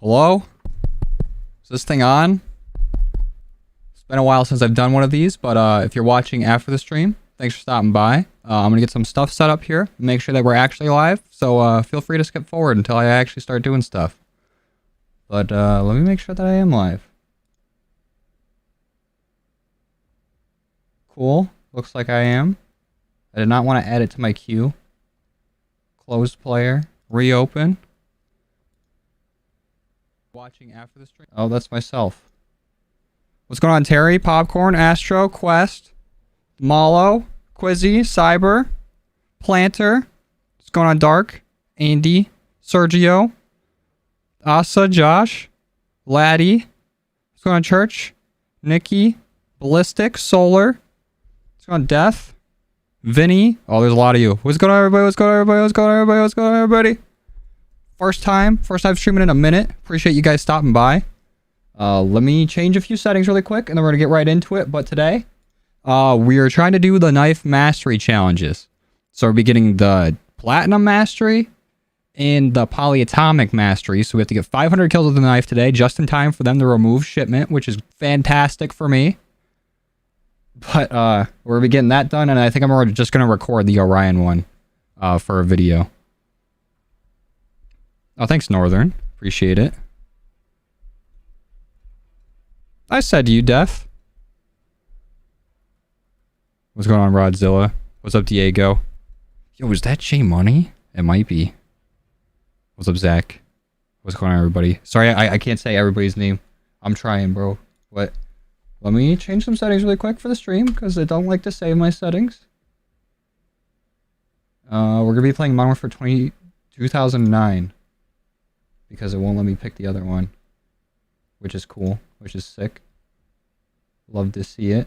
Hello? Is this thing on? It's been a while since I've done one of these, but if you're watching after the stream, thanks for stopping by. I'm gonna get some stuff set up here, make sure that we're actually live, so feel free to skip forward until I actually start doing stuff. But let me make sure that I am live. Cool. Looks like I am. I did not want to add it to my queue. Closed player. Reopen. Watching after the stream. Oh, that's myself. What's going on, Terry? Popcorn, Astro, Quest, Malo, Quizzy, Cyber, Planter. What's going on, Dark? Andy, Sergio, Asa, Josh, Laddie. What's going on, Church? Nikki, Ballistic, Solar. What's going on, Death? Vinny. Oh, there's a lot of you. What's going on, everybody? What's going on, everybody? What's going on, everybody? What's going on, everybody? First time streaming in a minute. Appreciate you guys stopping by. Let me change a few settings really quick, and then we're gonna get right into it. But today, we are trying to do the knife mastery challenges. So we'll be getting the platinum mastery and the polyatomic mastery. So we have to get 500 kills with the knife today, just in time for them to remove shipment, which is fantastic for me. But we're getting that done, and I think I'm just gonna record the Orion one for a video. Oh, thanks, Northern. Appreciate it. I said you, Def. What's going on, Rodzilla? What's up, Diego? Yo, is that J Money? It might be. What's up, Zach? What's going on, everybody? Sorry, I can't say everybody's name. I'm trying, bro. What? Let me change some settings really quick for the stream, because I don't like to save my settings. We're going to be playing Modern Warfare 2009. Because it won't let me pick the other one. Which is cool. Which is sick. Love to see it.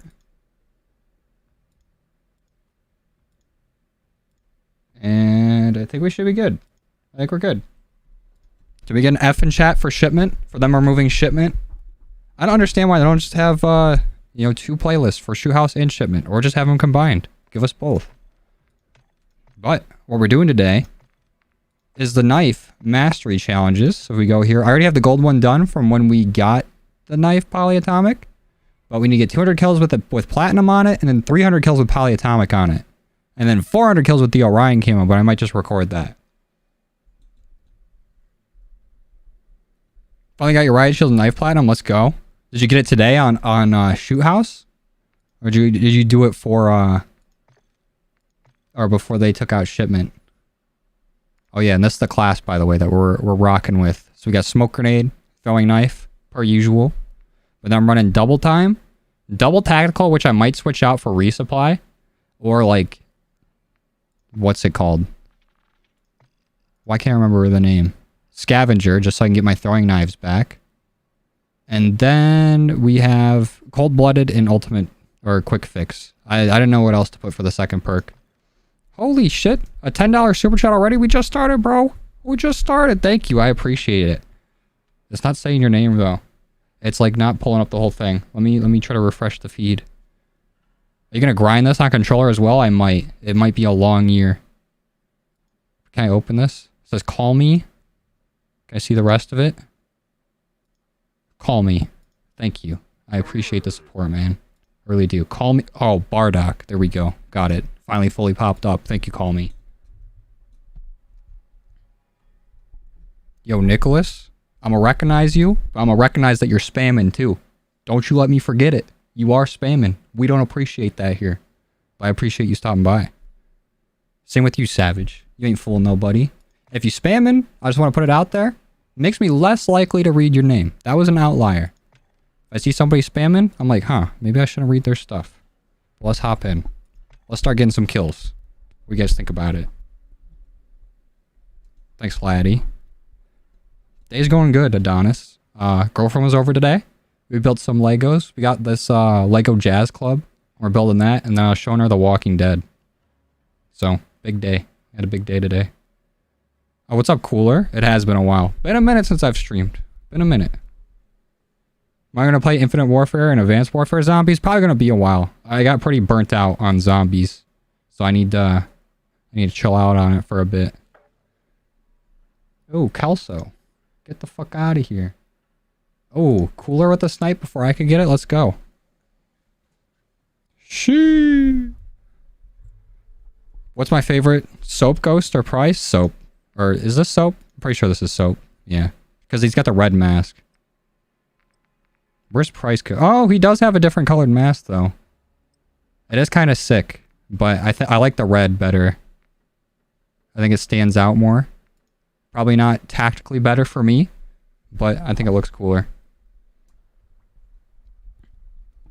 And I think we should be good. I think we're good. Did we get an F in chat for shipment? For them removing shipment? I don't understand why they don't just have, you know, two playlists for Shoe House and shipment. Or just have them combined. Give us both. But what we're doing today is the knife mastery challenges. So if we go here, I already have the gold one done from when we got the knife polyatomic, but we need to get 200 kills with platinum on it, and then 300 kills with polyatomic on it, and then 400 kills with the Orion camo. But I might just record that. Finally got your riot shield and knife platinum. Let's go. Did you get it today on Shoot House, or did you do it for or before they took out shipment? Oh yeah, and this is the class, by the way, that we're rocking with. So we got smoke grenade, throwing knife, per usual. But then I'm running double time, double tactical, which I might switch out for resupply, or like, what's it called? Why can't I remember the name? Scavenger, just so I can get my throwing knives back. And then we have cold-blooded and ultimate, or quick fix. I didn't know what else to put for the second perk. Holy shit, a $10 super chat already? We just started, bro. We just started. Thank you, I appreciate it. It's not saying your name, though. It's like not pulling up the whole thing. Let me try to refresh the feed. Are you gonna grind this on controller as well? I might. It might be a long year. Can I open this? It says call me. Can I see the rest of it? Call me. Thank you. I appreciate the support, man. I really do. Call me. Oh, Bardock. There we go. Got it. Finally fully popped up. Thank you, call me. Yo, Nicholas. I'm gonna recognize you, but I'm gonna recognize that you're spamming too. Don't you let me forget it. You are spamming. We don't appreciate that here. But I appreciate you stopping by. Same with you, Savage. You ain't fooling nobody. If you spamming, I just want to put it out there. It makes me less likely to read your name. That was an outlier. If I see somebody spamming, I'm like, huh, maybe I shouldn't read their stuff. Well, let's hop in. Let's start getting some kills. What do you guys think about it? Thanks, Laddie. Day's going good, Adonis. Girlfriend was over today. We built some Legos. We got this Lego Jazz Club. We're building that, and then I was showing her The Walking Dead. So, big day. Had a big day today. Oh, what's up, Cooler? It has been a while. Been a minute since I've streamed. Been a minute. Am I going to play Infinite Warfare and Advanced Warfare Zombies? Probably going to be a while. I got pretty burnt out on zombies. So I need to chill out on it for a bit. Oh, Kelso. Get the fuck out of here. Oh, cooler with the snipe before I could get it? Let's go. Shee. What's my favorite? Soap Ghost or Price? Soap. Or is this Soap? I'm pretty sure this is Soap. Yeah. Because he's got the red mask. Where's Price? Oh, he does have a different colored mask, though. It is kind of sick. But I like the red better. I think it stands out more. Probably not tactically better for me. But I think it looks cooler.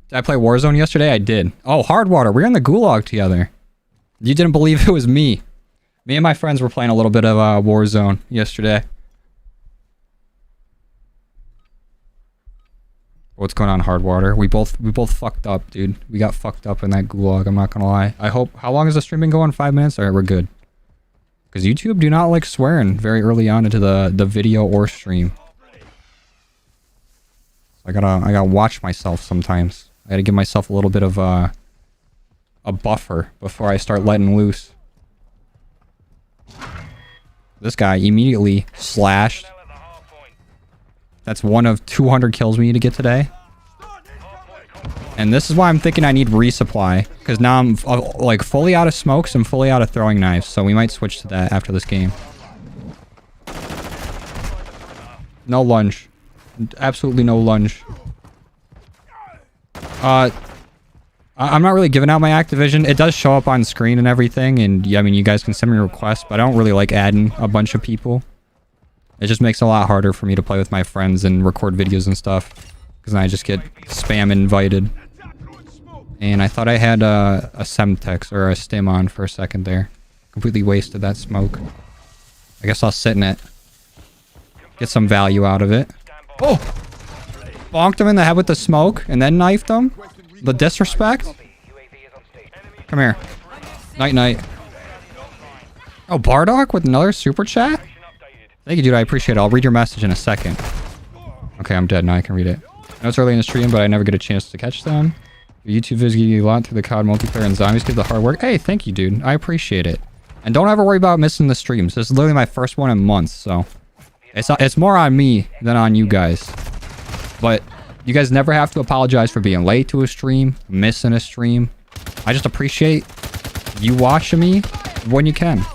Did I play Warzone yesterday? I did. Oh, Hardwater. We're in the gulag together. You didn't believe it was me. Me and my friends were playing a little bit of Warzone yesterday. What's going on, Hardwater? We both fucked up, dude. We got fucked up in that gulag, I'm not gonna lie. I hope... How long is the stream been going? 5 minutes? Alright, we're good. Because YouTube do not like swearing very early on into the video or stream. I gotta watch myself sometimes. I gotta give myself a little bit of a buffer before I start letting loose. This guy immediately slashed. That's one of 200 kills we need to get today. And this is why I'm thinking I need resupply. Because now I'm like fully out of smokes and fully out of throwing knives. So we might switch to that after this game. No lunge. Absolutely no lunge. I'm not really giving out my Activision. It does show up on screen and everything. And I mean, you guys can send me requests. But I don't really like adding a bunch of people. It just makes it a lot harder for me to play with my friends and record videos and stuff. Because then I just get spam invited. And I thought I had a Semtex or a Stim on for a second there. Completely wasted that smoke. I guess I'll sit in it. Get some value out of it. Oh! Bonked him in the head with the smoke and then knifed him. The disrespect. Come here. Night night. Oh, Bardock with another super chat? Thank you, dude. I appreciate it. I'll read your message in a second. Okay, I'm dead. Now I can read it. I know it's early in the stream, but I never get a chance to catch them. Your YouTube videos give you a lot through the COD multiplayer and zombies. Do the hard work. Hey, thank you, dude. I appreciate it. And don't ever worry about missing the streams. This is literally my first one in months, so... It's more on me than on you guys. But you guys never have to apologize for being late to a stream, missing a stream. I just appreciate you watching me when you can.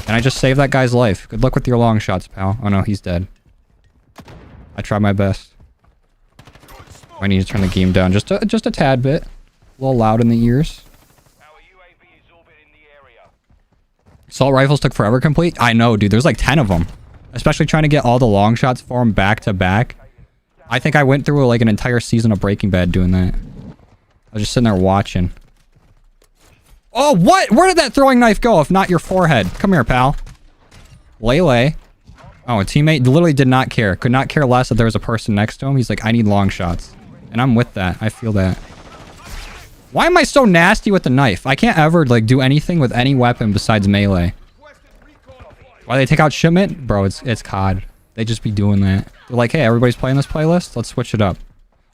And I just saved that guy's life. Good luck with your long shots, pal. Oh no, he's dead. I tried my best. I need to turn the game down just a tad bit. A little loud in the ears. Assault rifles took forever to complete? I know, dude. There's like 10 of them. Especially trying to get all the long shots for them back to back. I think I went through like an entire season of Breaking Bad doing that. I was just sitting there watching. Oh, what? Where did that throwing knife go if not your forehead? Come here, pal. Lele. Oh, a teammate literally did not care. Could not care less that there was a person next to him. He's like, I need long shots. And I'm with that. I feel that. Why am I so nasty with the knife? I can't ever like do anything with any weapon besides melee. Why they take out shipment? Bro, it's COD. They just be doing that. They're like, hey, everybody's playing this playlist. Let's switch it up.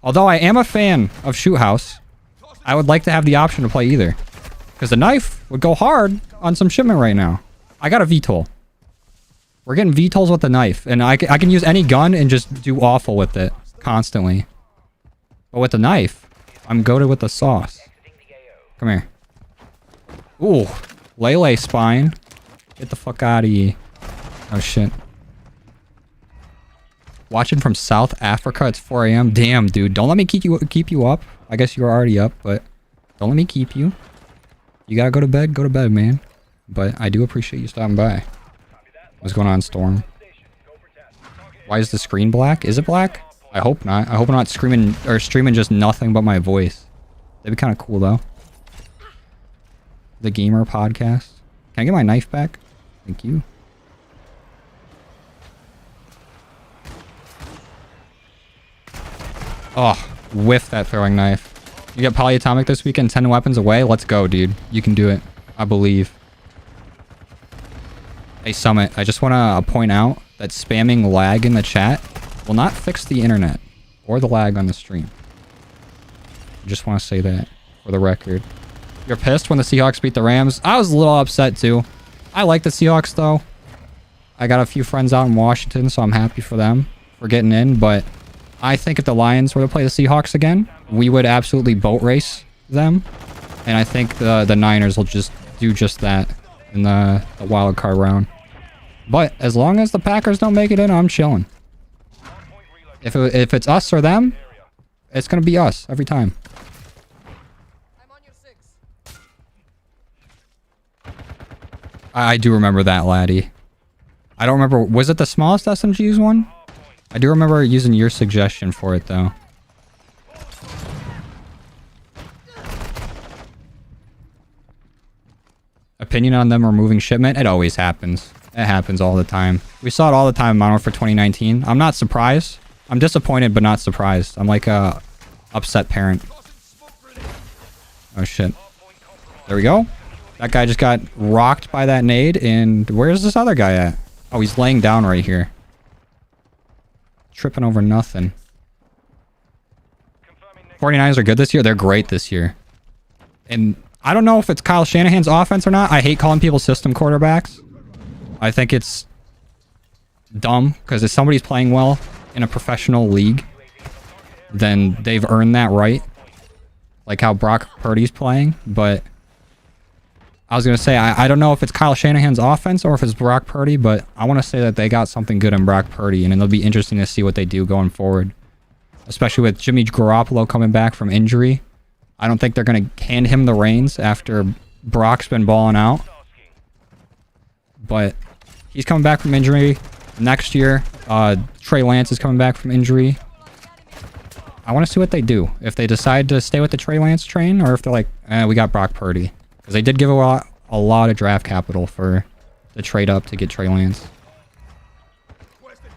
Although I am a fan of Shoot House, I would like to have the option to play either. Because the knife would go hard on some shipment right now. I got a VTOL. We're getting VTOLs with the knife. And I can use any gun and just do awful with it. Constantly. But with the knife, I'm goated with the sauce. Come here. Ooh. Lele spine. Get the fuck out of here. Oh shit. Watching from South Africa. It's 4 a.m. Damn, dude. Don't let me keep you up. I guess you were already up, but don't let me keep you. You gotta go to bed? Go to bed, man. But I do appreciate you stopping by. What's going on, Storm? Why is the screen black? Is it black? I hope not. I hope I'm not screaming or streaming just nothing but my voice. That'd be kind of cool, though. The Gamer Podcast. Can I get my knife back? Thank you. Oh, whiff that throwing knife. You get polyatomic this weekend, 10 weapons away? Let's go, dude. You can do it. I believe. Hey, Summit, I just want to point out that spamming lag in the chat will not fix the internet or the lag on the stream. I just want to say that for the record. You're pissed when the Seahawks beat the Rams? I was a little upset, too. I like the Seahawks, though. I got a few friends out in Washington, so I'm happy for them for getting in. But I think if the Lions were to play the Seahawks again, we would absolutely boat race them. And I think the Niners will just do just that in the wild card round. But as long as the Packers don't make it in, I'm chilling. If it's us or them, it's going to be us every time. I do remember that, laddie. I don't remember. Was it the smallest SMGs one? I do remember using your suggestion for it, though. Opinion on them removing shipment? It always happens. It happens all the time. We saw it all the time in Modern Warfare 2019. I'm not surprised. I'm disappointed, but not surprised. I'm like a upset parent. Oh, shit. There we go. That guy just got rocked by that nade, and where's this other guy at? Oh, he's laying down right here. Tripping over nothing. 49ers are good this year. They're great this year. And I don't know if it's Kyle Shanahan's offense or not. I hate calling people system quarterbacks. I think it's dumb, because if somebody's playing well in a professional league, then they've earned that right. Like how Brock Purdy's playing, but I was going to say, I don't know if it's Kyle Shanahan's offense or if it's Brock Purdy, but I want to say that they got something good in Brock Purdy, and it'll be interesting to see what they do going forward. Especially with Jimmy Garoppolo coming back from injury. I don't think they're going to hand him the reins after Brock's been balling out. But he's coming back from injury next year. Trey Lance is coming back from injury. I want to see what they do. If they decide to stay with the Trey Lance train, or if they're like, we got Brock Purdy. Because they did give a lot of draft capital for the trade up to get Trey Lance.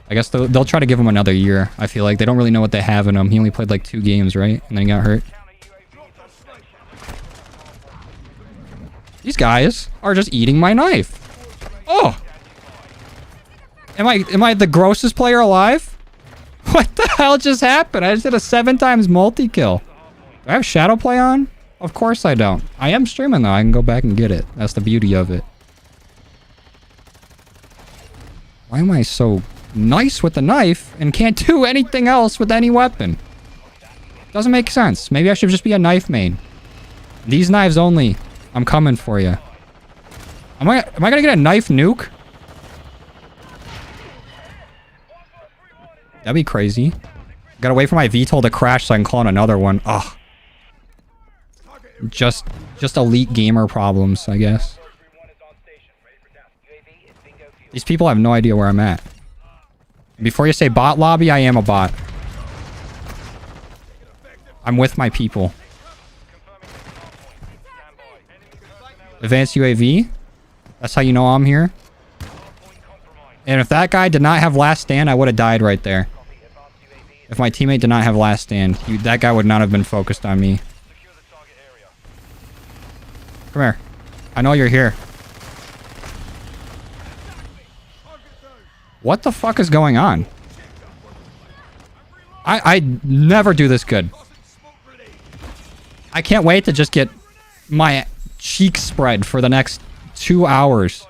I guess they'll try to give him another year. I feel like they don't really know what they have in him. He only played like 2 games, right? And then he got hurt. These guys are just eating my knife. Oh! Am I the grossest player alive? What the hell just happened? I just did a 7 times multi-kill. Do I have shadow play on? Of course I don't. I am streaming though. I can go back and get it. That's the beauty of it. Why am I so nice with the knife and can't do anything else with any weapon? Doesn't make sense. Maybe I should just be a knife main. These knives only. I'm coming for you. Am I gonna get a knife nuke? That'd be crazy. Gotta wait for my VTOL to crash so I can clone another one. Ugh. Just elite gamer problems, I guess. These people have no idea where I'm at. Before you say bot lobby, I am a bot. I'm with my people. Advanced UAV. That's how you know I'm here. And if that guy did not have last stand, I would have died right there. If my teammate did not have last stand, that guy would not have been focused on me. Come here. I know you're here. What the fuck is going on? I never do this good. I can't wait to just get my cheeks spread for the next 2 hours.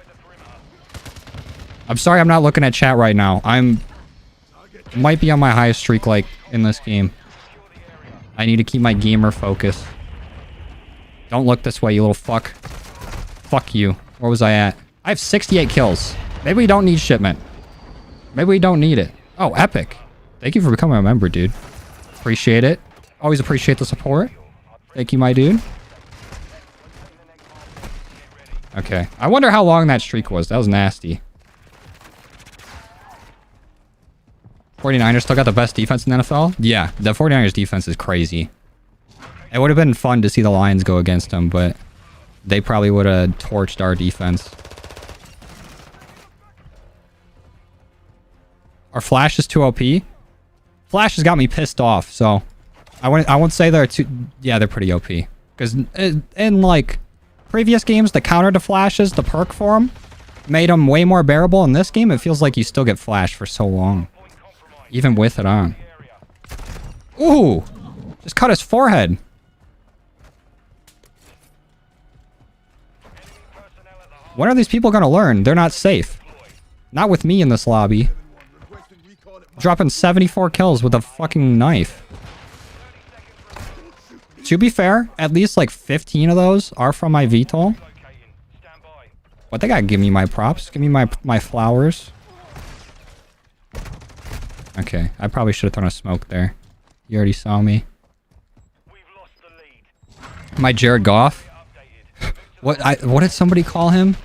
I'm sorry I'm not looking at chat right now. Might be on my highest streak like in this game. I need to keep my gamer focus. Don't look this way, you little fuck. Fuck you. Where was I at? I have 68 kills. Maybe we don't need shipment. Maybe we don't need it. Oh, epic. Thank you for becoming a member, dude. Appreciate it. Always appreciate the support. Thank you, my dude. Okay. I wonder how long that streak was. That was nasty. 49ers still got the best defense in the NFL? Yeah, the 49ers defense is crazy. It would have been fun to see the Lions go against them, but they probably would have torched our defense. Our Flash is too OP. Flash has got me pissed off, so I won't say they're too... Yeah, they're pretty OP. Because in, like, previous games, the counter to Flashes, the perk for them, made them way more bearable. In this game, it feels like you still get Flash for so long. Even with it on. Ooh! Just cut his forehead. When are these people going to learn? They're not safe. Not with me in this lobby. Dropping 74 kills with a fucking knife. To be fair, at least like 15 of those are from my VTOL. But they gotta give me my props. Give me my flowers. Okay, I probably should have thrown a smoke there. You already saw me. My Jared Goff? What did somebody call him?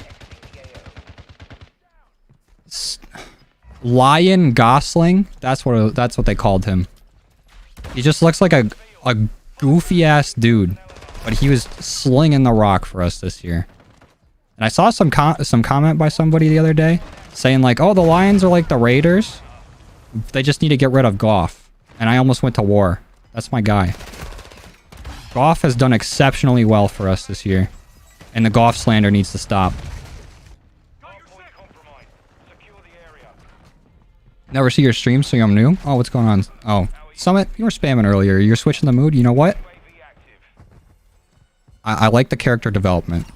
Lion Gosling? That's what they called him. He just looks like a goofy ass dude, but he was slinging the rock for us this year. And I saw some comment by somebody the other day saying like, "Oh, the Lions are like the Raiders. They just need to get rid of Goff." And I almost went to war. That's my guy. Goff has done exceptionally well for us this year, and the Goff slander needs to stop. Never see your stream, so I'm new. Oh, what's going on? Oh, Summit, you were spamming earlier. You're switching the mood. You know what? I like the character development,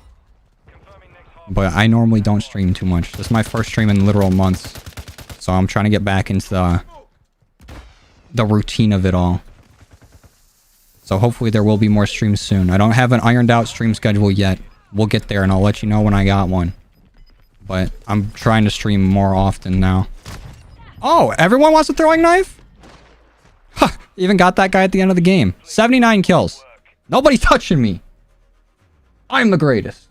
but I normally don't stream too much. This is my first stream in literal months, so I'm trying to get back into the routine of it all. So hopefully there will be more streams soon. I don't have an ironed out stream schedule yet. We'll get there, and I'll let you know when I got one. But I'm trying to stream more often now. Oh, everyone wants a throwing knife? Ha! Even got that guy at the end of the game. 79 kills. Nobody touching me. I'm the greatest.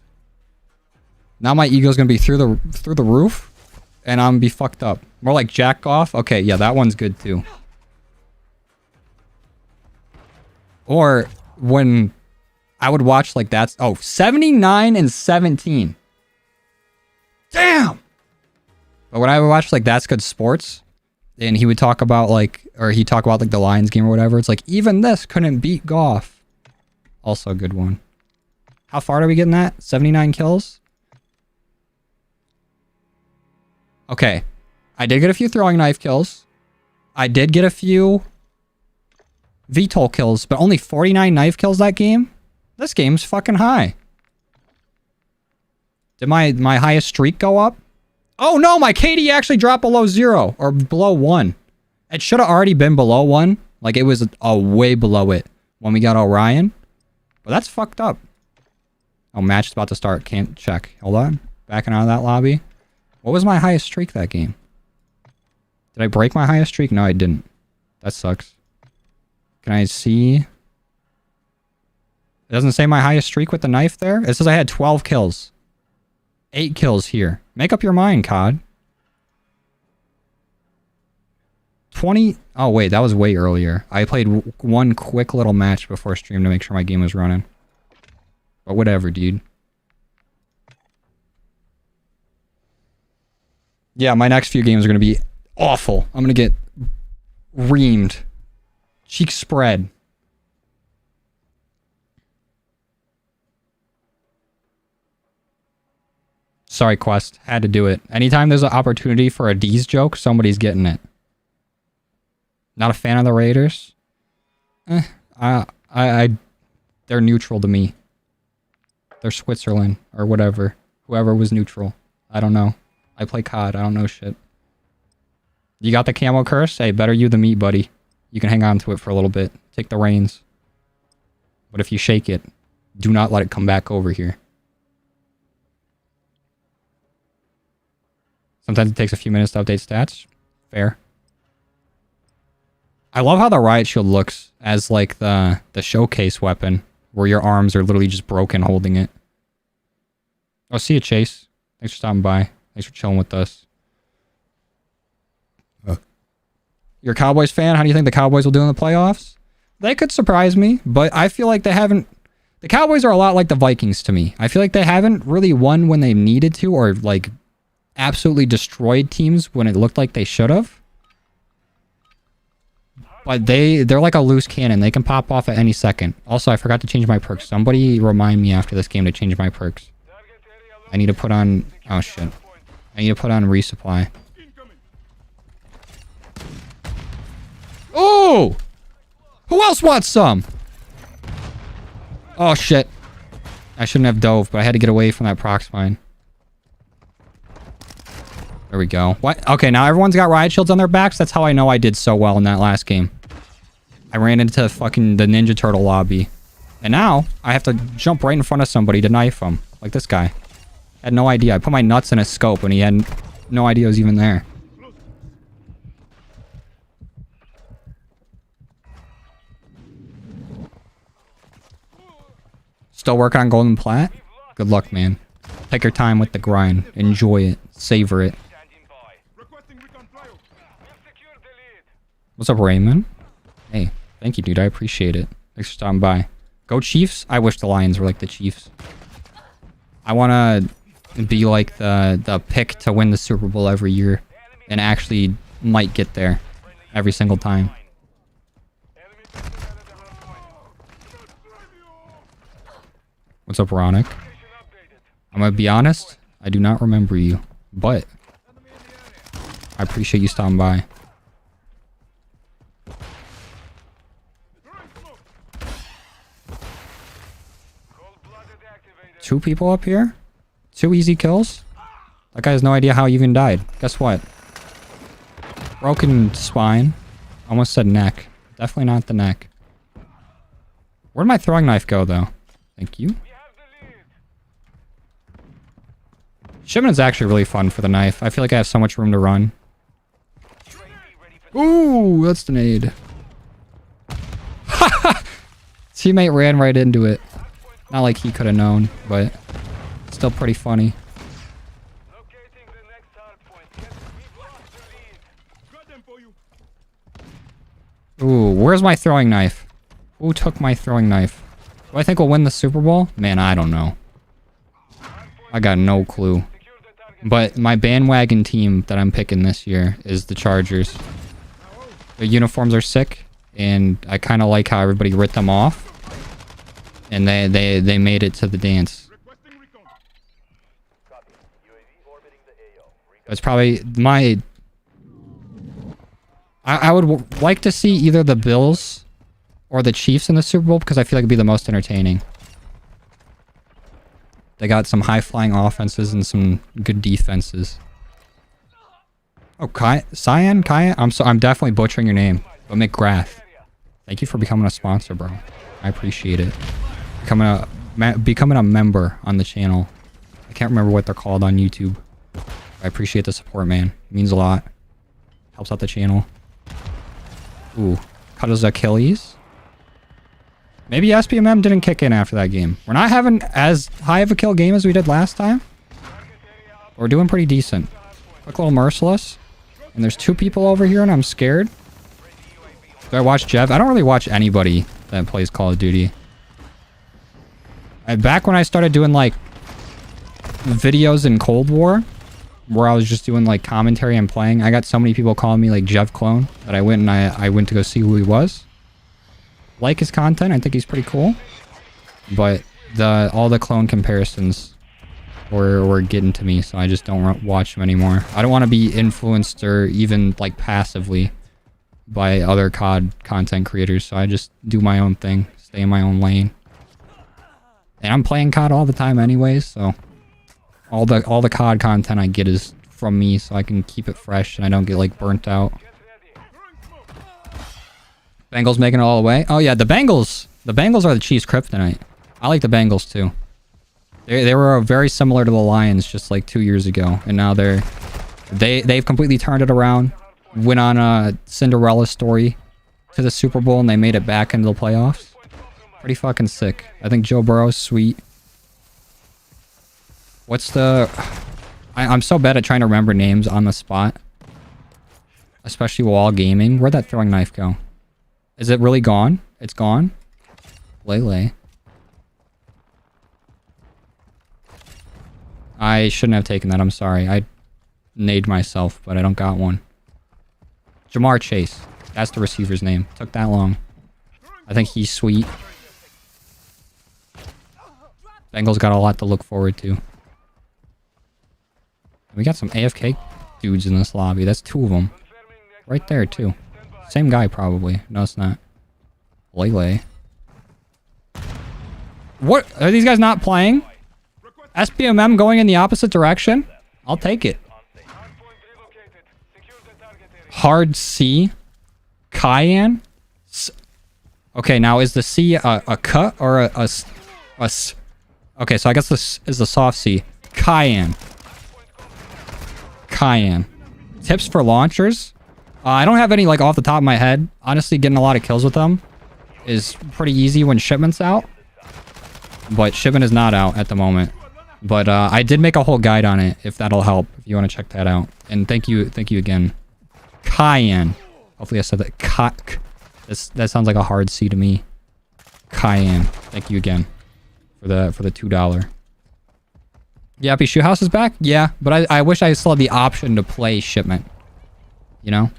Now my ego's gonna be through the roof, and I'm gonna be fucked up. More like jack off. Okay, yeah, that one's good too. Or when I would watch like that. Oh, 79 and 17. Damn! But when I would watch like That's Good Sports, and he would talk about like, or he'd talk about like the Lions game or whatever, it's like, even this couldn't beat Goff. Also a good one. How far are we getting at? 79 kills? Okay. I did get a few throwing knife kills. I did get a few VTOL kills, but only 49 knife kills that game? This game's fucking high. Did my highest streak go up? Oh no, my KD actually dropped below 0 or below 1. It should have already been below 1. Like it was way below it when we got Orion. But that's fucked up. Oh, match is about to start. Can't check. Hold on. Backing out of that lobby. What was my highest streak that game? Did I break my highest streak? No, I didn't. That sucks. Can I see? It doesn't say my highest streak with the knife there. It says I had 12 kills. 8 kills here. Make up your mind, COD. 20... Oh, wait. That was way earlier. I played one quick little match before stream to make sure my game was running. But whatever, dude. Yeah, my next few games are going to be awful. I'm going to get reamed. Cheek spread. Sorry, Quest. Had to do it. Anytime there's an opportunity for a D's joke, somebody's getting it. Not a fan of the Raiders? They're neutral to me. They're Switzerland, or whatever. Whoever was neutral. I don't know. I play COD. I don't know shit. You got the camo curse? Hey, better you than me, buddy. You can hang on to it for a little bit. Take the reins. But if you shake it, do not let it come back over here. Sometimes it takes a few minutes to update stats. Fair. I love how the riot shield looks as like the showcase weapon, where your arms are literally just broken holding it. Oh, see you, Chase. Thanks for stopping by. Thanks for chilling with us. You're a Cowboys fan? How do you think the Cowboys will do in the playoffs? They could surprise me, but I feel like they haven't... The Cowboys are a lot like the Vikings to me. I feel like they haven't really won when they needed to, or like absolutely destroyed teams when it looked like they should have. But they're like a loose cannon. They can pop off at any second. Also, I forgot to change my perks. Somebody remind me after this game to change my perks. I need to put on... Oh, shit. I need to put on resupply. Oh! Who else wants some? Oh, shit. I shouldn't have dove, but I had to get away from that prox mine. There we go. What? Okay, now everyone's got riot shields on their backs. That's how I know I did so well in that last game. I ran into fucking the Ninja Turtle lobby. And now I have to jump right in front of somebody to knife him. Like this guy. I had no idea. I put my nuts in a scope and he had no idea I was even there. Still working on golden plat? Good luck, man. Take your time with the grind. Enjoy it. Savor it. What's up, Raymond? Hey, thank you, dude. I appreciate it. Thanks for stopping by. Go Chiefs? I wish the Lions were like the Chiefs. I want to be like the pick to win the Super Bowl every year. And actually might get there every single time. What's up, Ronick? I'm gonna be honest, I do not remember you, but I appreciate you stopping by. Two people up here? 2 easy kills? That guy has no idea how he even died. Guess what? Broken spine. Almost said neck. Definitely not the neck. Where'd my throwing knife go, though? Thank you. Shipment is actually really fun for the knife. I feel like I have so much room to run. Ooh, that's the nade. Teammate ran right into it. Not like he could have known, but still pretty funny. Ooh, where's my throwing knife? Who took my throwing knife? Do I think we'll win the Super Bowl? Man, I don't know. I got no clue. But my bandwagon team that I'm picking this year is the Chargers. Their uniforms are sick, and I kind of like how everybody ripped them off. And they made it to the dance. It's probably my... I would like to see either the Bills or the Chiefs in the Super Bowl because I feel like it'd be the most entertaining. They got some high-flying offenses and some good defenses. Oh, Cyan? I'm definitely butchering your name. But McGrath. Thank you for becoming a sponsor, bro. I appreciate it. Becoming a member on the channel. I can't remember what they're called on YouTube. I appreciate the support, man. It means a lot. Helps out the channel. Ooh. Cut his Achilles. Maybe SPMM didn't kick in after that game. We're not having as high of a kill game as we did last time. We're doing pretty decent. Quick little merciless. And there's 2 people over here and I'm scared. Do I watch Jeff? I don't really watch anybody that plays Call of Duty. Back when I started doing like videos in Cold War, where I was just doing like commentary and playing, I got so many people calling me like Jeff Clone that I went to go see who he was. Like his content, I think he's pretty cool. But all the clone comparisons were getting to me, so I just don't watch them anymore. I don't want to be influenced or even like passively by other COD content creators, so I just do my own thing, stay in my own lane. And I'm playing COD all the time anyways, so all the COD content I get is from me, so I can keep it fresh and I don't get like burnt out. Bengals making it all the way. Oh yeah, the Bengals are the Chiefs' kryptonite. I like the Bengals too. They were very similar to the Lions just like 2 years ago, and now they've completely turned it around. Went on a Cinderella story to the Super Bowl and they made it back into the playoffs. Pretty fucking sick. I think Joe Burrow's sweet. What's the... I'm so bad at trying to remember names on the spot. Especially while gaming. Where'd that throwing knife go? Is it really gone? It's gone? Lele. I shouldn't have taken that. I'm sorry. I nade myself, but I don't got one. Jamar Chase. That's the receiver's name. Took that long. I think he's sweet. Bengals got a lot to look forward to. We got some AFK dudes in this lobby. That's 2 of them. Right there, too. Same guy, probably. No, it's not. Lele. What? Are these guys not playing? SPMM going in the opposite direction? I'll take it. Hard C. Cayenne. Okay, now is the C a cut or a s? Okay, so I guess this is the soft C. Cayenne. Cayenne. Tips for launchers. I don't have any like off the top of my head. Honestly, getting a lot of kills with them is pretty easy when shipment's out. But shipment is not out at the moment. But I did make a whole guide on it, if that'll help, if you want to check that out. And thank you again. Cayenne. Hopefully I said that. That sounds like a hard C to me. Cayenne. Thank you again for the $2. Yappy Shoe House is back? Yeah, but I wish I still had the option to play shipment. You know?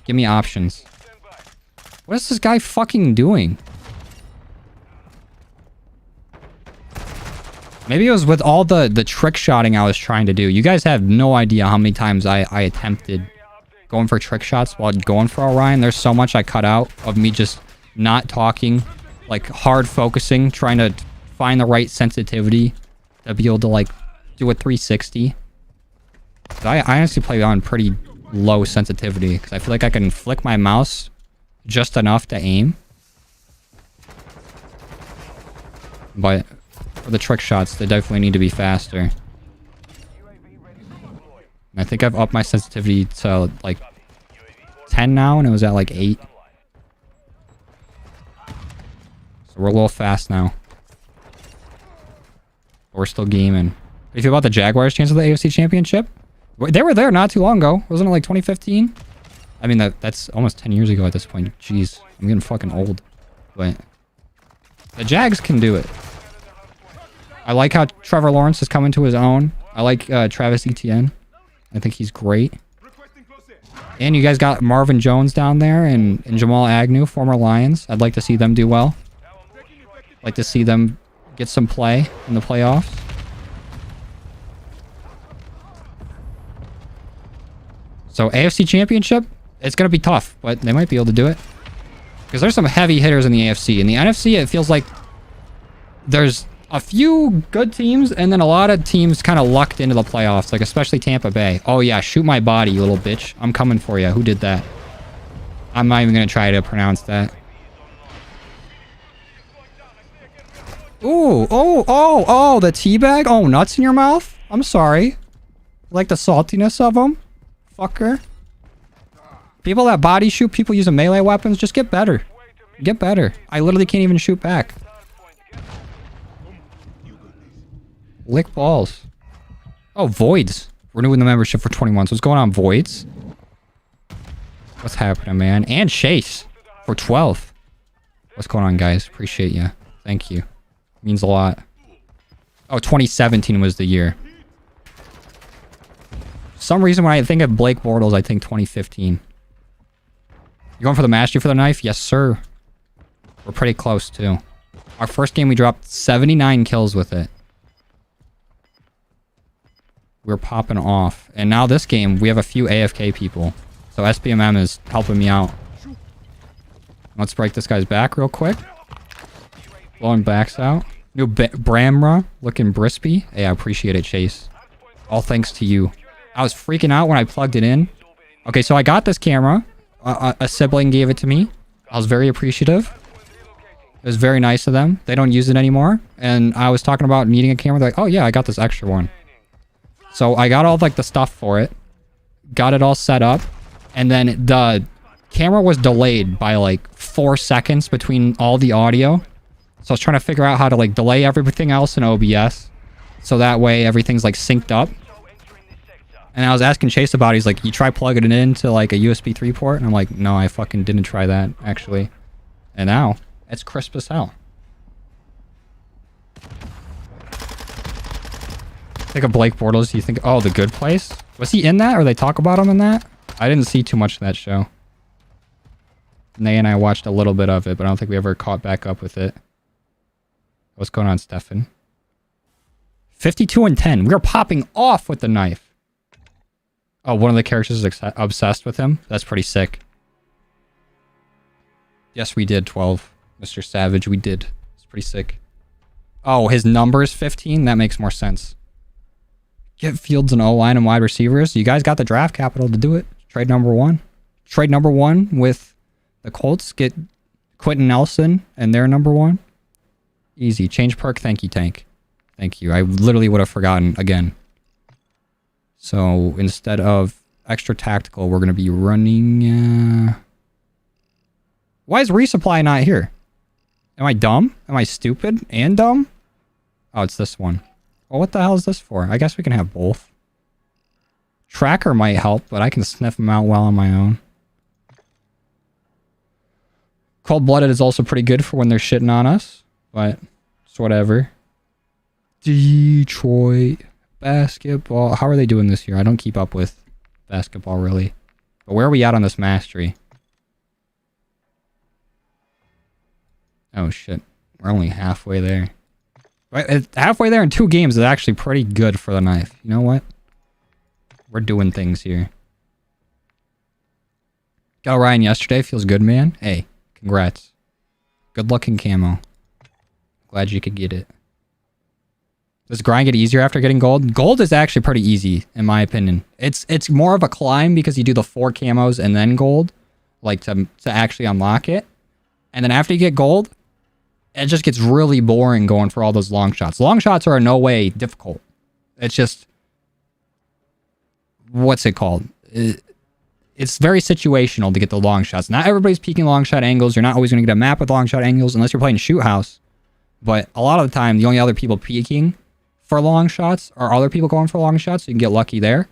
Give me options. What is this guy fucking doing? Maybe it was with all the trick shotting I was trying to do. You guys have no idea how many times I attempted going for trick shots while going for Orion. There's so much I cut out of me just not talking, like hard focusing, trying to find the right sensitivity to be able to like do a 360. I honestly play on pretty low sensitivity because I feel like I can flick my mouse just enough to aim. But for the trick shots, they definitely need to be faster. And I think I've upped my sensitivity to like 10 now, and it was at like 8. So we're a little fast now. But we're still gaming. How do you feel about the Jaguars' chance of the AFC Championship? They were there not too long ago. Wasn't it like 2015? I mean, that's almost 10 years ago at this point. Jeez, I'm getting fucking old. But the Jags can do it. I like how Trevor Lawrence has come into his own. I like Travis Etienne. I think he's great. And you guys got Marvin Jones down there and Jamal Agnew, former Lions. I'd like to see them do well. Like to see them get some play in the playoffs. So AFC Championship, it's going to be tough, but they might be able to do it. Because there's some heavy hitters in the AFC. In the NFC, it feels like there's a few good teams and then a lot of teams kind of lucked into the playoffs, like especially Tampa Bay. Oh yeah, shoot my body, you little bitch. I'm coming for you. Who did that? I'm not even going to try to pronounce that. Ooh, oh, the teabag? Oh, nuts in your mouth? I'm sorry. Like the saltiness of them? Fucker. People that body shoot people using melee weapons, just get better. Get better. I literally can't even shoot back. Lick balls. Oh, Voids. Renewing the membership for 20 months. What's going on, Voids? What's happening, man? And Chase for 12. What's going on, guys? Appreciate you. Thank you. Means a lot. Oh, 2017 was the year. For some reason when I think of Blake Bortles, I think 2015. You going for the mastery for the knife? Yes, sir. We're pretty close, too. Our first game, we dropped 79 kills with it. We're popping off. And now this game, we have a few AFK people. So SBMM is helping me out. Let's break this guy's back real quick. Blowing backs out. New Bramra looking brispy. Hey, I appreciate it, Chase. All thanks to you. I was freaking out when I plugged it in. Okay, so I got this camera. A sibling gave it to me. I was very appreciative. It was very nice of them. They don't use it anymore. And I was talking about needing a camera. They're like, oh yeah, I got this extra one. So I got all like the stuff for it. Got it all set up. And then the camera was delayed by like 4 seconds between all the audio. So I was trying to figure out how to like delay everything else in OBS. So that way everything's like synced up. And I was asking Chase about it. He's like, you try plugging it into like a USB 3 port? And I'm like, no, I fucking didn't try that actually. And now it's crisp as hell. Think of Blake Bortles. Do you think, oh, The Good Place? Was he in that or they talk about him in that? I didn't see too much of that show. Nay and I watched a little bit of it, but I don't think we ever caught back up with it. What's going on, Stefan? 52 and 10. We're popping off with the knife. Oh, one of the characters is obsessed with him. That's pretty sick. Yes, we did, 12. Mr. Savage, we did. It's pretty sick. Oh, his number is 15? That makes more sense. Get Fields and O-line and wide receivers. You guys got the draft capital to do it. Trade number 1. trade number 1 with the Colts. Get Quentin Nelson and their number 1. Easy. Change perk. Thank you, tank. Thank you. I literally would have forgotten again. So instead of extra tactical, we're going to be running... Why is resupply not here? Am I dumb? Am I stupid and dumb? Oh, it's this one. Well, what the hell is this for? I guess we can have both. Tracker might help, but I can sniff them out well on my own. Cold-blooded is also pretty good for when they're shitting on us, but it's whatever. Detroit basketball. How are they doing this year? I don't keep up with basketball really. But where are we at on this mastery? Oh shit. We're only halfway there. Halfway there in 2 games is actually pretty good for the knife. You know what? We're doing things here. Got Ryan yesterday. Feels good, man. Hey, congrats. Good looking camo. Glad you could get it. Does grind get easier after getting gold? Gold is actually pretty easy, in my opinion. It's more of a climb because you do the 4 camos and then gold. Like, to actually unlock it. And then after you get gold, it just gets really boring going for all those long shots. Long shots are in no way difficult. It's just... What's it called? It's very situational to get the long shots. Not everybody's peeking long shot angles. You're not always going to get a map with long shot angles unless you're playing shoot house. But a lot of the time, the only other people peeking for long shots are other people going for long shots. So you can get lucky there.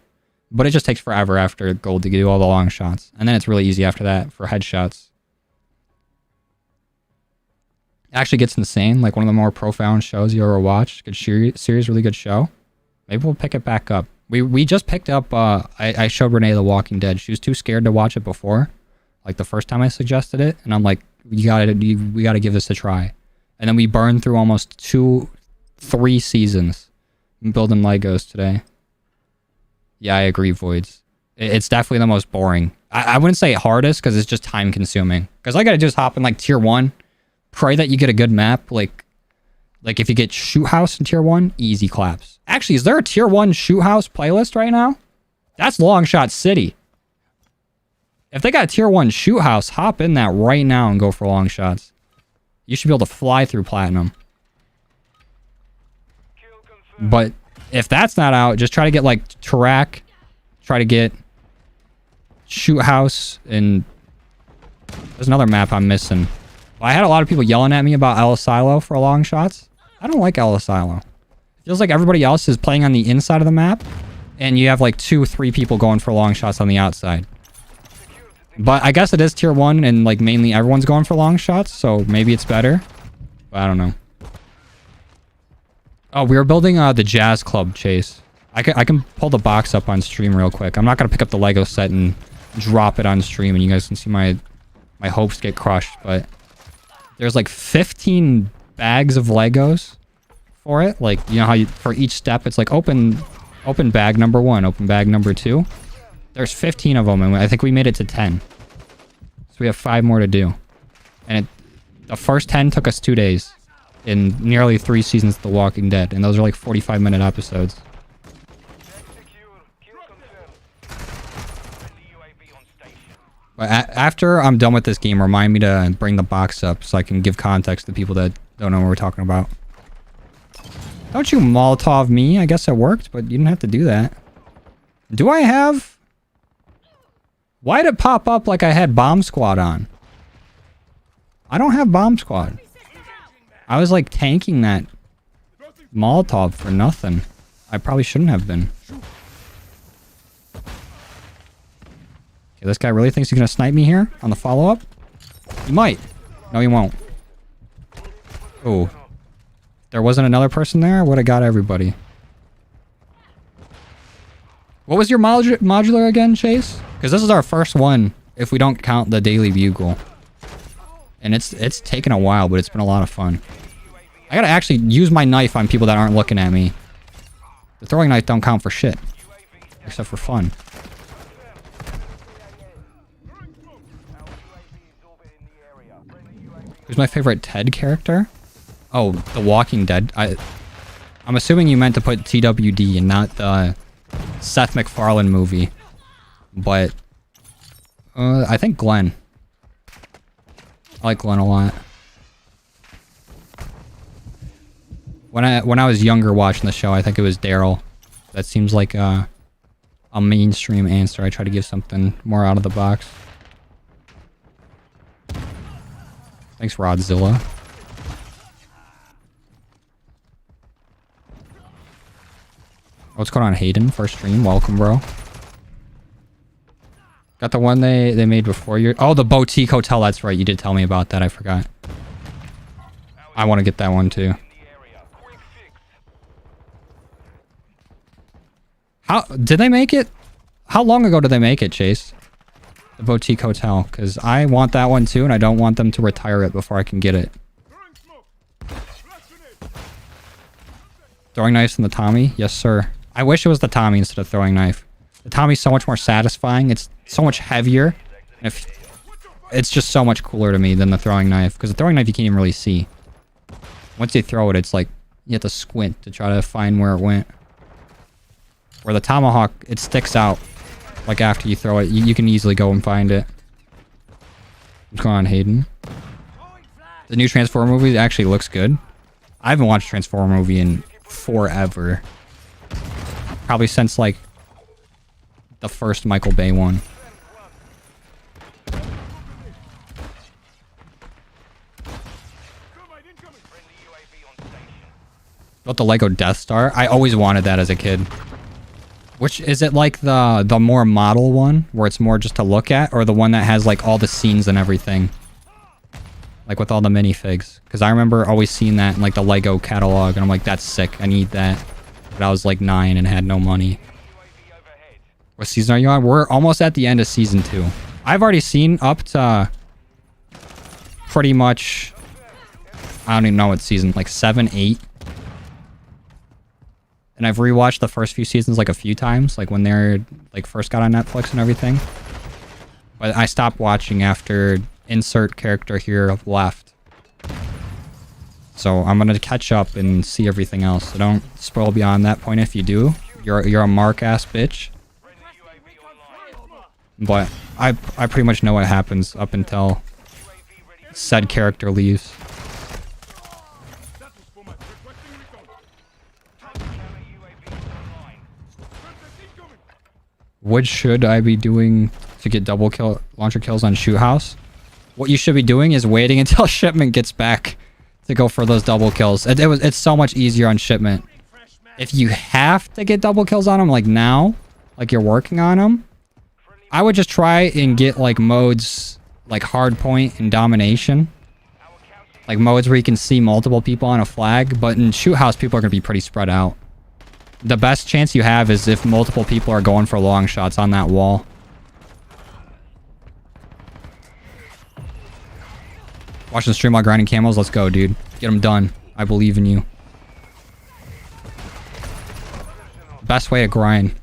But it just takes forever after gold to do all the long shots. And then it's really easy after that for headshots. It actually gets insane. Like one of the more profound shows you ever watched. Good series, really good show. Maybe we'll pick it back up. We just picked up, I showed Renee The Walking Dead. She was too scared to watch it before. Like the first time I suggested it. And I'm like, we gotta give this a try. And then we burned through almost 3 seasons. I'm building Legos today. Yeah, I agree, Voids. It's definitely the most boring. I wouldn't say hardest because it's just time consuming. Because all I gotta do is hop in like tier 1. Pray that you get a good map. Like if you get shoot house in tier 1, easy claps. Actually, is there a tier 1 shoot house playlist right now? That's Long Shot City. If they got a tier 1 shoot house, hop in that right now and go for long shots. You should be able to fly through platinum. But if that's not out, just try to get like Tarak. Try to get shoot house, and there's another map I'm missing. I had a lot of people yelling at me about El Silo for long shots. I don't like El Silo. It feels like everybody else is playing on the inside of the map, and you have like 2-3 people going for long shots on the outside. But I guess it is tier 1, and like mainly everyone's going for long shots, so maybe it's better. But I don't know. Oh, we were building the Jazz Club, Chase. I can pull the box up on stream real quick. I'm not going to pick up the Lego set and drop it on stream, and you guys can see my hopes get crushed, but... There's like 15 bags of Legos for it. Like, you know how for each step, it's like open bag number 1, open bag number 2. There's 15 of them, and I think we made it to 10. So we have 5 more to do. And the first 10 took us 2 days in nearly 3 seasons of The Walking Dead. And those are like 45-minute episodes. But after I'm done with this game, remind me to bring the box up so I can give context to people that don't know what we're talking about. Don't you Molotov me? I guess it worked, but you didn't have to do that. Do I have... Why did it pop up like I had Bomb Squad on? I don't have Bomb Squad. I was like tanking that Molotov for nothing. I probably shouldn't have been. Okay, this guy really thinks he's gonna snipe me here on the follow-up? He might. No, he won't. Oh. There wasn't another person there? I would have got everybody. What was your modular again, Chase? Because this is our first one, if we don't count the Daily Bugle. And it's taken a while, but it's been a lot of fun. I gotta actually use my knife on people that aren't looking at me. The throwing knife don't count for shit. Except for fun. Who's my favorite Ted character? Oh, The Walking Dead. I'm assuming you meant to put TWD and not the Seth MacFarlane movie. But I think Glenn. I like Glenn a lot. When I was younger watching the show, I think it was Daryl. That seems like a mainstream answer. I try to give something more out of the box. Thanks, Rodzilla. What's going on, Hayden? First stream. Welcome, bro. Got the one they made before you. Oh, the boutique hotel. That's right. You did tell me about that. I forgot. I want to get that one too. How did they make it? How long ago did they make it, Chase? The boutique hotel. Because I want that one too, and I don't want them to retire it before I can get it. Throwing knives in the Tommy? Yes, sir. I wish it was the Tommy instead of throwing knife. The Tommy's so much more satisfying. It's so much heavier. It's just so much cooler to me than the throwing knife. Because the throwing knife you can't even really see. Once you throw it, it's like you have to squint to try to find where it went. Where the tomahawk, it sticks out. Like after you throw it, you can easily go and find it. What's going on, Hayden? The new Transformer movie actually looks good. I haven't watched Transformer movie in forever. Probably since like the first Michael Bay one. About the Lego Death Star? I always wanted that as a kid. Which, is it like the more model one, where it's more just to look at, or the one that has like all the scenes and everything? Like with all the minifigs. Because I remember always seeing that in like the Lego catalog, and I'm like, that's sick, I need that. But I was like 9 and had no money. What season are you on? We're almost at the end of season 2. I've already seen up to pretty much, I don't even know what season, like 7, 8. And I've rewatched the first few seasons like a few times, like when they're like first got on Netflix and everything. But I stopped watching after insert character here left. So I'm gonna catch up and see everything else. So don't spoil beyond that point if you do. You're a mark ass bitch. But I pretty much know what happens up until said character leaves. What should I be doing to get double kill launcher kills on shoot house? What you should be doing is waiting until shipment gets back to go for those double kills. It's so much easier on shipment. If you have to get double kills on them like now, like you're working on them, I would just try and get like modes like hardpoint and domination. Like modes where you can see multiple people on a flag, but in shoot house people are going to be pretty spread out. The best chance you have is if multiple people are going for long shots on that wall. Watching the stream while grinding camos. Let's go, dude. Get them done. I believe in you. Best way to grind.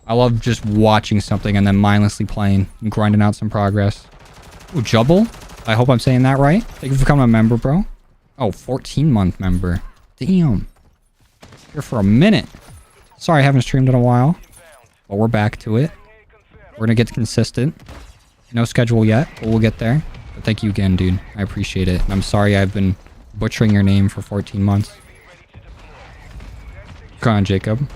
I love just watching something and then mindlessly playing and grinding out some progress. Ooh, Jubble. I hope I'm saying that right. Thank you for becoming a member, bro. Oh, 14-month member. Damn. Here for a minute. Sorry I haven't streamed in a while. But we're back to it. We're gonna get consistent. No schedule yet, but we'll get there. But thank you again, dude. I appreciate it. And I'm sorry I've been butchering your name for 14 months. Come on, Jacob.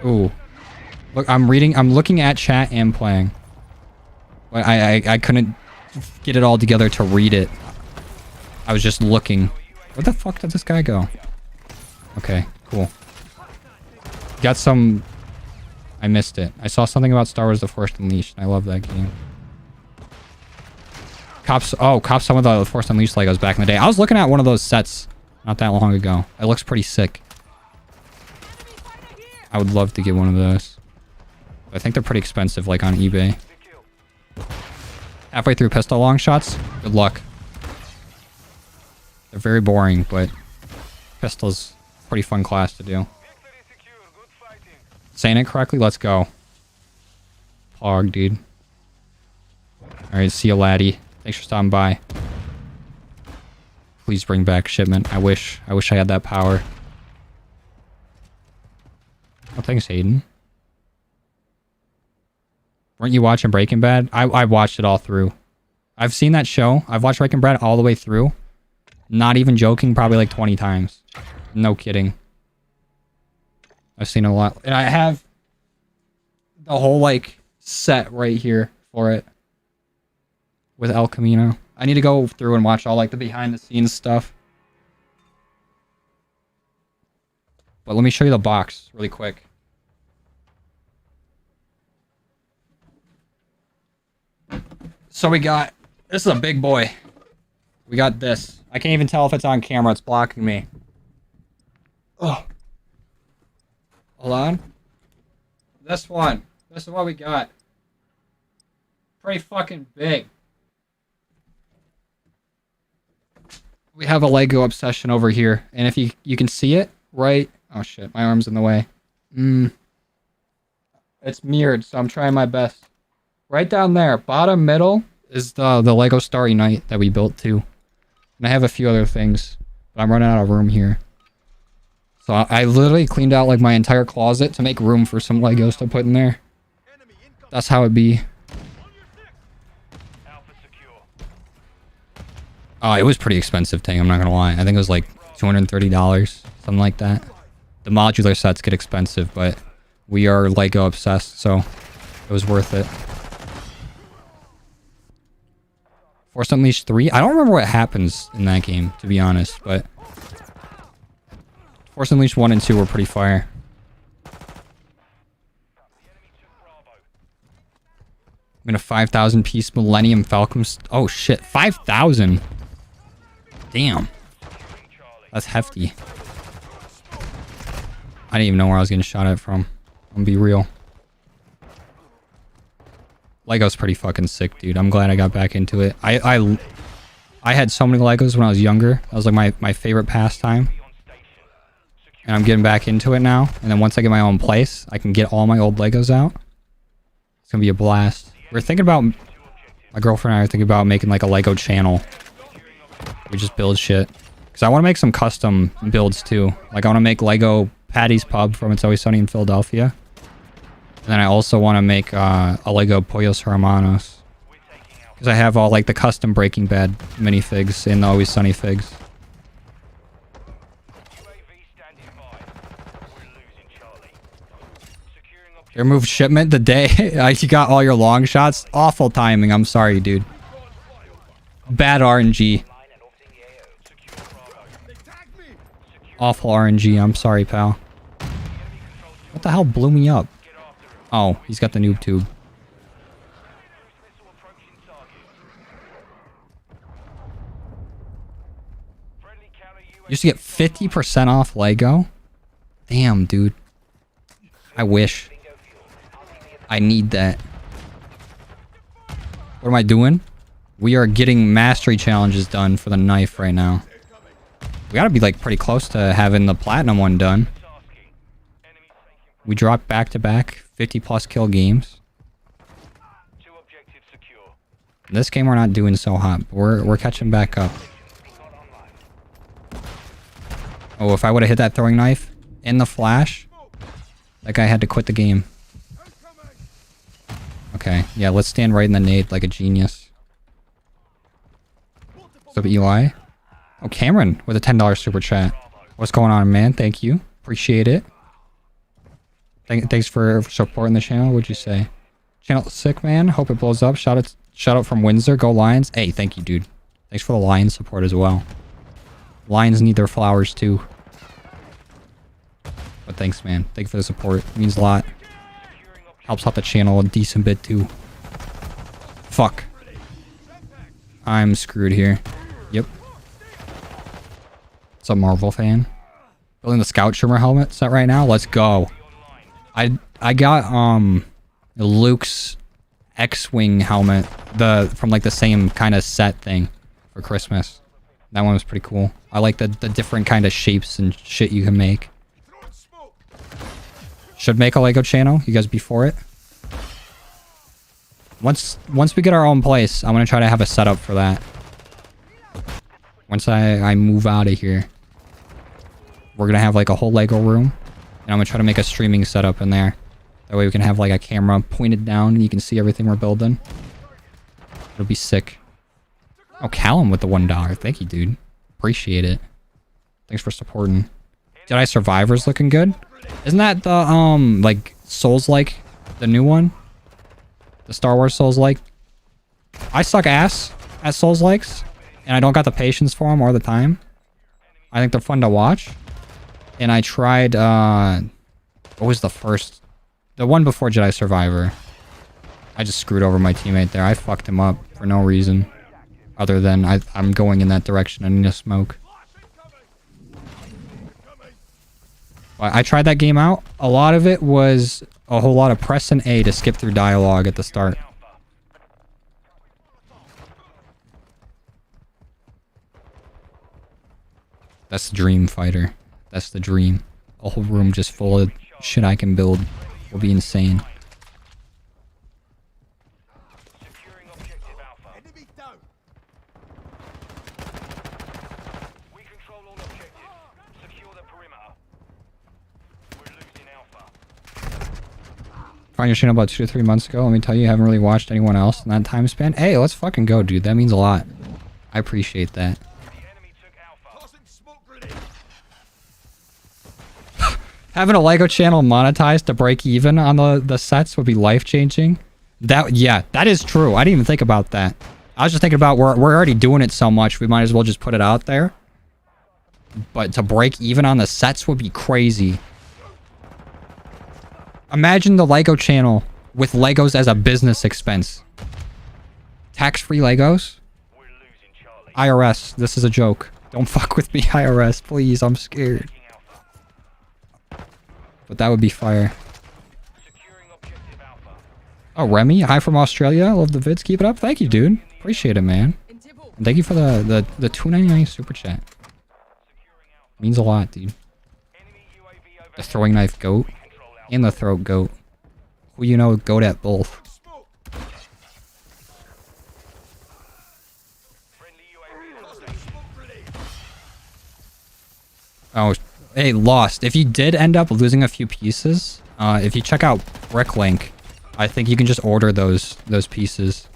Ooh. Look, I'm looking at chat and playing. But I couldn't get it all together to read it. I was just looking. Where the fuck did this guy go? Okay, cool. Got some... I missed it. I saw something about Star Wars The Force Unleashed, and I love that game. Cops some of the Force Unleashed Legos back in the day. I was looking at one of those sets not that long ago. It looks pretty sick. I would love to get one of those. I think they're pretty expensive, like on eBay. Halfway through pistol long shots? Good luck. They're very boring, but pistol's a pretty fun class to do. Saying it correctly? Let's go. Pog, dude. Alright, see you, laddie. Thanks for stopping by. Please bring back shipment. I wish I had that power. Oh, thanks, Hayden. Weren't you watching Breaking Bad? I watched it all through. I've seen that show. I've watched Breaking Bad all the way through. Not even joking, probably like 20 times. No kidding. I've seen a lot. And I have the whole like set right here for it. With El Camino. I need to go through and watch all like the behind the scenes stuff. But let me show you the box really quick. So we got, this is a big boy. We got this. I can't even tell if it's on camera. It's blocking me. Oh. Hold on. This one. This is what we got. Pretty fucking big. We have a Lego obsession over here. And if you can see it, right? Oh shit, my arm's in the way. It's mirrored, so I'm trying my best. Right down there, bottom middle, is the Lego Starry Night that we built too. And I have a few other things, but I'm running out of room here. So I literally cleaned out like my entire closet to make room for some Legos to put in there. That's how it be. Oh, it was pretty expensive thing, I'm not gonna lie. I think it was like $230, something like that. The modular sets get expensive, but we are Lego obsessed, so it was worth it. Force Unleashed 3? I don't remember what happens in that game, to be honest, but Force Unleashed 1 and 2 were pretty fire. I'm in a 5,000 piece Millennium Falcon. Oh shit, 5,000? Damn. That's hefty. I didn't even know where I was getting shot at from. I'm gonna be real. Lego's pretty fucking sick, dude. I'm glad I got back into it. I had so many Legos when I was younger. That was like my favorite pastime. And I'm getting back into it now. And then once I get my own place, I can get all my old Legos out. It's gonna be a blast. We're thinking about... My girlfriend and I are thinking about making like a Lego channel. We just build shit. Because I want to make some custom builds too. Like I want to make Lego Patty's Pub from It's Always Sunny in Philadelphia. And then I also want to make a Lego Pollos Hermanos. Because I have all like the custom Breaking Bad minifigs in the Always Sunny figs. You removed shipment the day you got all your long shots. Awful timing. I'm sorry, dude. Bad RNG. Awful RNG. I'm sorry, pal. What the hell blew me up? Oh, he's got the noob tube. Used to get 50% off Lego? Damn, dude. I wish. I need that. What am I doing? We are getting mastery challenges done for the knife right now. We gotta be like pretty close to having the platinum one done. We dropped back-to-back 50 plus kill games. In this game we're not doing so hot, but we're catching back up. Oh, if I would have hit that throwing knife in the flash, that guy had to quit the game. Okay, yeah, let's stand right in the nade like a genius. What's up, Eli? Oh, Cameron with a $10 super chat. What's going on, man? Thank you. Appreciate it. Thanks for supporting the channel. What'd you say? Channel sick, man. Hope it blows up. Shout out from Windsor. Go Lions. Hey, thank you, dude. Thanks for the Lions support as well. Lions need their flowers too. But thanks, man. Thank you for the support. It means a lot. Helps out the channel a decent bit too. Fuck. I'm screwed here. Yep. What's up, Marvel fan? Building the Scout Trimmer helmet set right now. Let's go. I got Luke's X-Wing helmet from like the same kind of set thing for Christmas. That one was pretty cool. I like the different kind of shapes and shit you can make. Should make a Lego channel. You guys be for it? Once we get our own place, I'm gonna try to have a setup for that. Once I move out of here, we're gonna have like a whole Lego room, and I'm gonna try to make a streaming setup in there That way we can have like a camera pointed down and you can see everything we're building. It'll be sick. Oh, Callum with the $1. Thank you, dude. Appreciate it. Thanks for supporting. Jedi Survivor's looking good. Isn't that the, like, Souls-like? The new one? The Star Wars Souls-like? I suck ass at Souls-likes. And I don't got the patience for them or the time. I think they're fun to watch. And I tried, what was the first? The one before Jedi Survivor. I just screwed over my teammate there. I fucked him up for no reason. Other than I'm going in that direction. I need to smoke. I tried that game out. A lot of it was a whole lot of pressing A to skip through dialogue at the start. That's the dream, fighter. That's the dream. A whole room just full of shit I can build will be insane. Securing objective Alpha. Enemy down. We control all objectives. Secure the perimeter. We're losing Alpha. Find your channel about 2 to 3 months ago. Let me tell you, I haven't really watched anyone else in that time span. Hey, let's fucking go, dude. That means a lot. I appreciate that. Having a LEGO channel monetized to break even on the sets would be life-changing. Yeah, that is true. I didn't even think about that. I was just thinking about we're already doing it so much, we might as well just put it out there. But to break even on the sets would be crazy. Imagine the LEGO channel with Legos as a business expense. Tax-free Legos? IRS, this is a joke. Don't fuck with me, IRS, please. I'm scared. But that would be fire. Oh, Remy, hi from Australia. Love the vids. Keep it up. Thank you, dude. Appreciate it, man. And thank you for the $2.99 super chat. Means a lot, dude. The throwing knife goat and the throat goat. Who you know goat at both. Oh, hey, Lost. If you did end up losing a few pieces, if you check out Bricklink, I think you can just order those pieces.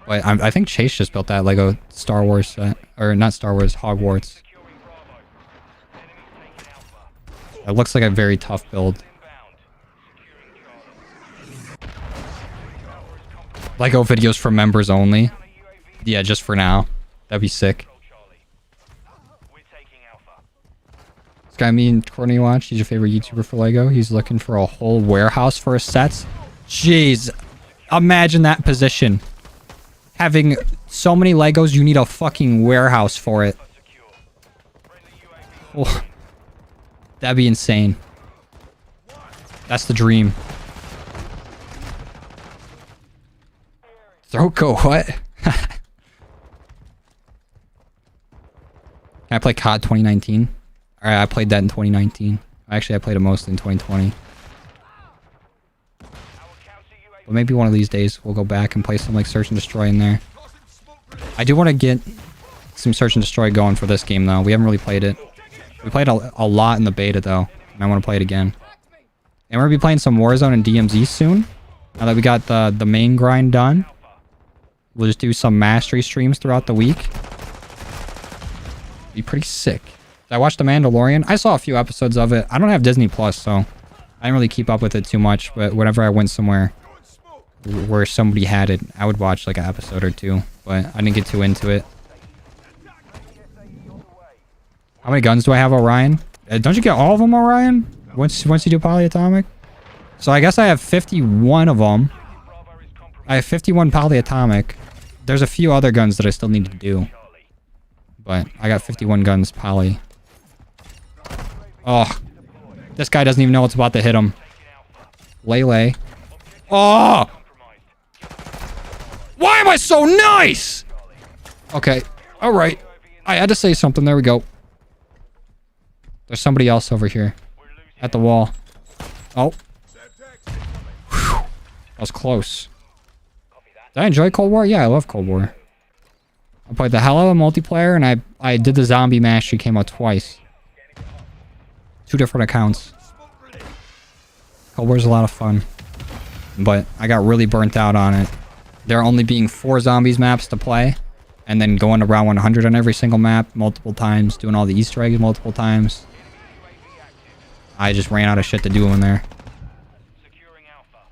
But I think Chase just built that Lego Star Wars set. Or not Star Wars, Hogwarts. It looks like a very tough build. Lego videos for members only. Yeah, just for now. That'd be sick. This guy me and Courtney watch. He's your favorite YouTuber for Lego. He's looking for a whole warehouse for his sets. Jeez. Imagine that position. Having so many Legos, you need a fucking warehouse for it. Oh, that'd be insane. That's the dream. Throat go what? Can I play COD 2019? Alright, I played that in 2019. Actually, I played it mostly in 2020. But maybe one of these days we'll go back and play some like Search and Destroy in there. I do want to get some Search and Destroy going for this game though. We haven't really played it. We played a lot in the beta though. And I want to play it again. And we're going to be playing some Warzone and DMZ soon. Now that we got the main grind done. We'll just do some mastery streams throughout the week. Be pretty sick. I watched The Mandalorian. I saw a few episodes of it. I don't have Disney Plus, so I didn't really keep up with it too much. But whenever I went somewhere where somebody had it, I would watch like an episode or two. But I didn't get too into it. How many guns do I have, Orion? Don't you get all of them, Orion? Once you do polyatomic? So I guess I have 51 of them. I have 51 polyatomic. There's a few other guns that I still need to do. But I got 51 guns poly. Oh. This guy doesn't even know what's about to hit him. Lele. Oh! Why am I so nice? Okay. Alright. I had to say something. There we go. There's somebody else over here. At the wall. Oh. Whew. That was close. Did I enjoy Cold War? Yeah, I love Cold War. I played the hell out of multiplayer, and I did the zombie mastery, came out twice. 2 different accounts. Cold War's a lot of fun. But I got really burnt out on it. There only being 4 zombies maps to play. And then going to round 100 on every single map multiple times. Doing all the Easter eggs multiple times. I just ran out of shit to do in there. Securing Alpha.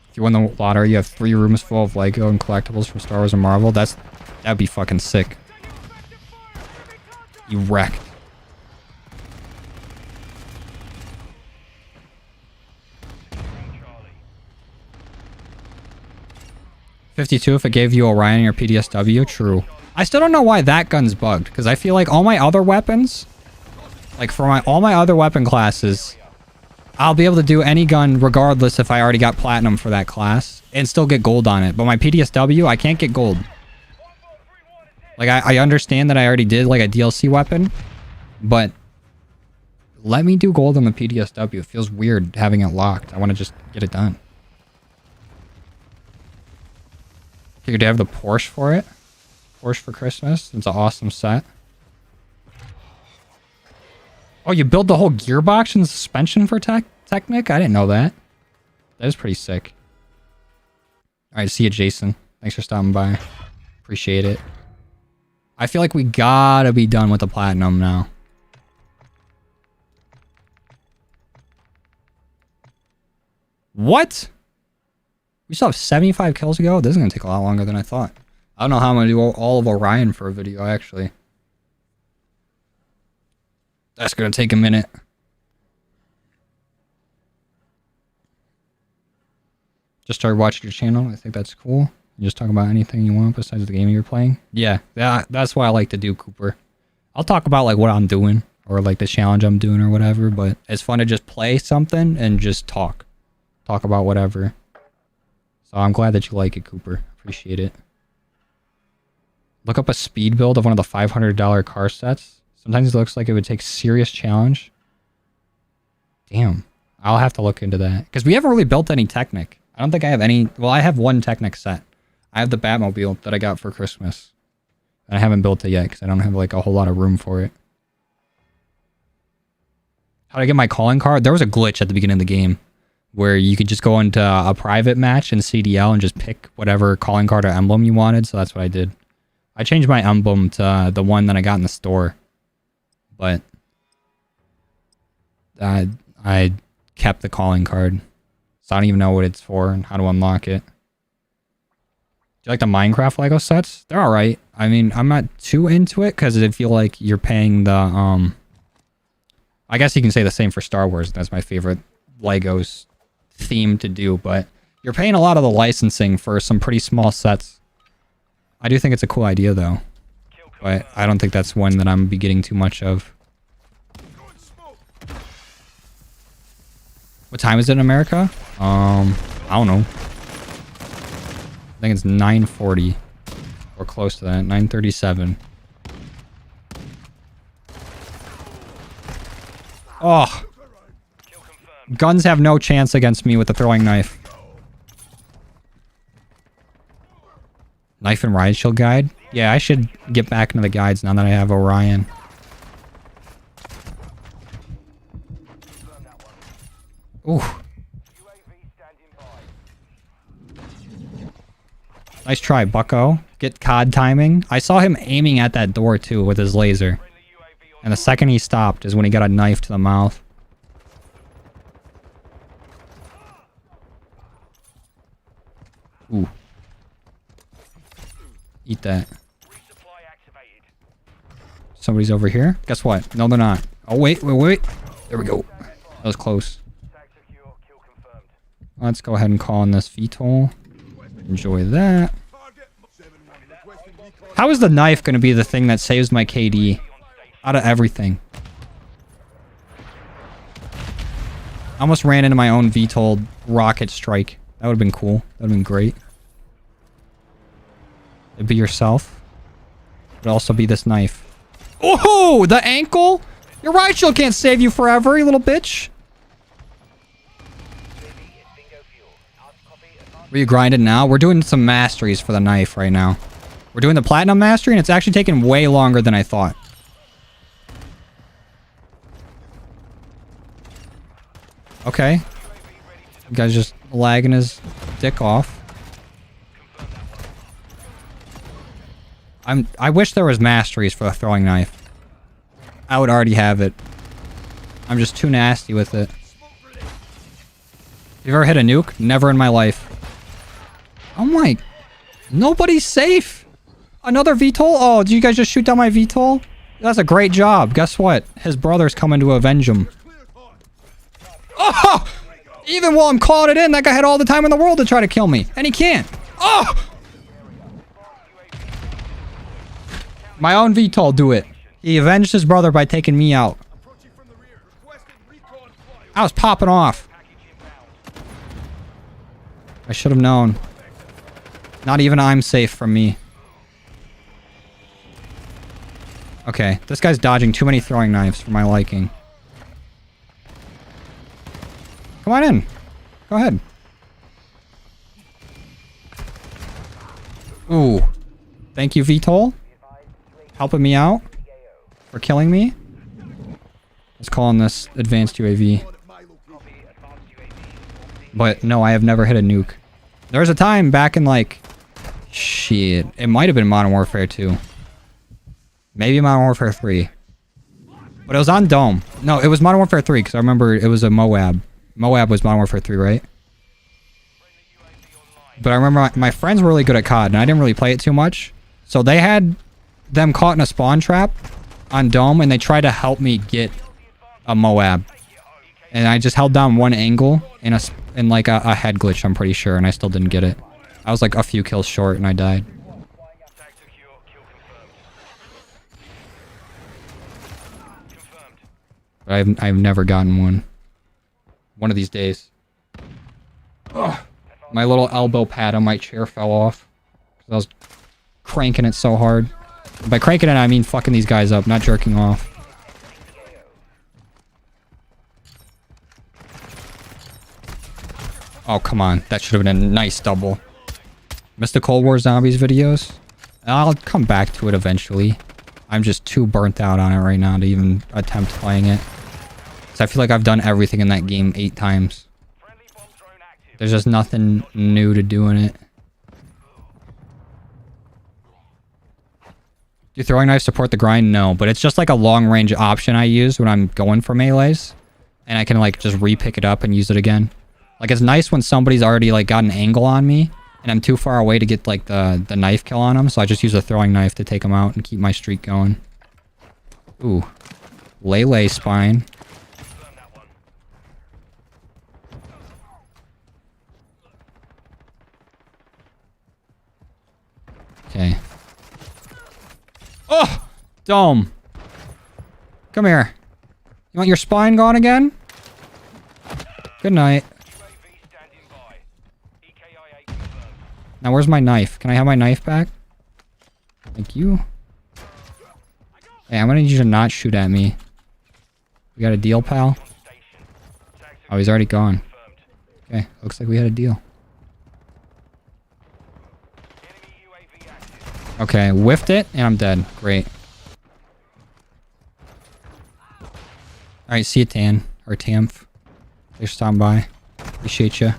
If you win the lottery, you have 3 rooms full of Lego and collectibles from Star Wars and Marvel. That'd be fucking sick. You wrecked. Charlie. 52 if it gave you Orion or PDSW. True. I still don't know why that gun's bugged, because I feel like all my other weapons, like for all my other weapon classes, I'll be able to do any gun regardless if I already got platinum for that class and still get gold on it. But my PDSW, I can't get gold. Like I understand that I already did like a DLC weapon, but let me do gold on the PDSW. It feels weird having it locked. I want to just get it done. Figured to have the Porsche for it. Porsche for Christmas. It's an awesome set. Oh, you build the whole gearbox and suspension for Technic? I didn't know that. That is pretty sick. Alright, see you, Jason. Thanks for stopping by. Appreciate it. I feel like we gotta be done with the platinum now. What? We still have 75 kills to go? This is gonna take a lot longer than I thought. I don't know how I'm gonna do all of Orion for a video, actually. That's gonna take a minute. Just started watching your channel. I think that's cool. You just talk about anything you want besides the game you're playing. Yeah, that's what I like to do, Cooper. I'll talk about like what I'm doing or like the challenge I'm doing or whatever, but it's fun to just play something and just talk. Talk about whatever. So I'm glad that you like it, Cooper. Appreciate it. Look up a speed build of one of the $500 car sets. Sometimes it looks like it would take serious challenge. Damn. I'll have to look into that. Because we haven't really built any Technic. I don't think I have any... Well, I have one Technic set. I have the Batmobile that I got for Christmas. And I haven't built it yet because I don't have like a whole lot of room for it. How did I get my calling card? There was a glitch at the beginning of the game where you could just go into a private match in CDL and just pick whatever calling card or emblem you wanted. So that's what I did. I changed my emblem to the one that I got in the store. But I kept the calling card. So I don't even know what it's for and how to unlock it. Do you like the Minecraft Lego sets? They're alright. I mean, I'm not too into it because I feel like you're paying the... I guess you can say the same for Star Wars. That's my favorite Legos theme to do. But you're paying a lot of the licensing for some pretty small sets. I do think it's a cool idea, though. But I don't think that's one that I'm be getting too much of. What time is it in America? I don't know. I think it's 9:40. Or close to that. 9:37. Oh. Guns have no chance against me with the throwing knife. Knife and Riot Shield guide? Yeah, I should get back into the guides now that I have Orion. Ooh. Nice try, bucko. Get COD timing. I saw him aiming at that door too with his laser. And the second he stopped is when he got a knife to the mouth. Ooh. Eat that. Somebody's over here. Guess what? No, they're not. Oh, wait. There we go. That was close. Let's go ahead and call in this VTOL. Enjoy that. How is the knife going to be the thing that saves my KD out of everything? I almost ran into my own VTOL rocket strike. That would have been cool. That would have been great. It'd be yourself. It'd also be this knife. Oh, the ankle? Your riot shield can't save you forever, you little bitch. Were you grinding now? We're doing some masteries for the knife right now. We're doing the platinum mastery, and it's actually taking way longer than I thought. Okay. The guy's just lagging his dick off. I wish there was masteries for the throwing knife. I would already have it. I'm just too nasty with it. You ever hit a nuke? Never in my life. Oh my... Nobody's safe! Another VTOL? Oh, did you guys just shoot down my VTOL? That's a great job. Guess what? His brother's coming to avenge him. Oh! Even while I'm calling it in, that guy had all the time in the world to try to kill me. And he can't. Oh! My own VTOL do it. He avenged his brother by taking me out. I was popping off. I should have known. Not even I'm safe from me. Okay, this guy's dodging too many throwing knives for my liking. Come on in. Go ahead. Ooh. Thank you, VTOL. Helping me out. For killing me. Let's call on this advanced UAV. But no, I have never hit a nuke. There was a time back in like... Shit. It might have been Modern Warfare 2. Maybe Modern Warfare 3. But it was on Dome. No, it was Modern Warfare 3 because I remember it was a Moab. Moab was Modern Warfare 3, right? But I remember my friends were really good at COD and I didn't really play it too much. So they had them caught in a spawn trap on Dome and they tried to help me get a Moab. And I just held down one angle in like a head glitch, I'm pretty sure, and I still didn't get it. I was like a few kills short and I died. But I've never gotten one. One of these days. Ugh. My little elbow pad on my chair fell off. Because I was cranking it so hard. By cranking it, I mean fucking these guys up, not jerking off. Oh, come on. That should have been a nice double. Missed the Cold War Zombies videos? I'll come back to it eventually. I'm just too burnt out on it right now to even attempt playing it. So I feel like I've done everything in that game 8 times. There's just nothing new to do in it. Do throwing knives support the grind? No, but it's just like a long range option I use when I'm going for melees. And I can like just re-pick it up and use it again. Like it's nice when somebody's already like got an angle on me and I'm too far away to get like the knife kill on them. So I just use a throwing knife to take them out and keep my streak going. Ooh. Lele spine. Okay. Oh! Dome. Come here. You want your spine gone again? Good night. Now where's my knife? Can I have my knife back? Thank you. Hey, I'm gonna need you to not shoot at me. We got a deal, pal? Oh, he's already gone. Okay, looks like we had a deal. Okay, whiffed it, and I'm dead. Great. Alright, see you, Tan. Or Tamf. Thanks for stopping by. Appreciate you.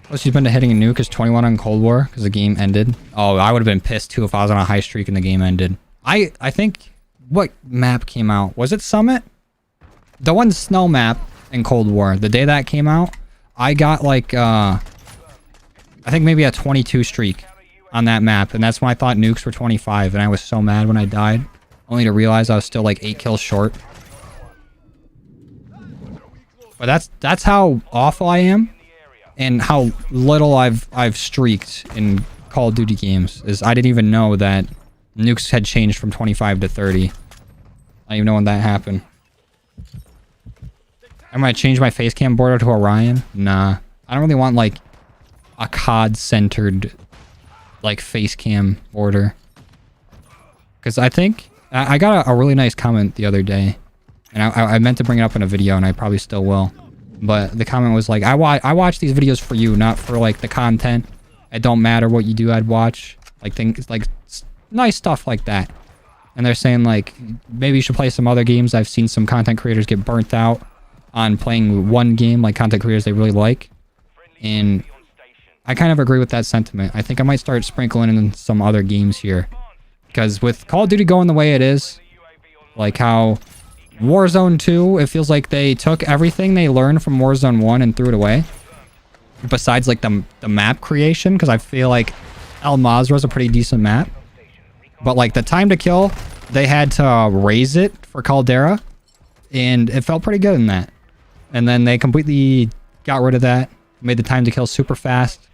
Plus, you've been to hitting a nuke is 21 on Cold War because the game ended. Oh, I would have been pissed too if I was on a high streak and the game ended. I think... What map came out? Was it Summit? The one snow map in Cold War. The day that came out, I got like... I think maybe a 22 streak on that map. And that's when I thought nukes were 25. And I was so mad when I died. Only to realize I was still like 8 kills short. But that's how awful I am. And how little I've streaked in Call of Duty games. Is I didn't even know that nukes had changed from 25 to 30. I don't even know when that happened. Am I change my face cam border to Orion? Nah. I don't really want like a COD-centered like face cam border. Because I think... I got a really nice comment the other day. And I meant to bring it up in a video and I probably still will. But the comment was like, I watch these videos for you, not for like the content. It don't matter what you do, I'd watch. Like things like nice stuff like that. And they're saying, like, maybe you should play some other games. I've seen some content creators get burnt out on playing one game, like content creators they really like. And I kind of agree with that sentiment. I think I might start sprinkling in some other games here. Because with Call of Duty going the way it is, like how Warzone 2, it feels like they took everything they learned from Warzone 1 and threw it away. Besides, like, the map creation, because I feel like El Mazrah is a pretty decent map. But, like, the time to kill, they had to raise it for Caldera, and it felt pretty good in that. And then they completely got rid of that, made the time to kill super fast.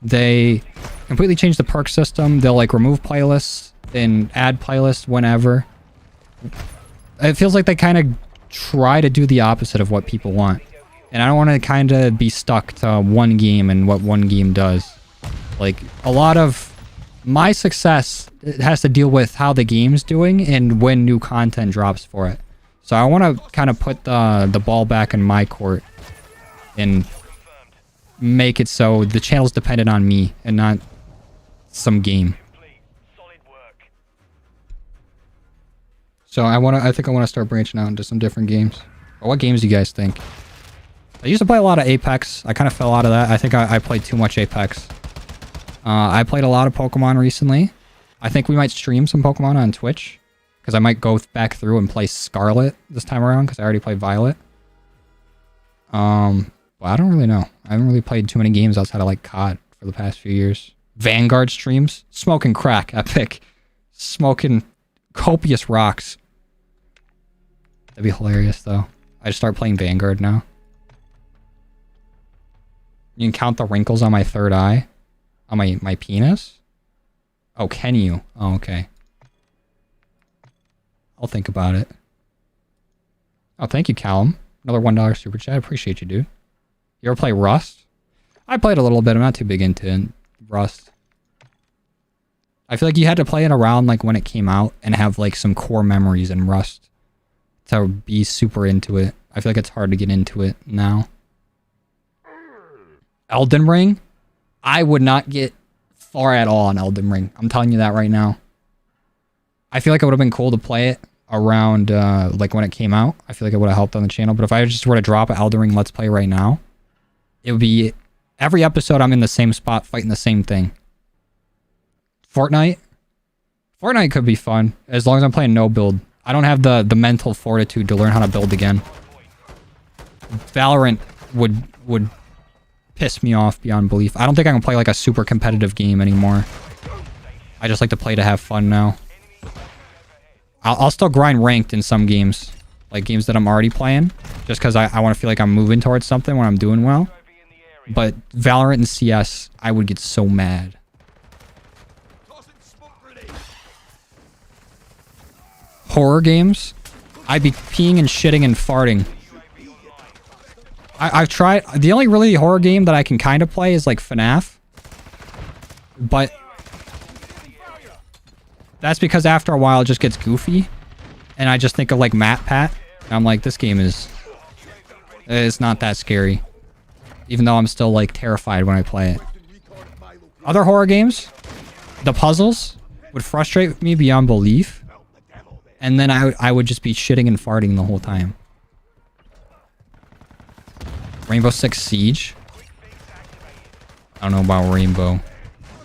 They completely changed the perk system. They'll, like, remove playlists and add playlists whenever. It feels like they kind of try to do the opposite of what people want. And I don't want to kind of be stuck to one game and what one game does. Like, a lot of my success has to deal with how the game's doing and when new content drops for it. So I want to kind of put the ball back in my court and make it so the channel's dependent on me and not some game. So I think I want to start branching out into some different games. But what games do you guys think? I used to play a lot of Apex. I kind of fell out of that. I think I played too much Apex. I played a lot of Pokemon recently. I think we might stream some Pokemon on Twitch. Because I might go back through and play Scarlet this time around. Because I already played Violet. Well, I don't really know. I haven't really played too many games outside of like COD for the past few years. Vanguard streams. Smoking crack. Epic. Smoking copious rocks. That'd be hilarious though. I just start playing Vanguard now. You can count the wrinkles on my third eye. On my penis? Oh, can you? Oh, okay. I'll think about it. Oh, thank you, Callum. Another $1 super chat. I appreciate you, dude. You ever play Rust? I played a little bit. I'm not too big into Rust. I feel like you had to play it around like when it came out and have like some core memories in Rust to be super into it. I feel like it's hard to get into it now. Elden Ring? I would not get far at all on Elden Ring. I'm telling you that right now. I feel like it would have been cool to play it around like when it came out. I feel like it would have helped on the channel. But if I just were to drop an Elden Ring Let's Play right now, it would be every episode I'm in the same spot fighting the same thing. Fortnite? Fortnite could be fun as long as I'm playing no build. I don't have the mental fortitude to learn how to build again. Valorant would piss me off beyond belief. I don't think I can play like a super competitive game anymore. I just like to play to have fun now. I'll still grind ranked in some games. Like games that I'm already playing. Just because I want to feel like I'm moving towards something when I'm doing well. But Valorant and CS, I would get so mad. Horror games? I'd be peeing and shitting and farting. I've tried... The only really horror game that I can kind of play is like FNAF. But... that's because after a while it just gets goofy. And I just think of like MatPat. And I'm like, this game is... it's not that scary. Even though I'm still like terrified when I play it. Other horror games? The puzzles would frustrate me beyond belief. And then I would just be shitting and farting the whole time. Rainbow Six Siege? I don't know about Rainbow.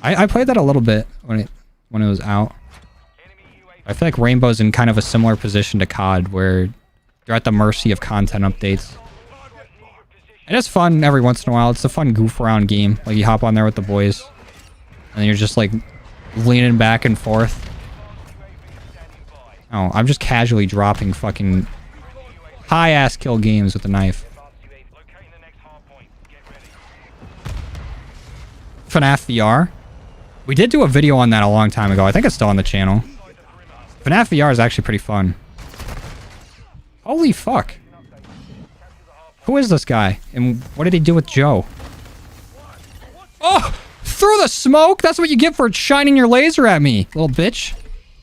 I played that a little bit when it was out. I feel like Rainbow's in kind of a similar position to COD, where you're at the mercy of content updates. And it's fun every once in a while. It's a fun goof around game. Like you hop on there with the boys. And then you're just like leaning back and forth. Oh, I'm just casually dropping fucking high-ass kill games with a knife. FNAF VR? We did do a video on that a long time ago. I think it's still on the channel. FNAF VR is actually pretty fun. Holy fuck. Who is this guy? And what did he do with Joe? Oh! Through the smoke? That's what you get for shining your laser at me, little bitch.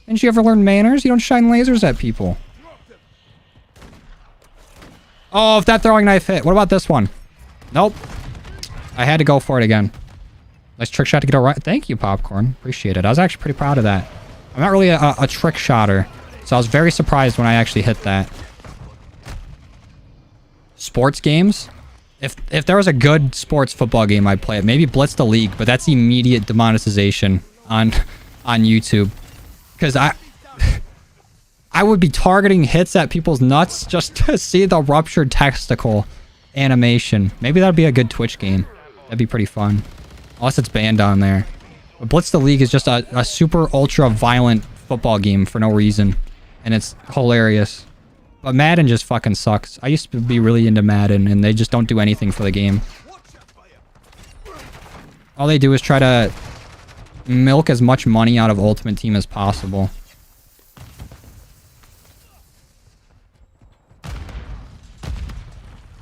Didn't you ever learn manners? You don't shine lasers at people. Oh, if that throwing knife hit. What about this one? Nope. I had to go for it again. Nice trick shot to get it right. Thank you, Popcorn. Appreciate it. I was actually pretty proud of that. I'm not really a trick shotter. So I was very surprised when I actually hit that. Sports games? If there was a good sports football game, I'd play it. Maybe Blitz the League, but that's immediate demonetization on YouTube. Because I would be targeting hits at people's nuts just to see the ruptured testicle animation. Maybe that'd be a good Twitch game. That'd be pretty fun. Unless it's banned on there. But Blitz the League is just a super ultra violent football game for no reason. And it's hilarious. But Madden just fucking sucks. I used to be really into Madden and they just don't do anything for the game. All they do is try to milk as much money out of Ultimate Team as possible.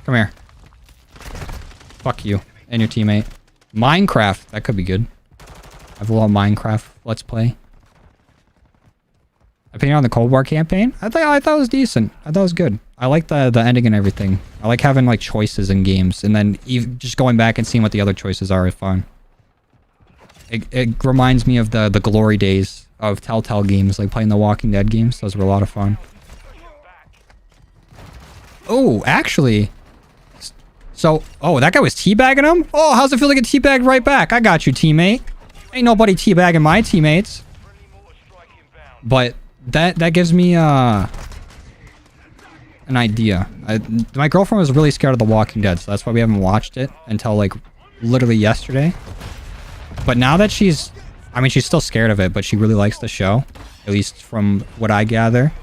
Come here. Fuck you and your teammate. Minecraft. That could be good. I have a little Minecraft Let's Play. Opinion on the Cold War campaign? I thought it was decent. I thought it was good. I like the ending and everything. I like having like choices in games and then even just going back and seeing what the other choices are is fun. It reminds me of the glory days of Telltale games, like playing the Walking Dead games. Those were a lot of fun. Oh, actually. So, oh, that guy was teabagging him? Oh, how's it feel to get teabagged right back? I got you, teammate. Ain't nobody teabagging my teammates. But that gives me an idea. My girlfriend was really scared of The Walking Dead, so that's why we haven't watched it until like literally yesterday. But now that she's still scared of it, but she really likes the show, at least from what I gather.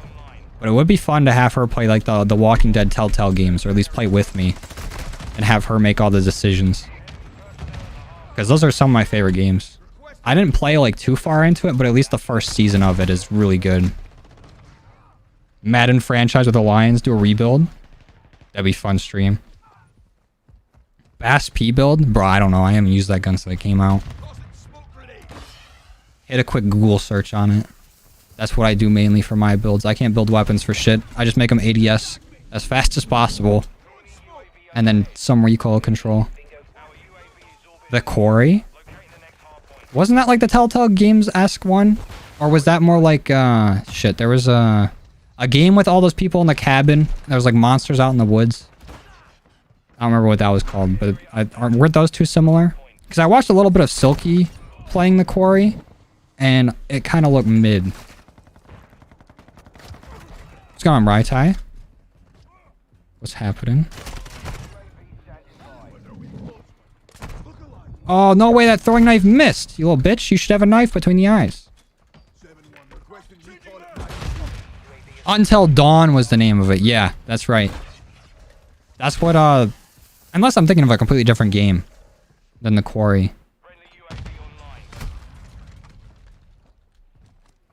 But it would be fun to have her play like the Walking Dead Telltale games, or at least play with me and have her make all the decisions. Because those are some of my favorite games. I didn't play like too far into it, but at least the first season of it is really good. Madden franchise with the Lions do a rebuild. That'd be fun stream. Bass P build? Bro, I don't know. I haven't used that gun since it came out. Hit a quick Google search on it. That's what I do mainly for my builds. I can't build weapons for shit. I just make them ADS as fast as possible. And then some recoil control. The Quarry? Wasn't that like the Telltale Games-esque one? Or was that more like, shit, there was a game with all those people in the cabin. There was like monsters out in the woods. I don't remember what that was called, but weren't those two similar? Because I watched a little bit of Silky playing the Quarry, and it kind of looked mid. What's going on, Raitai? What's happening? Oh, no way that throwing knife missed, you little bitch. You should have a knife between the eyes. Until Dawn was the name of it. Yeah, that's right. That's what, unless I'm thinking of a completely different game than the Quarry.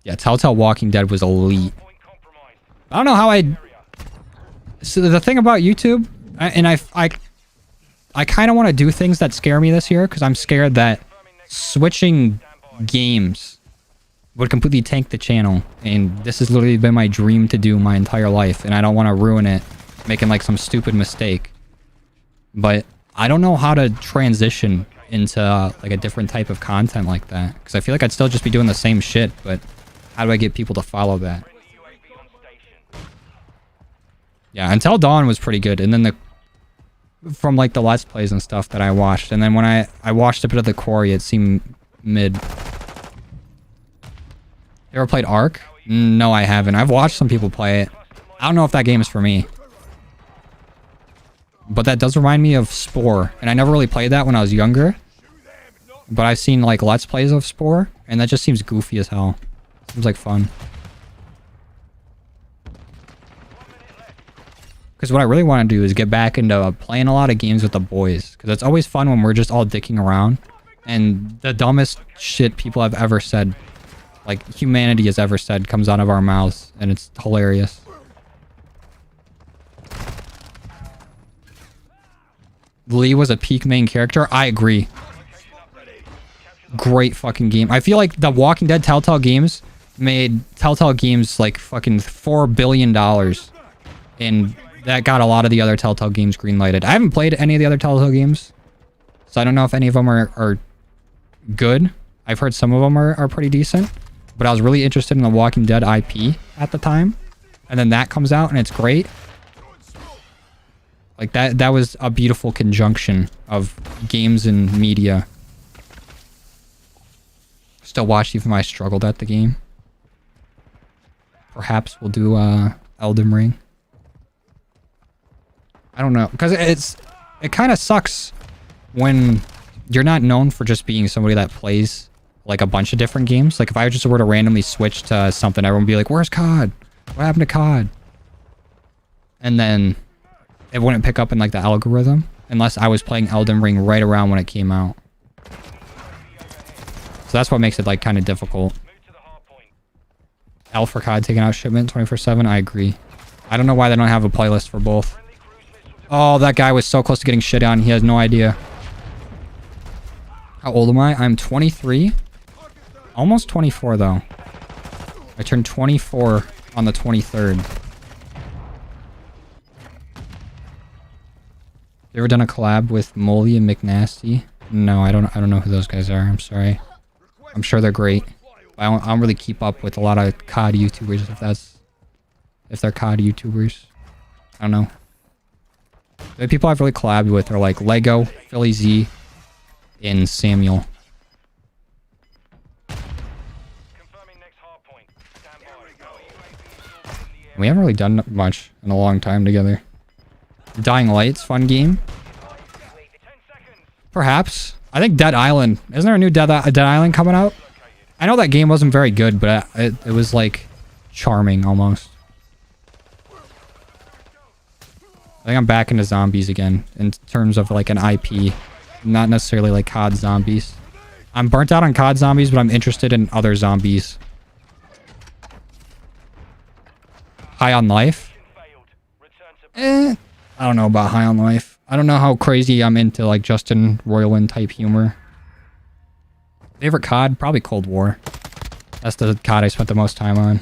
Yeah, Telltale Walking Dead was elite. I don't know how so the thing about YouTube, and I kind of want to do things that scare me this year, because I'm scared that switching games would completely tank the channel. And this has literally been my dream to do my entire life, and I don't want to ruin it making like some stupid mistake. But I don't know how to transition into like a different type of content like that, because I feel like I'd still just be doing the same shit, but how do I get people to follow that? Yeah, Until Dawn was pretty good, and then from like the Let's Plays and stuff that I watched, and then when I watched a bit of the Quarry, it seemed mid. You ever played Ark? No, I haven't. I've watched some people play it. I don't know if that game is for me. But that does remind me of Spore, and I never really played that when I was younger. But I've seen like Let's Plays of Spore, and that just seems goofy as hell. Seems like fun. Because what I really want to do is get back into playing a lot of games with the boys. Because it's always fun when we're just all dicking around. And the dumbest shit people have ever said, like humanity has ever said, comes out of our mouths. And it's hilarious. Lee was a peak main character. I agree. Great fucking game. I feel like the Walking Dead Telltale Games made Telltale Games like fucking $4 billion. And that got a lot of the other Telltale Games greenlighted. I haven't played any of the other Telltale games, so I don't know if any of them are good. I've heard some of them are pretty decent. but I was really interested in the Walking Dead IP at the time. And then that comes out and it's great. Like that was a beautiful conjunction of games and media. Still watch even though I struggled at the game. Perhaps we'll do Elden Ring. I don't know, because it kind of sucks when you're not known for just being somebody that plays like a bunch of different games. Like if I just were to randomly switch to something, everyone would be like, "Where's COD? What happened to COD?" And then it wouldn't pick up in like the algorithm unless I was playing Elden Ring right around when it came out. So that's what makes it like kind of difficult. L for COD taking out shipment 24/7. I agree. I don't know why they don't have a playlist for both. Oh, that guy was so close to getting shit on. He has no idea. How old am I? I'm 23. Almost 24 though. I turned 24 on the 23rd. You ever done a collab with Molly and McNasty? No, I don't know who those guys are. I'm sorry. I'm sure they're great. I don't really keep up with a lot of COD YouTubers if they're COD YouTubers. I don't know. The people I've really collabed with are like Lego, Philly Z, and Samuel. We haven't really done much in a long time together. Dying Light's fun game. Perhaps. I think Dead Island. Isn't there a new Dead Island coming out? I know that game wasn't very good, but it was like charming almost. I think I'm back into zombies again in terms of like an IP. Not necessarily like COD zombies. I'm burnt out on COD zombies, but I'm interested in other zombies. High on Life? I don't know about High on Life. I don't know how crazy I'm into like Justin Roiland type humor. Favorite COD? Probably Cold War. That's the COD I spent the most time on.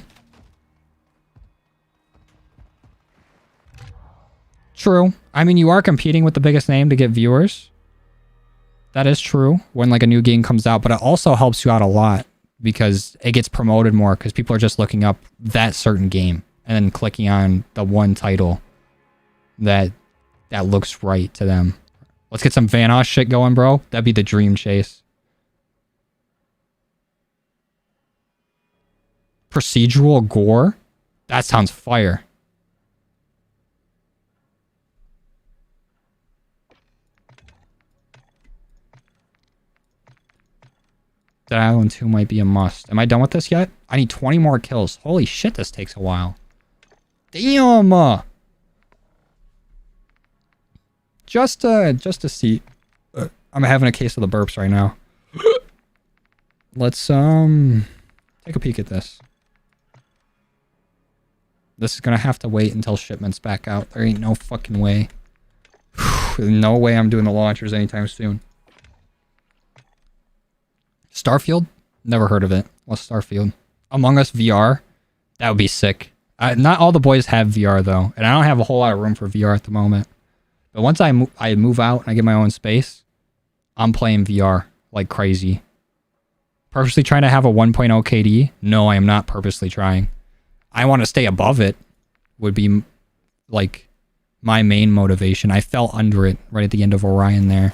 True. I mean, you are competing with the biggest name to get viewers. That is true when like a new game comes out, but it also helps you out a lot because it gets promoted more because people are just looking up that certain game and then clicking on the one title that looks right to them. Let's get some Vanoss shit going, bro. That'd be the dream chase. Procedural gore? That sounds fire. Dead Island 2 might be a must. Am I done with this yet? I need 20 more kills. Holy shit, this takes a while. Damn! Just a seat. I'm having a case of the burps right now. Let's take a peek at this. This is gonna have to wait until shipment's back out. There ain't no fucking way. No way I'm doing the launchers anytime soon. Starfield? Never heard of it. What's Starfield? Among Us VR? That would be sick. Not all the boys have VR though, and I don't have a whole lot of room for VR at the moment. But once I move out and I get my own space, I'm playing VR like crazy. Purposely trying to have a 1.0 KD? No, I am not purposely trying. I want to stay above it would be like my main motivation. I fell under it right at the end of Orion there.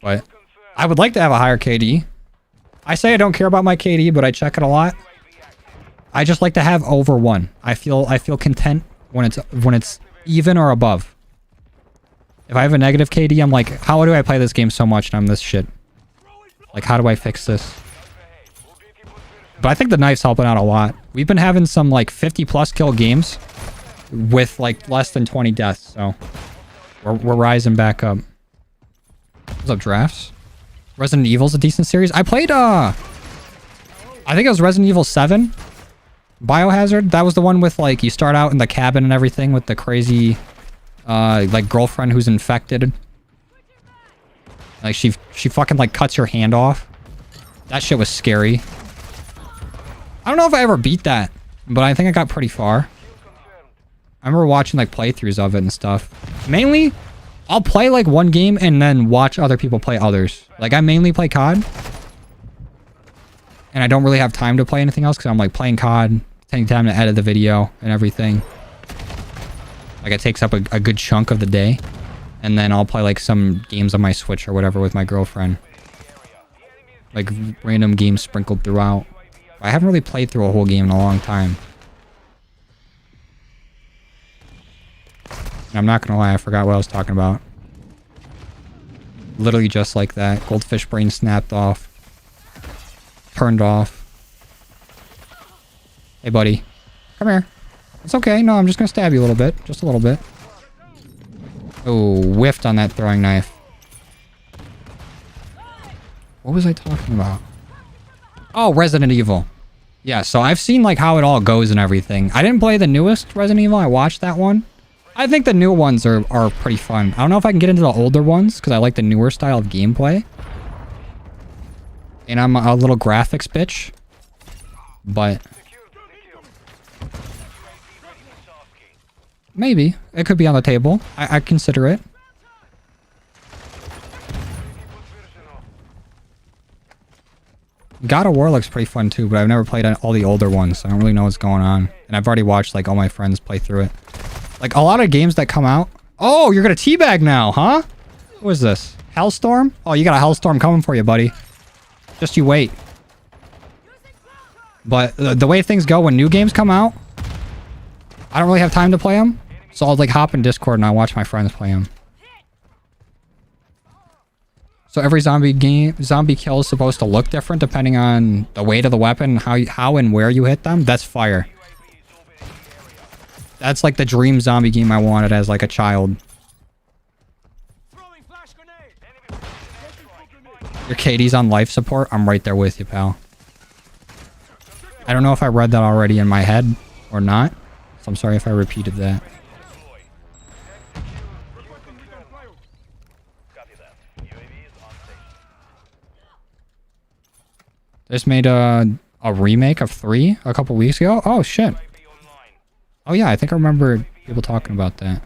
But I would like to have a higher KD. I say I don't care about my KD, but I check it a lot. I just like to have over 1. I feel content when it's even or above. If I have a negative KD, I'm like, how do I play this game so much and I'm this shit? Like, how do I fix this? But I think the knife's helping out a lot. We've been having some like 50 plus kill games with like less than 20 deaths, so we're rising back up. What's up, drafts? Resident Evil's a decent series. I played I think it was Resident Evil 7. Biohazard. That was the one with like you start out in the cabin and everything with the crazy like girlfriend who's infected. Like she fucking like cuts your hand off. That shit was scary. I don't know if I ever beat that, but I think I got pretty far. I remember watching like playthroughs of it and stuff. Mainly, I'll play like one game and then watch other people play others. Like I mainly play COD. And I don't really have time to play anything else because I'm like playing COD, taking time to edit the video and everything. Like it takes up a good chunk of the day. And then I'll play like some games on my Switch or whatever with my girlfriend. Like random games sprinkled throughout. I haven't really played through a whole game in a long time. And I'm not gonna lie, I forgot what I was talking about. Literally just like that. Goldfish brain snapped off. Turned off. Hey, buddy. Come here. It's okay. No, I'm just gonna stab you a little bit. Just a little bit. Oh, whiffed on that throwing knife. What was I talking about? Oh, Resident Evil. Yeah, so I've seen like how it all goes and everything. I didn't play the newest Resident Evil. I watched that one. I think the new ones are pretty fun. I don't know if I can get into the older ones because I like the newer style of gameplay. And I'm a little graphics bitch. But maybe. It could be on the table. I consider it. God of War looks pretty fun too, but I've never played all the older ones, so I don't really know what's going on. And I've already watched like all my friends play through it. Like a lot of games that come out. Oh, you're gonna teabag now, huh? What is this? Hellstorm? Oh, you got a Hellstorm coming for you, buddy. Just you wait. But the way things go when new games come out, I don't really have time to play them. So I'll like hop in Discord and I'll watch my friends play them. So every zombie kill is supposed to look different depending on the weight of the weapon, how and where you hit them. That's fire. That's like the dream zombie game I wanted as like a child. Your KD's on life support? I'm right there with you, pal. I don't know if I read that already in my head or not. So I'm sorry if I repeated that. Just made a remake of 3 a couple weeks ago. Oh, shit. Oh, yeah, I think I remember people talking about that.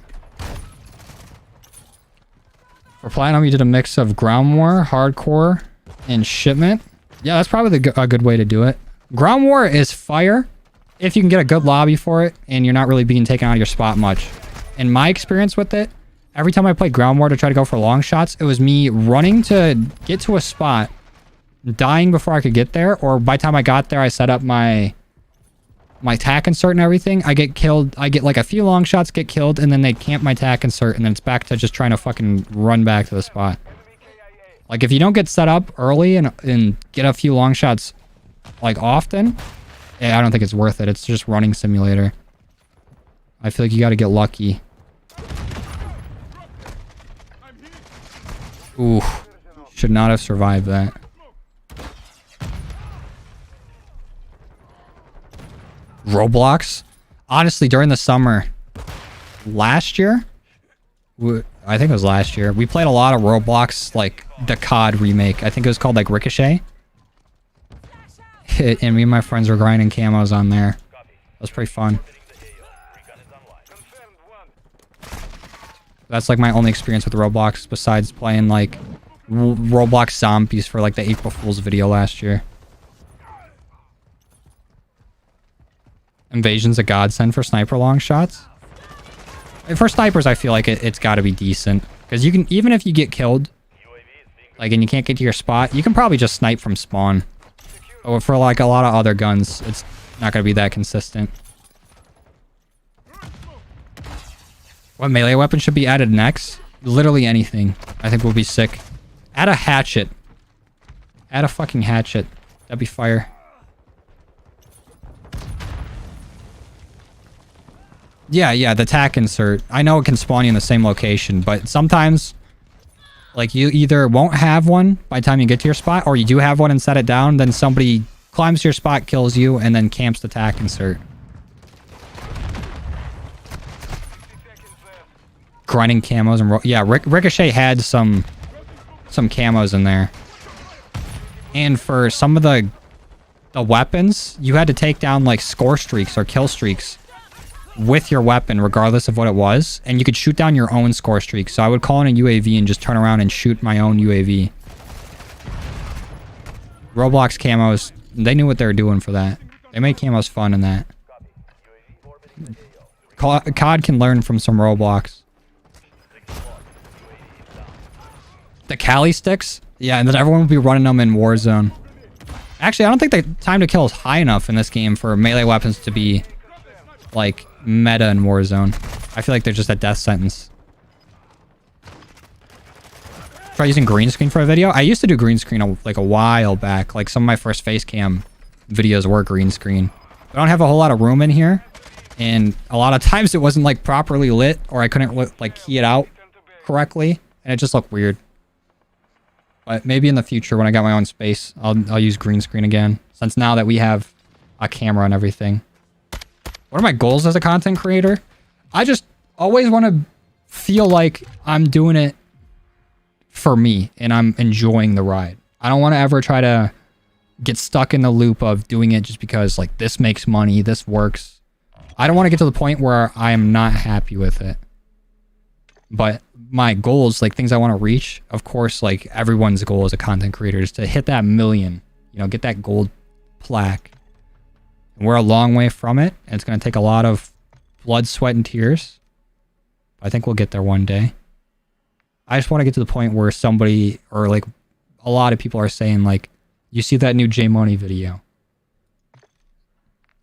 For Platinum, you did a mix of Ground War, Hardcore, and Shipment. Yeah, that's probably a good way to do it. Ground War is fire if you can get a good lobby for it and you're not really being taken out of your spot much. In my experience with it, every time I played Ground War to try to go for long shots, it was me running to get to a spot, dying before I could get there, or by the time I got there, I set up my tack insert and everything. I get killed. I get like a few long shots, get killed, and then they camp my tack insert, and then it's back to just trying to fucking run back to the spot. Like, if you don't get set up early and get a few long shots, like, often, yeah, I don't think it's worth it. It's just running simulator. I feel like you gotta get lucky. Ooh. Should not have survived that. Roblox? Honestly, during the summer last year, I think it was last year, we played a lot of Roblox, like the COD remake. I think it was called like Ricochet. And me and my friends were grinding camos on there. That was pretty fun. That's like my only experience with Roblox besides playing like Roblox zombies for like the April Fool's video last year. Invasion's a godsend for sniper long shots. For snipers, I feel like it's got to be decent. Because you can, even if you get killed, like, and you can't get to your spot, you can probably just snipe from spawn. Or for like a lot of other guns, it's not going to be that consistent. What melee weapon should be added next? Literally anything. I think will be sick. Add a hatchet. Add a fucking hatchet. That'd be fire. Yeah, the tack insert. I know it can spawn you in the same location, but sometimes, like, you either won't have one by the time you get to your spot, or you do have one and set it down, then somebody climbs to your spot, kills you, and then camps the tack insert. Grinding camos and... yeah, Ricochet had some camos in there. And for some of the weapons, you had to take down, like, score streaks or kill streaks with your weapon, regardless of what it was, and you could shoot down your own score streak. So I would call in a UAV and just turn around and shoot my own UAV. Roblox camos, They knew what they were doing for that. They made camos fun in that. COD can learn from some Roblox. The Cali sticks? Yeah, and then everyone will be running them in Warzone. Actually, I don't think the time to kill is high enough in this game for melee weapons to be, like, meta in Warzone. I feel like they're just a death sentence. Try using green screen for a video? I used to do green screen like a while back. Like, some of my first face cam videos were green screen. I don't have a whole lot of room in here. And a lot of times it wasn't, like, properly lit. Or I couldn't, like, key it out correctly. And it just looked weird. But maybe in the future, when I got my own space, I'll use green screen again. Since now that we have a camera and everything. What are my goals as a content creator? I just always want to feel like I'm doing it for me and I'm enjoying the ride. I don't want to ever try to get stuck in the loop of doing it just because, like, this makes money, this works. I don't want to get to the point where I am not happy with it. But my goals, like things I want to reach, of course, like everyone's goal as a content creator is to hit that 1 million, you know, get that gold plaque. And we're a long way from it. And it's going to take a lot of blood, sweat, and tears. I think we'll get there one day. I just want to get to the point where somebody, or like a lot of people are saying, like, you see that new J Money video.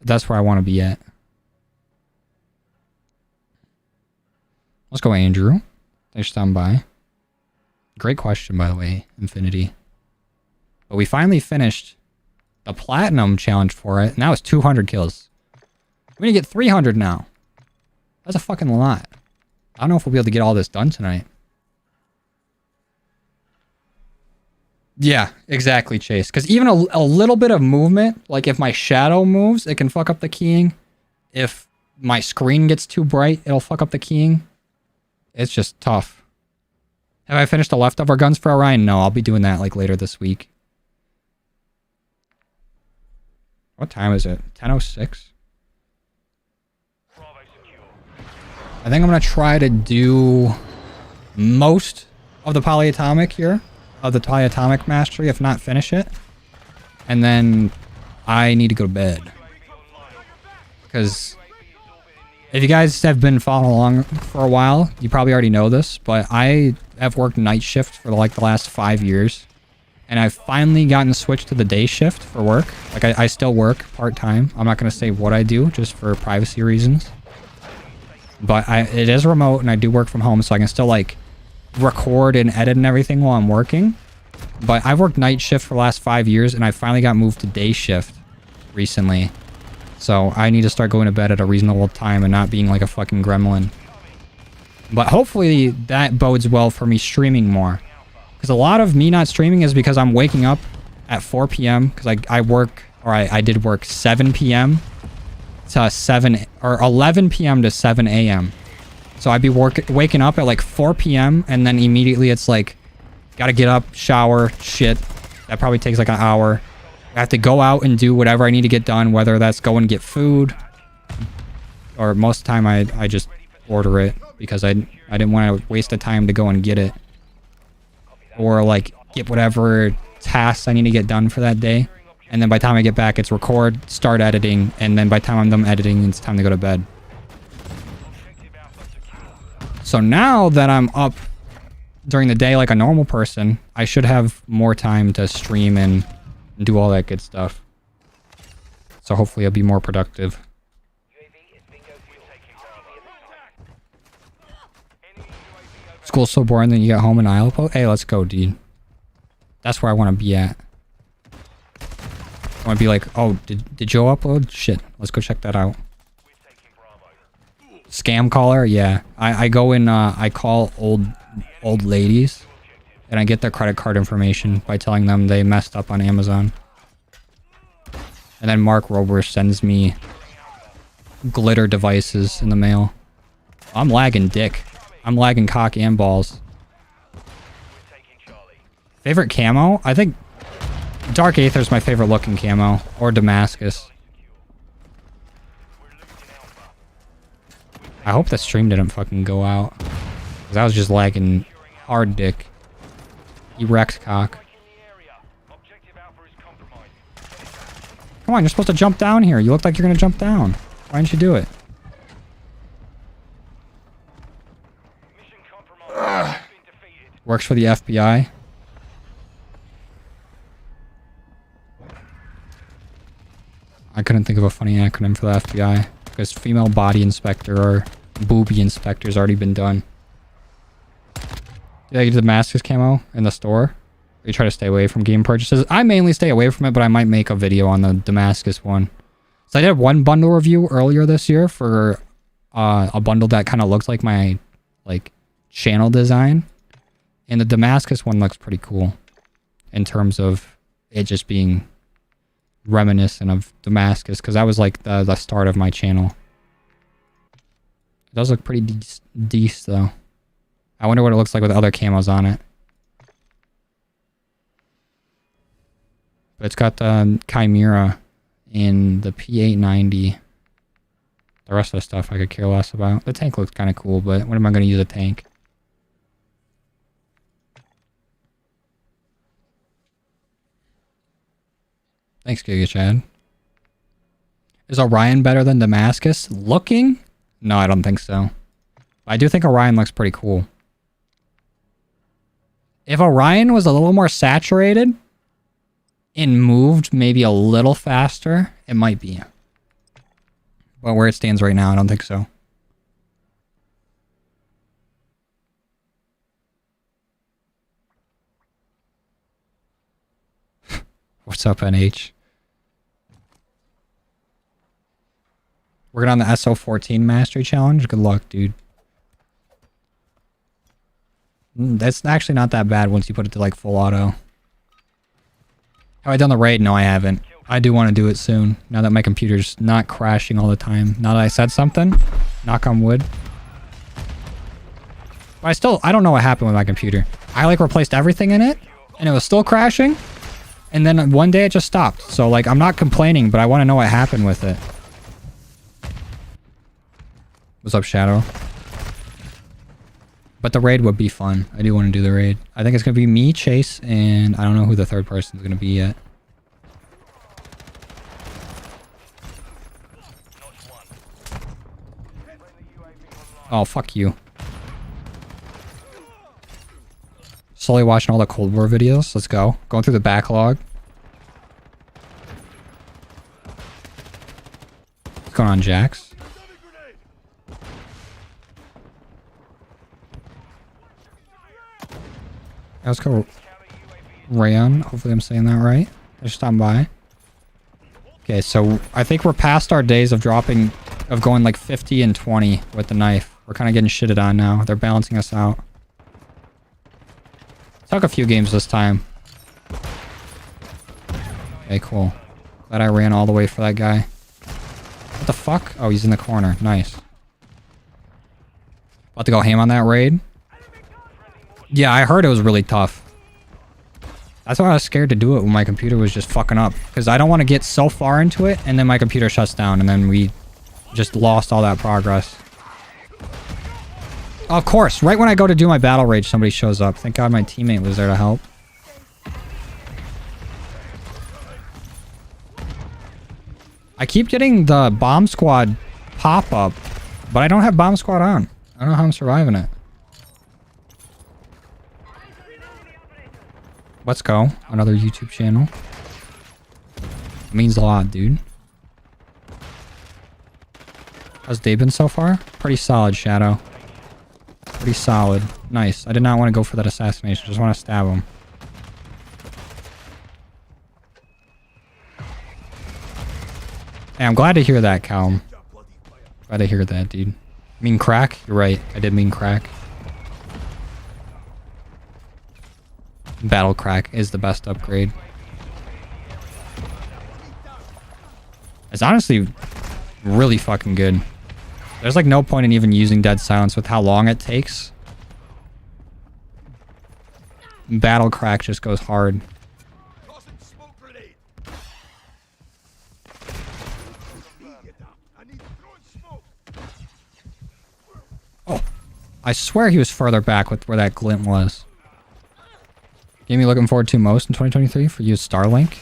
That's where I want to be at. Let's go, Andrew. Thanks for stopping by. Great question, by the way, Infinity. But we finally finished the Platinum challenge for it. Now it's 200 kills. We're going to get 300 now. That's a fucking lot. I don't know if we'll be able to get all this done tonight. Yeah, exactly, Chase. Because even a little bit of movement, like if my shadow moves, it can fuck up the keying. If my screen gets too bright, it'll fuck up the keying. It's just tough. Have I finished the leftover guns for Orion? No, I'll be doing that like later this week. What time is it? 10:06? I think I'm going to try to do most of the polyatomic here. Of the polyatomic mastery, if not finish it. And then I need to go to bed. Because if you guys have been following along for a while, you probably already know this, but I have worked night shift for like the last 5 years. And I've finally gotten switched to the day shift for work. Like I still work part-time. I'm not going to say what I do just for privacy reasons. But it is remote and I do work from home, so I can still like record and edit and everything while I'm working. But I've worked night shift for the last 5 years and I finally got moved to day shift recently. So I need to start going to bed at a reasonable time and not being like a fucking gremlin. But hopefully that bodes well for me streaming more. Because a lot of me not streaming is because I'm waking up at 4 p.m. Because I work, or I did work 7 p.m. to 7, or 11 p.m. to 7 a.m. So I'd be waking up at like 4 p.m. and then immediately it's like, gotta get up, shower, shit. That probably takes like an hour. I have to go out and do whatever I need to get done, whether that's go and get food, or most of the time I just order it because I didn't want to waste the time to go and get it. Or like get whatever tasks I need to get done for that day. And then by the time I get back, it's record, start editing, and then by the time I'm done editing, it's time to go to bed. So now that I'm up during the day like a normal person, I should have more time to stream and do all that good stuff. So hopefully I'll be more productive. School's so boring that you get home and I'll upload. Hey, let's go, dude. That's where I want to be at. I want to be like, oh, did Joe upload? Shit, let's go check that out. Scam caller? Yeah. I go in, I call old ladies and I get their credit card information by telling them they messed up on Amazon. And then Mark Rober sends me glitter devices in the mail. I'm lagging dick. I'm lagging cock and balls. Favorite camo? I think Dark Aether is my favorite looking camo. Or Damascus. I hope the stream didn't fucking go out. Because I was just lagging hard dick. Erect cock. Come on, you're supposed to jump down here. You look like you're gonna jump down. Why didn't you do it? Mission compromised. Has been defeated. Works for the FBI. I couldn't think of a funny acronym for the FBI. Because female body inspector or booby inspector's already been done. Did I get the Damascus camo in the store? You try to stay away from game purchases. I mainly stay away from it, but I might make a video on the Damascus one. So I did one bundle review earlier this year for a bundle that kind of looks like my channel design. And the Damascus one looks pretty cool in terms of it just being reminiscent of Damascus, because that was like the start of my channel. It does look pretty decent though. I wonder what it looks like with other camos on it. But it's got the Chimera in the P890. The rest of the stuff I could care less about. The tank looks kind of cool, but when am I going to use a tank? Thanks, Giga Chad. Is Orion better than Damascus? Looking? No, I don't think so. I do think Orion looks pretty cool. If Orion was a little more saturated and moved maybe a little faster, it might be. But where it stands right now, I don't think so. What's up, NH? Working on the SO14 Mastery Challenge? Good luck, dude. That's actually not that bad once you put it to like full auto. Have I done the raid? No, I haven't. I do want to do it soon, now that my computer's not crashing all the time. Now that I said something, knock on wood. But I don't know what happened with my computer. I like replaced everything in it, and it was still crashing. And then one day it just stopped. So like, I'm not complaining, but I want to know what happened with it. What's up, Shadow? But the raid would be fun. I do want to do the raid. I think it's going to be me, Chase, and I don't know who the third person is going to be yet. Oh, fuck you. Slowly watching all the Cold War videos. Let's go. Going through the backlog. What's going on, Jax? Let's go Rayon. Hopefully I'm saying that right. They're stopping by. Okay, so I think we're past our days of going like 50 and 20 with the knife. We're kind of getting shitted on now. They're balancing us out. Took a few games this time. Okay, cool. Glad I ran all the way for that guy. What the fuck? Oh, he's in the corner. Nice. About to go ham on that raid. Yeah, I heard it was really tough. That's why I was scared to do it when my computer was just fucking up. Because I don't want to get so far into it, and then my computer shuts down, and then we just lost all that progress. Of course, right when I go to do my battle rage, somebody shows up. Thank God my teammate was there to help. I keep getting the bomb squad pop-up, but I don't have bomb squad on. I don't know how I'm surviving it. Let's go. Another YouTube channel. It means a lot, dude. How's day been so far? Pretty solid, Shadow. Pretty solid. Nice. I did not want to go for that assassination. Just want to stab him. Hey, I'm glad to hear that, Calum. Glad to hear that, dude. Mean crack? You're right. I did mean crack. Battle crack is the best upgrade. It's honestly really fucking good. There's like no point in even using dead silence with how long it takes. Battle crack just goes hard. Oh, I swear he was further back with where that glint was. Game you looking forward to most in 2023 for you, Starlink?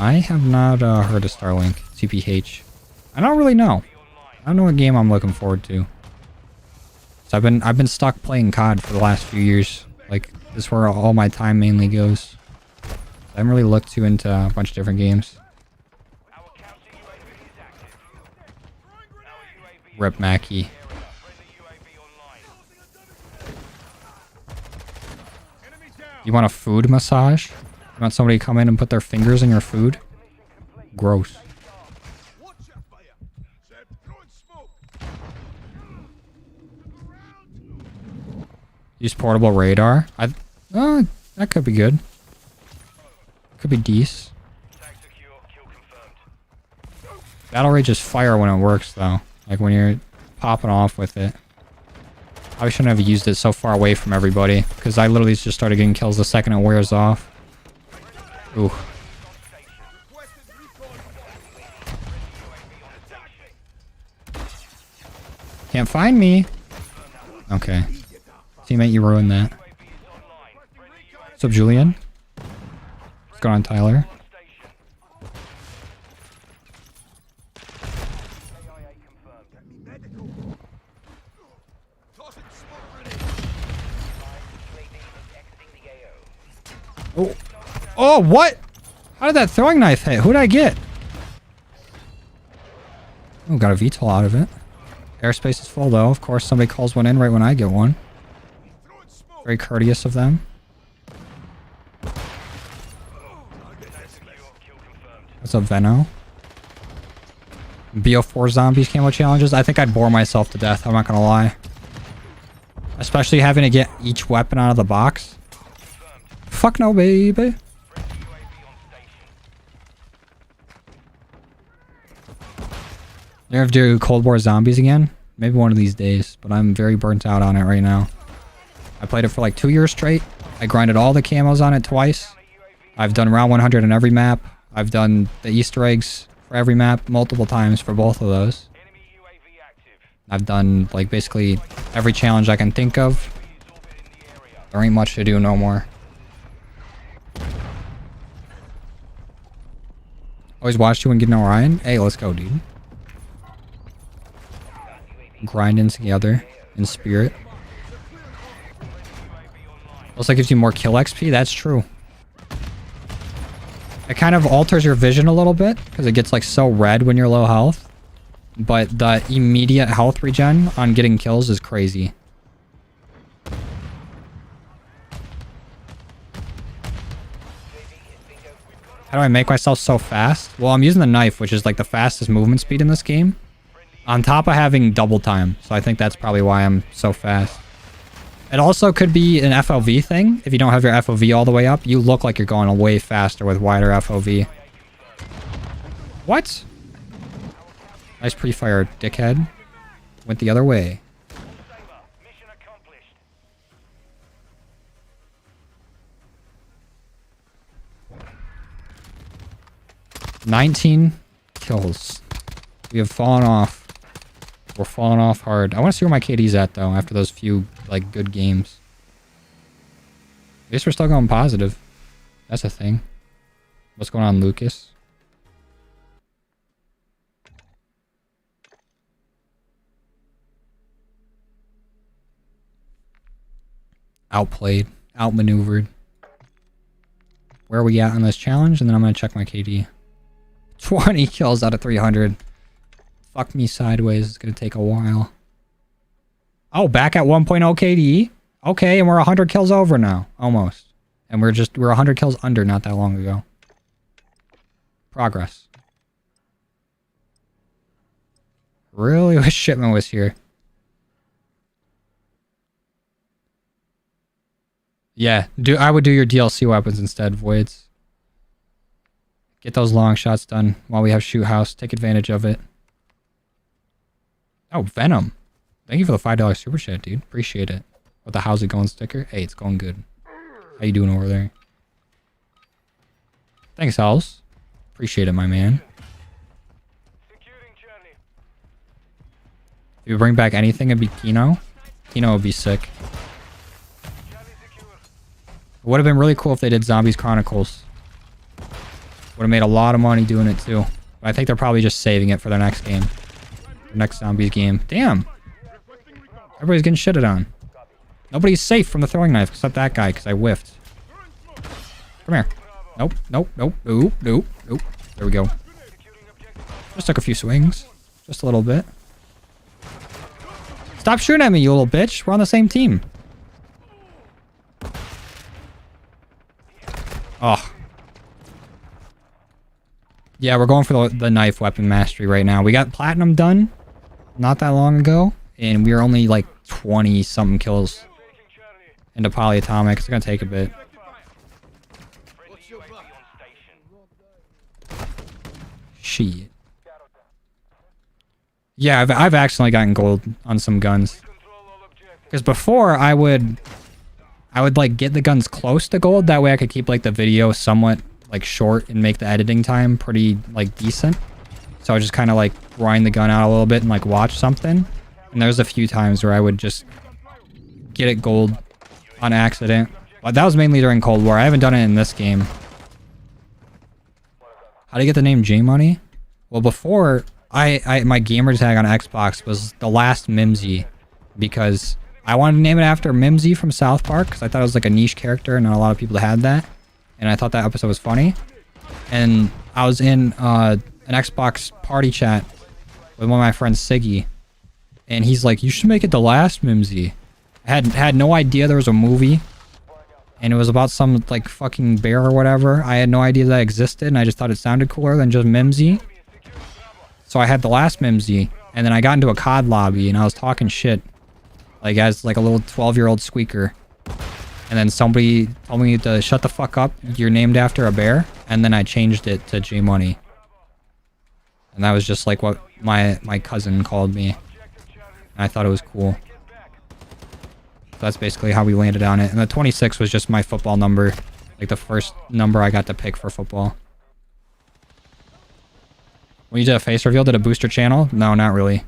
I have not heard of Starlink. CPH. I don't really know. I don't know what game I'm looking forward to. So I've been stuck playing COD for the last few years. Like, this is where all my time mainly goes. I haven't really looked too into a bunch of different games. Rip Mackie. You want a food massage? You want somebody to come in and put their fingers in your food? Gross. Use portable radar. That could be good. Could be decent. Battle rage is fire when it works, though. Like when you're popping off with it. I shouldn't have used it so far away from everybody, because I literally just started getting kills the second it wears off. Ooh. Can't find me. Okay. Teammate, you ruined that. What's up, Julian? What's going on, Tyler? Oh. Oh, what? How did that throwing knife hit? Who did I get? Oh, got a VTOL out of it. Airspace is full, though. Of course, somebody calls one in right when I get one. Very courteous of them. What's up, Veno? BO4 zombies camo challenges. I think I'd bore myself to death. I'm not gonna lie. Especially having to get each weapon out of the box. Fuck no, baby. You ever do Cold War Zombies again? Maybe one of these days, but I'm very burnt out on it right now. I played it for like 2 years straight. I grinded all the camos on it twice. I've done round 100 on every map. I've done the Easter eggs for every map multiple times for both of those. I've done like basically every challenge I can think of. There ain't much to do no more. Always watched you when getting Orion. Hey, let's go, dude. Grinding together in spirit. Also gives you more kill XP. That's true. It kind of alters your vision a little bit because it gets like so red when you're low health. But the immediate health regen on getting kills is crazy. How do I make myself so fast? Well, I'm using the knife, which is like the fastest movement speed in this game. On top of having double time. So I think that's probably why I'm so fast. It also could be an FOV thing. If you don't have your FOV all the way up, you look like you're going way faster with wider FOV. What? Nice pre-fire, dickhead. Went the other way. $19 kills. We have fallen off. We're falling off hard. I want to see where my KD's at, though, after those few, like, good games. At least we're still going positive. That's a thing. What's going on, Lucas? Outplayed. Outmaneuvered. Where are we at on this challenge? And then I'm going to check my KD. 20 kills out of 300. Fuck me sideways. It's going to take a while. Oh, back at 1.0 KD? Okay, and we're 100 kills over now. Almost. And we're 100 kills under not that long ago. Progress. Really wish Shipment was here. Yeah, I would do your DLC weapons instead, Voids. Get those long shots done while we have Shoot House. Take advantage of it. Oh, Venom. Thank you for the $5 super chat, dude. Appreciate it. With the how's it going sticker. Hey, it's going good. How you doing over there? Thanks, House. Appreciate it, my man. If you bring back anything, it'd be Kino. Kino would be sick. It would have been really cool if they did Zombies Chronicles. Would have made a lot of money doing it too. But I think they're probably just saving it for their next game. Their next zombies game. Damn. Everybody's getting shitted on. Nobody's safe from the throwing knife except that guy because I whiffed. Come here. Nope, nope, nope, nope, nope, nope. There we go. Just took a few swings. Just a little bit. Stop shooting at me, you little bitch. We're on the same team. Oh. Yeah, we're going for the knife weapon mastery right now. We got platinum done not that long ago. And we were only like 20-something kills into polyatomic. It's going to take a bit. Shit. Yeah, I've accidentally gotten gold on some guns. Because before, I would like get the guns close to gold. That way I could keep like the video somewhat like short and make the editing time pretty like decent. So I would just kind of like grind the gun out a little bit and like watch something. And there's a few times where I would just get it gold on accident. But that was mainly during Cold War. I haven't done it in this game. How do you get the name J-Money? Well, before, my gamer tag on Xbox was the last Mimsy. Because I wanted to name it after Mimsy from South Park. Because I thought it was like a niche character and not a lot of people had that. And I thought that episode was funny. And I was in an Xbox party chat with one of my friends, Siggy. And he's like, you should make it the last Mimsy. I had no idea there was a movie. And it was about some like fucking bear or whatever. I had no idea that existed. And I just thought it sounded cooler than just Mimsy. So I had the last Mimsy. And then I got into a COD lobby and I was talking shit. Like as like a little 12-year-old squeaker. And then somebody told me to shut the fuck up. You're named after a bear. And then I changed it to J-Money. And that was just like what my cousin called me. I thought it was cool. So that's basically how we landed on it. And the 26 was just my football number. Like the first number I got to pick for football. When you did a face reveal, did it boost your channel? No, not really.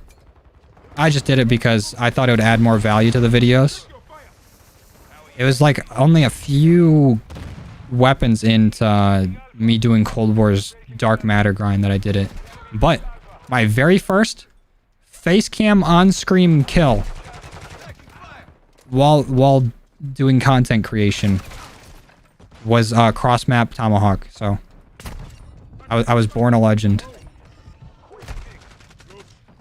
I just did it because I thought it would add more value to the videos. It was like only a few weapons into me doing Cold War's Dark Matter grind that I did it. But my very first face cam on screen kill while doing content creation was cross map tomahawk. So I was born a legend.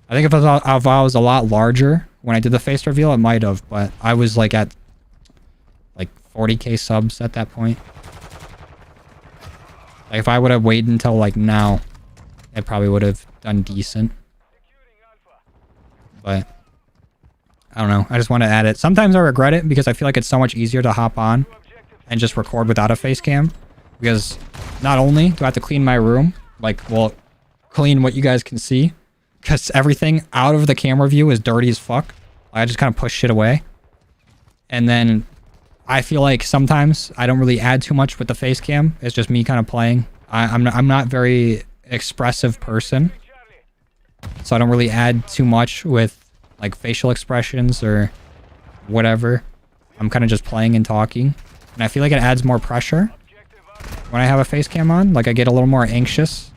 I think if I was a lot larger when I did the face reveal, it might have, but I was like at like 40k subs at that point. Like if I would have waited until like now, it probably would have done decent. But I don't know. I just want to add it. Sometimes I regret it because I feel like it's so much easier to hop on and just record without a face cam. Because not only do I have to clean my room, like, well, clean what you guys can see, because everything out of the camera view is dirty as fuck. I just kind of push shit away. And then I feel like sometimes I don't really add too much with the face cam. It's just me kind of playing. I'm not very expressive person. So I don't really add too much with like facial expressions or whatever. I'm kind of just playing and talking. And I feel like it adds more pressure when I have a face cam on. Like I get a little more anxious.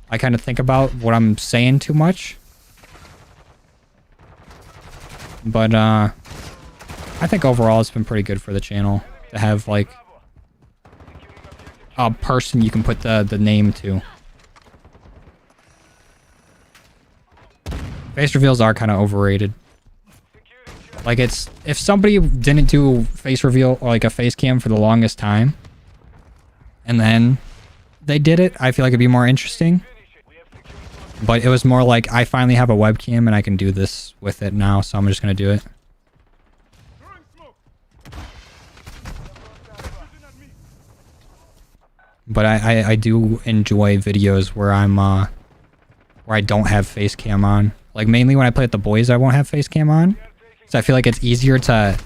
I kind of think about what I'm saying too much. But I think overall it's been pretty good for the channel to have like a person you can put the name to. Face reveals are kind of overrated. Like it's, if somebody didn't do face reveal or like a face cam for the longest time, and then they did it, I feel like it'd be more interesting. But it was more like, I finally have a webcam and I can do this with it now, so I'm just gonna do it. But I do enjoy videos where I'm where I don't have face cam on. Like mainly when I play with the boys, I won't have face cam on. So I feel like it's easier to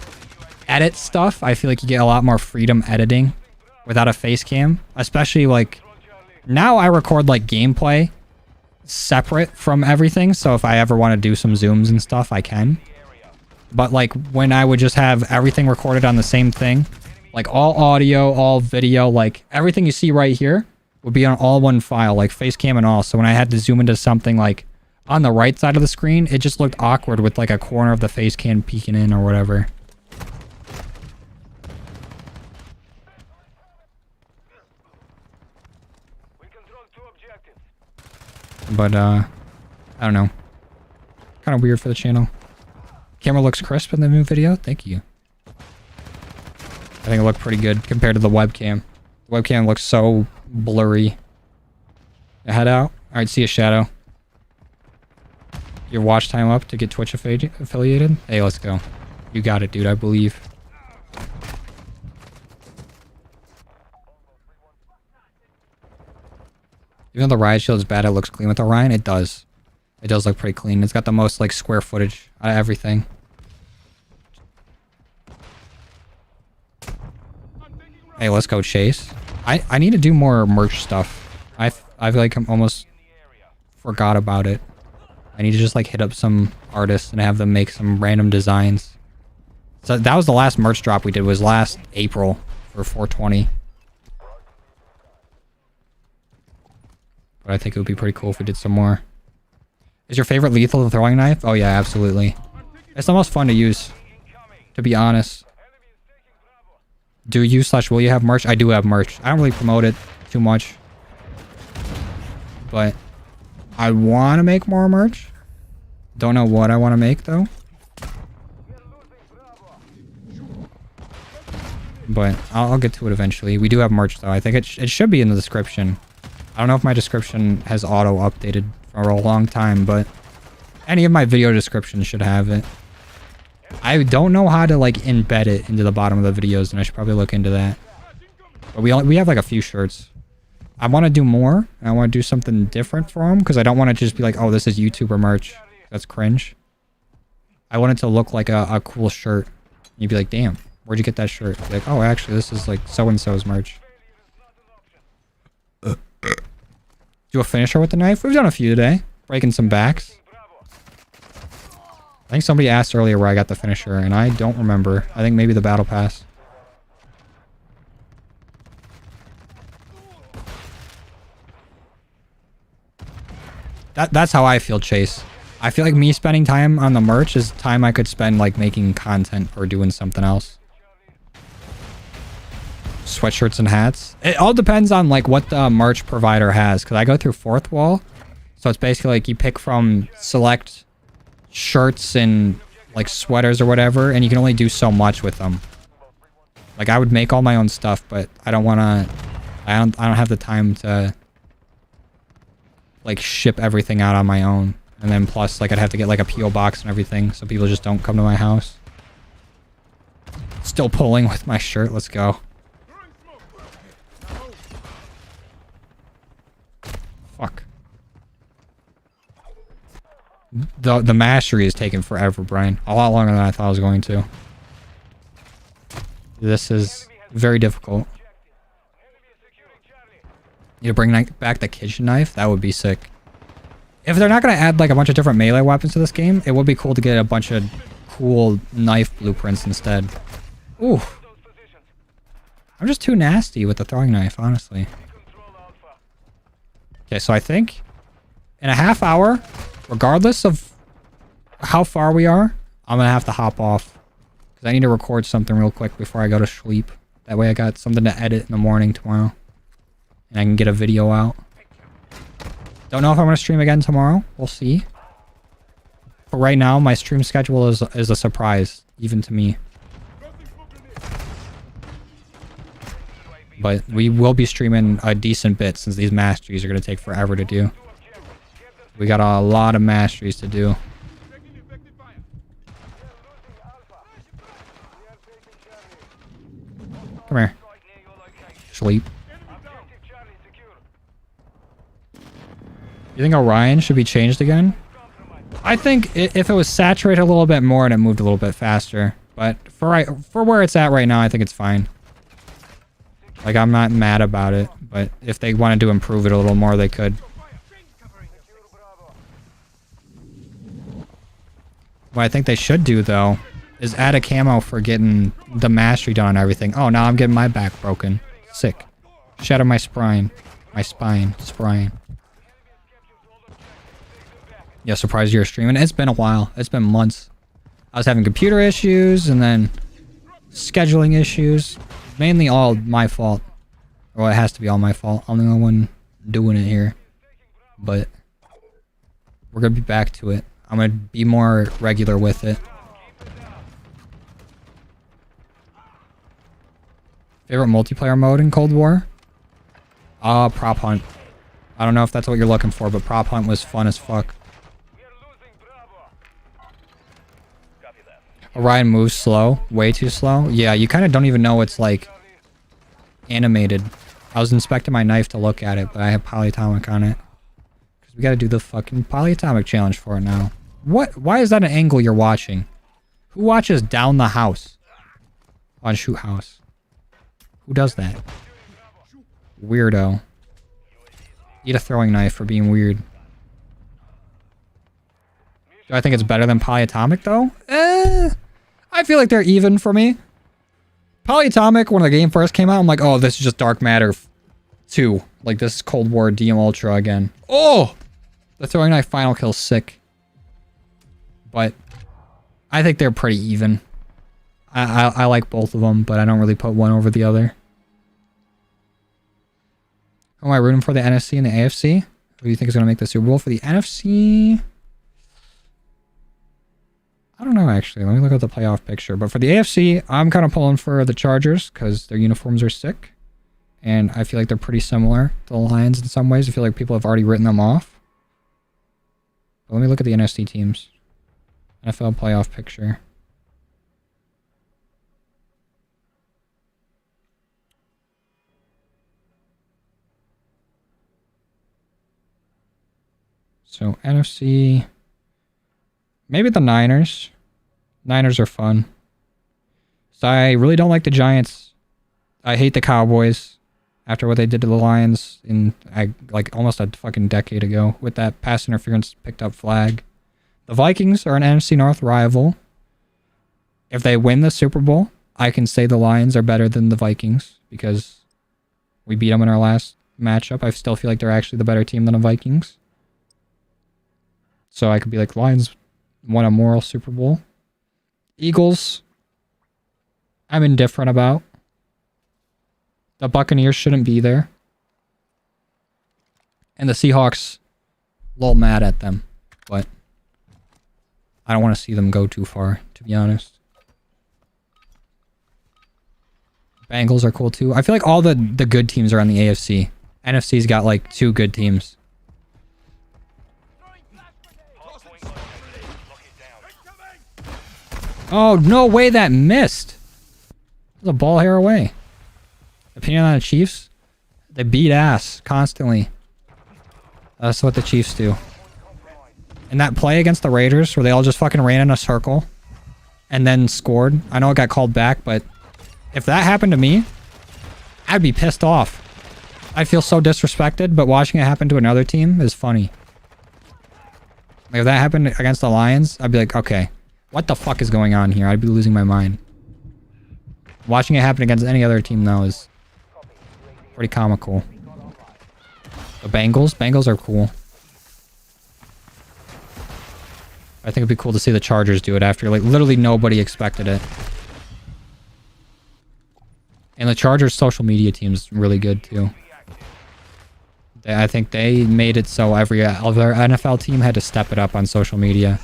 edit stuff. I feel like you get a lot more freedom editing without a face cam. Especially like now I record like gameplay separate from everything. So if I ever want to do some zooms and stuff, I can. But like when I would just have everything recorded on the same thing Like all audio, all video, like everything you see right here would be on all one file, like face cam and all. So when I had to zoom into something like on the right side of the screen, it just looked awkward with like a corner of the face cam peeking in or whatever. We control 2 objectives. But I don't know. Kind of weird for the channel. Camera looks crisp in the new video. Thank you. I think it looked pretty good compared to the webcam. The webcam looks so blurry. Head out. Alright, see a shadow. Your watch time up to get Twitch affiliated? Hey, let's go. You got it, dude. I believe. Even though the riot shield is bad, it looks clean with Orion. It does. It does look pretty clean. It's got the most like square footage out of everything. Hey, let's go Chase. I need to do more merch stuff. I feel like I'm almost forgot about it. I need to just like hit up some artists and have them make some random designs. So that was the last merch drop we did, was last April for 420. But I think it would be pretty cool if we did some more. Is your favorite lethal the throwing knife? Oh yeah, absolutely. It's the most fun to use, to be honest. Do you / will you have merch? I do have merch. I don't really promote it too much. But I want to make more merch. Don't know what I want to make though. But I'll get to it eventually. We do have merch though. I think it should be in the description. I don't know if my description has auto updated for a long time, but any of my video descriptions should have it. I don't know how to like embed it into the bottom of the videos, and I should probably look into that. But we have like a few shirts. I want to do more. And I want to do something different for them because I don't want to just be like, oh, this is YouTuber merch. That's cringe. I want it to look like a cool shirt. You'd be like, damn, where'd you get that shirt? Be like, oh, actually, this is like so-and-so's merch. Do a finisher with the knife? We've done a few today. Breaking some backs. I think somebody asked earlier where I got the finisher, and I don't remember. I think maybe the battle pass. That's how I feel, Chase. I feel like me spending time on the merch is time I could spend like making content or doing something else. Sweatshirts and hats. It all depends on like what the merch provider has, because I go through Fourth Wall. So it's basically like you pick from select shirts and like sweaters or whatever, and you can only do so much with them. Like I would make all my own stuff, but I don't want to. I don't have the time to like ship everything out on my own, and then plus like I'd have to get like a PO box and everything, so people just don't come to my house. Still pulling with my shirt. Let's go. Fuck. The mastery is taking forever, Brian. A lot longer than I thought it was going to. This is very difficult. You bring back the kitchen knife? That would be sick. If they're not going to add like a bunch of different melee weapons to this game, it would be cool to get a bunch of cool knife blueprints instead. Ooh. I'm just too nasty with the throwing knife, honestly. Okay, so I think in a half hour, regardless of how far we are, I'm going to have to hop off. Because I need to record something real quick before I go to sleep. That way I got something to edit in the morning tomorrow. And I can get a video out. Don't know if I'm going to stream again tomorrow. We'll see. But right now, my stream schedule is a surprise, even to me. But we will be streaming a decent bit since these masteries are going to take forever to do. We got a lot of masteries to do. Come here. Sleep. You think Orion should be changed again? I think if it was saturated a little bit more and it moved a little bit faster. But for where it's at right now, I think it's fine. Like, I'm not mad about it. But if they wanted to improve it a little more, they could. What I think they should do, though, is add a camo for getting the mastery done on everything. Oh, now I'm getting my back broken. Sick. Shatter my spine. My spine. Spine. Yeah, surprised you're streaming. It's been a while. It's been months. I was having computer issues and then scheduling issues. Mainly all my fault. Well, it has to be all my fault. I'm the only one doing it here. But we're going to be back to it. I'm going to be more regular with it. Favorite multiplayer mode in Cold War? Prop hunt. I don't know if that's what you're looking for, but prop hunt was fun as fuck. Orion moves slow. Way too slow. Yeah, you kind of don't even know it's like animated. I was inspecting my knife to look at it, but I have polyatomic on it. Because we gotta do the fucking polyatomic challenge for it now. What? Why is that an angle you're watching? Who watches down the house? On shoot house. Who does that? Weirdo. Eat a throwing knife for being weird. Do I think it's better than polyatomic though? I feel like they're even for me. Polyatomic, when the game first came out, I'm like, oh, this is just Dark Matter 2. Like, this is Cold War DM Ultra again. Oh! The throwing knife final kill's sick. But I think they're pretty even. I like both of them, but I don't really put one over the other. Who am I rooting for, the NFC and the AFC? Who do you think is going to make the Super Bowl? For the NFC... I don't know, actually. Let me look at the playoff picture. But for the AFC, I'm kind of pulling for the Chargers because their uniforms are sick. And I feel like they're pretty similar to the Lions in some ways. I feel like people have already written them off. But let me look at the NFC teams. NFL playoff picture. So NFC... Maybe the Niners. Niners are fun. So I really don't like the Giants. I hate the Cowboys after what they did to the Lions in like almost a fucking decade ago with that pass interference picked up flag. The Vikings are an NFC North rival. If they win the Super Bowl, I can say the Lions are better than the Vikings because we beat them in our last matchup. I still feel like they're actually the better team than the Vikings. So I could be like, Lions won a moral Super Bowl. Eagles, I'm indifferent about. The Buccaneers shouldn't be there. And the Seahawks, a little mad at them. But I don't want to see them go too far, to be honest. Bengals are cool too. I feel like all the good teams are on the AFC. NFC's got like 2 good teams. Oh, no way that missed. It was a ball hair away. Opinion on the Chiefs? They beat ass constantly. That's what the Chiefs do. And that play against the Raiders where they all just fucking ran in a circle and then scored. I know it got called back, but if that happened to me, I'd be pissed off. I feel so disrespected, but watching it happen to another team is funny. Like if that happened against the Lions, I'd be like, okay. What the fuck is going on here? I'd be losing my mind. Watching it happen against any other team, though, is pretty comical. The Bengals? Bengals are cool. I think it'd be cool to see the Chargers do it after, like, literally nobody expected it. And the Chargers' social media team's really good, too. I think they made it so every other NFL team had to step it up on social media.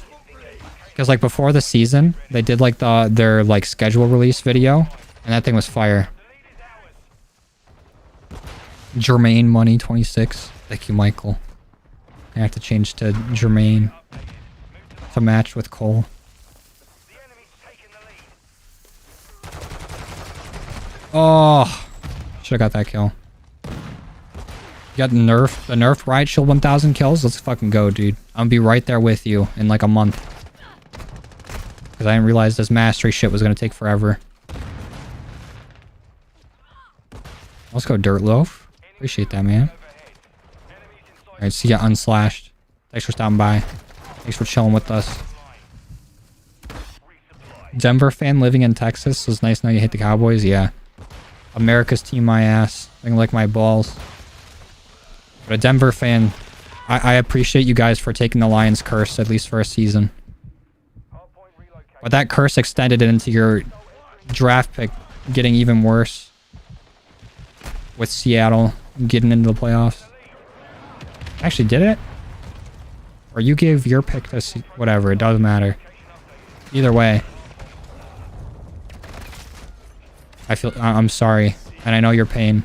Because like before the season, they did like their like schedule release video, and that thing was fire. Jermaine Money 26. Thank you, Michael. I have to change to Jermaine to match with Cole. Oh, should have got that kill. You got the nerf riot shield 1000 kills. Let's fucking go, dude. I'm gonna be right there with you in like a month. Because I didn't realize this mastery shit was going to take forever. Let's go, Dirt Loaf. Appreciate that, man. Alright, see ya, Unslashed. Thanks for stopping by. Thanks for chilling with us. Denver fan living in Texas. So it's nice now you hate the Cowboys. Yeah. America's team, my ass. I can lick my balls. But a Denver fan, I appreciate you guys for taking the Lions curse, at least for a season. But that curse extended it into your draft pick getting even worse. With Seattle getting into the playoffs. Actually, did it? Or you gave your pick to whatever, it doesn't matter. Either way. I'm sorry. And I know your pain.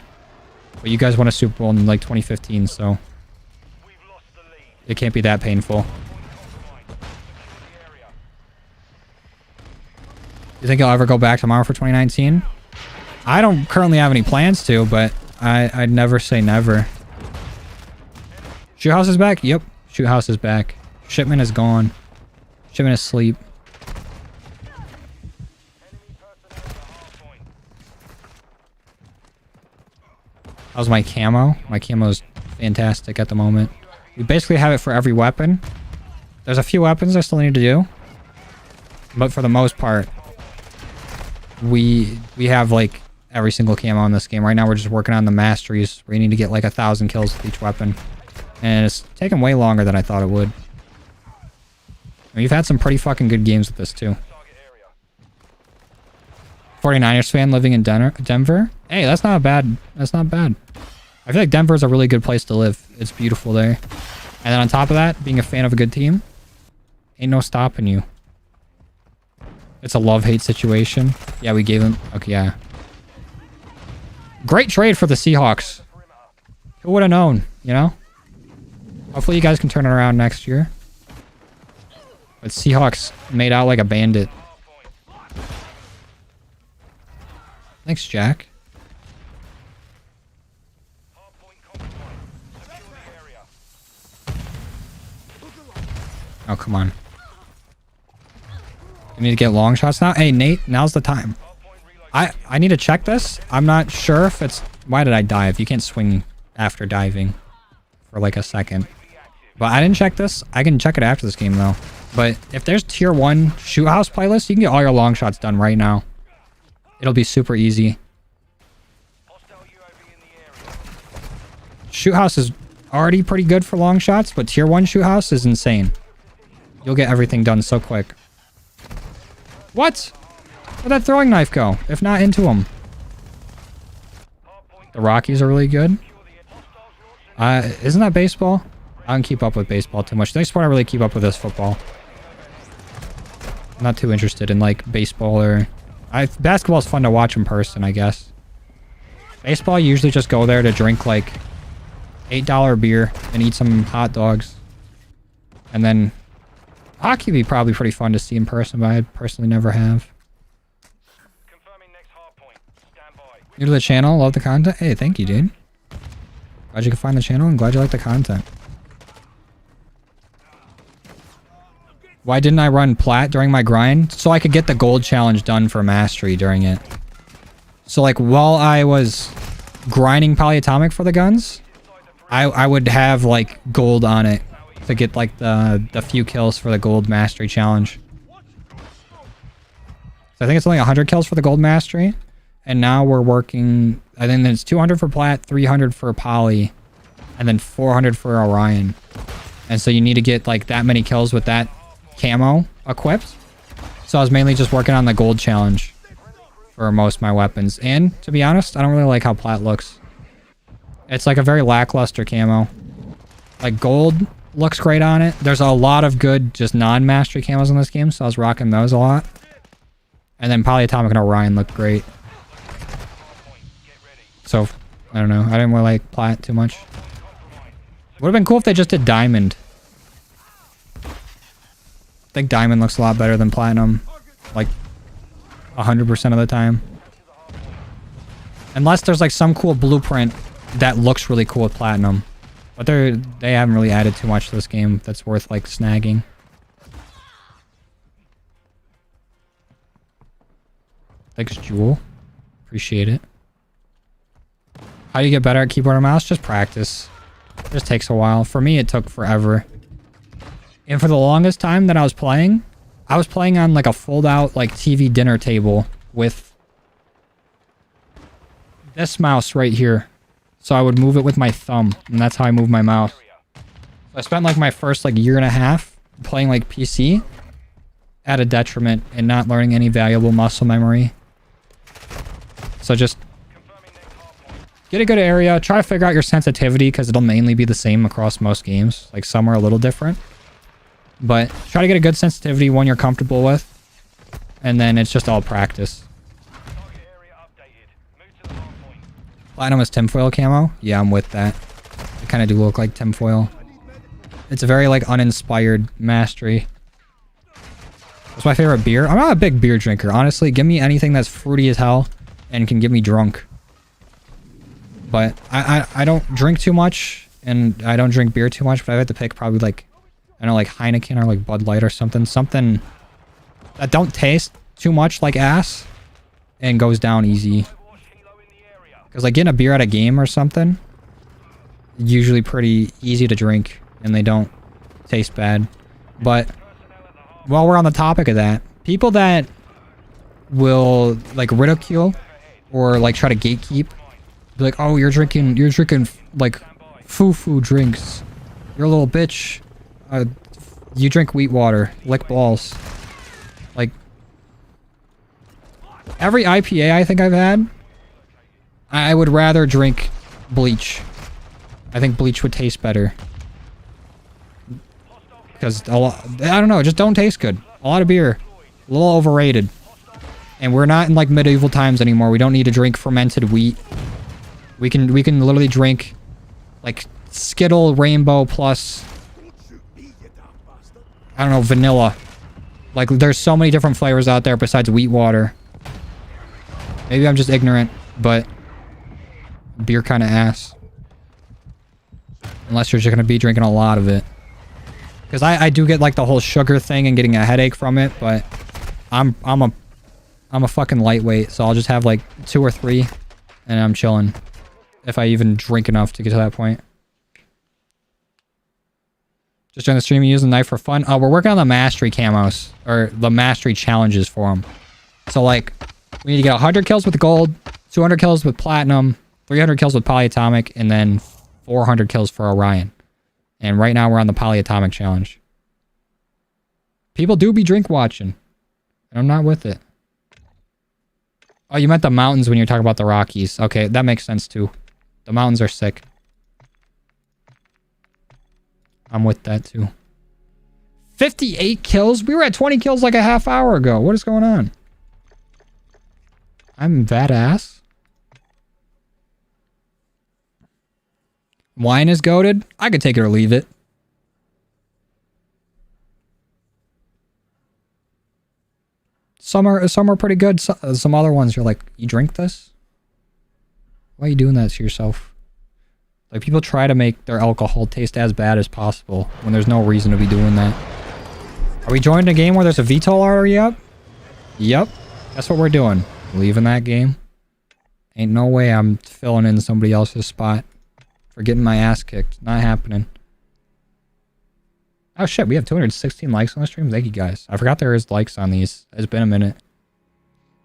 But you guys won a Super Bowl in like 2015, so it can't be that painful. You think I'll ever go back tomorrow for 2019? I don't currently have any plans to, but I'd never say never. Shoot house is back? Yep. Shoot house is back. Shipment is gone. Shipment is asleep. How's my camo? My camo is fantastic at the moment. We basically have it for every weapon. There's a few weapons I still need to do. But for the most part, we have like every single camo in this game. Right now we're just working on the masteries where you need to get like 1,000 kills with each weapon. And it's taken way longer than I thought it would. We've had some pretty fucking good games with this too. 49ers fan living in Denver? Hey, that's not bad. That's not bad. I feel like Denver is a really good place to live. It's beautiful there. And then on top of that, being a fan of a good team, ain't no stopping you. It's a love-hate situation. Yeah, we gave him... Okay, yeah. Great trade for the Seahawks. Who would have known, you know? Hopefully you guys can turn it around next year. But Seahawks made out like a bandit. Thanks, Jack. Oh, come on. You need to get long shots now? Hey, Nate, now's the time. I need to check this. I'm not sure if it's... Why did I dive? You can't swing after diving for like a second. But I didn't check this. I can check it after this game, though. But if there's tier 1 shoot house playlist, you can get all your long shots done right now. It'll be super easy. Shoot house is already pretty good for long shots, but tier 1 shoot house is insane. You'll get everything done so quick. What? Where'd that throwing knife go? If not into him. The Rockies are really good. Isn't that baseball? I don't keep up with baseball too much. The next sport I really keep up with is football. I'm not too interested in like baseball or... Basketball is fun to watch in person, I guess. Baseball, you usually just go there to drink like $8 beer and eat some hot dogs. And then hockey would be probably pretty fun to see in person, but I personally never have. New to the channel, love the content. Hey, thank you, dude. Glad you could find the channel and glad you like the content. Why didn't I run plat during my grind? So I could get the gold challenge done for mastery during it. So like while I was grinding polyatomic for the guns, I would have like gold on it to get like the few kills for the gold mastery challenge. So I think it's only 100 kills for the gold mastery. And now we're working, I think it's 200 for plat, 300 for poly, and then 400 for Orion. And so you need to get like that many kills with that camo equipped. So I was mainly just working on the gold challenge for most of my weapons. And to be honest, I don't really like how plat looks. It's like a very lackluster camo. Like gold looks great on it. There's a lot of good just non-mastery camos in this game, so I was rocking those a lot. And then polyatomic and Orion looked great. So, I don't know. I didn't really like plat too much. Would have been cool if they just did diamond. I think diamond looks a lot better than platinum. Like, 100% of the time. Unless there's like some cool blueprint that looks really cool with platinum. But they haven't really added too much to this game that's worth like snagging. Thanks, Jewel. Appreciate it. How do you get better at keyboard and mouse? Just practice. It just takes a while. For me, it took forever. And for the longest time that I was playing, I was playing on like a fold out like TV dinner table with this mouse right here. So I would move it with my thumb, and that's how I move my mouse. So I spent like my first like year and a half playing like PC at a detriment and not learning any valuable muscle memory. So just get a good area, try to figure out your sensitivity because it'll mainly be the same across most games. Like some are a little different. But try to get a good sensitivity, one you're comfortable with. And then it's just all practice. Platinum is tinfoil camo? Yeah, I'm with that. They kind of do look like tinfoil. It's a very like uninspired mastery. What's my favorite beer? I'm not a big beer drinker. Honestly, give me anything that's fruity as hell and can get me drunk. But I don't drink too much and I don't drink beer too much, but I have to pick probably like, I don't know, like Heineken or like Bud Light or something. Something that don't taste too much like ass and goes down easy. Because like getting a beer at a game or something, usually pretty easy to drink and they don't taste bad. But while we're on the topic of that, people that will like ridicule or like try to gatekeep, be like, oh, you're drinking like foo-foo drinks. You're a little bitch. You drink wheat water. Lick balls. Like, every IPA I think I've had, I would rather drink bleach. I think bleach would taste better. Because a lot, I don't know, it just don't taste good. A lot of beer. A little overrated. And we're not in like medieval times anymore. We don't need to drink fermented wheat. We can literally drink like Skittle Rainbow plus, I don't know, vanilla. Like there's so many different flavors out there besides wheat water. Maybe I'm just ignorant, but beer kind of ass. Unless you're just gonna be drinking a lot of it. Because I do get like the whole sugar thing and getting a headache from it, but I'm a fucking lightweight, so I'll just have like 2 or 3 and I'm chilling. If I even drink enough to get to that point. Just during the stream, you use the knife for fun. Oh, we're working on the mastery camos, or the mastery challenges for them. So like, we need to get 100 kills with gold, 200 kills with platinum, 300 kills with polyatomic, and then 400 kills for Orion. And right now we're on the polyatomic challenge. People do be drink watching. And I'm not with it. Oh, you meant the mountains when you're talking about the Rockies. Okay, that makes sense too. The mountains are sick. I'm with that too. 58 kills? We were at 20 kills like a half hour ago. What is going on? I'm that ass. Wine is goated. I could take it or leave it. Some are pretty good. Some other ones you're like, you drink this? Why are you doing that to yourself? Like people try to make their alcohol taste as bad as possible when there's no reason to be doing that. Are we joining a game where there's a VTOL already up? Yep. That's what we're doing. Leaving that game. Ain't no way I'm filling in somebody else's spot for getting my ass kicked. Not happening. Oh shit, we have 216 likes on the stream. Thank you guys. I forgot there is likes on these. It's been a minute.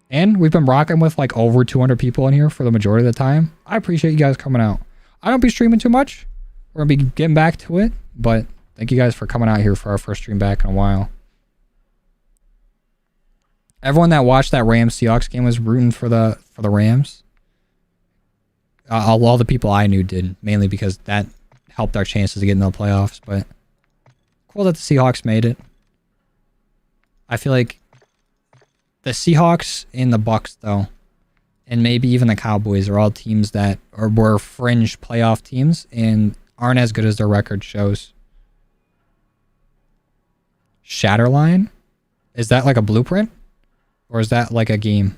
And we've been rocking with like over 200 people in here for the majority of the time. I appreciate you guys coming out. I don't be streaming too much. We're gonna be getting back to it, but thank you guys for coming out here for our first stream back in a while. Everyone that watched that Rams Seahawks game was rooting for the Rams. All the people I knew did, mainly because that helped our chances of getting in the playoffs. But cool that the Seahawks made it. I feel like the Seahawks and the Bucks, though, and maybe even the Cowboys are all teams that were fringe playoff teams and aren't as good as their record shows. Shatterline? Is that like a blueprint? Or is that like a game?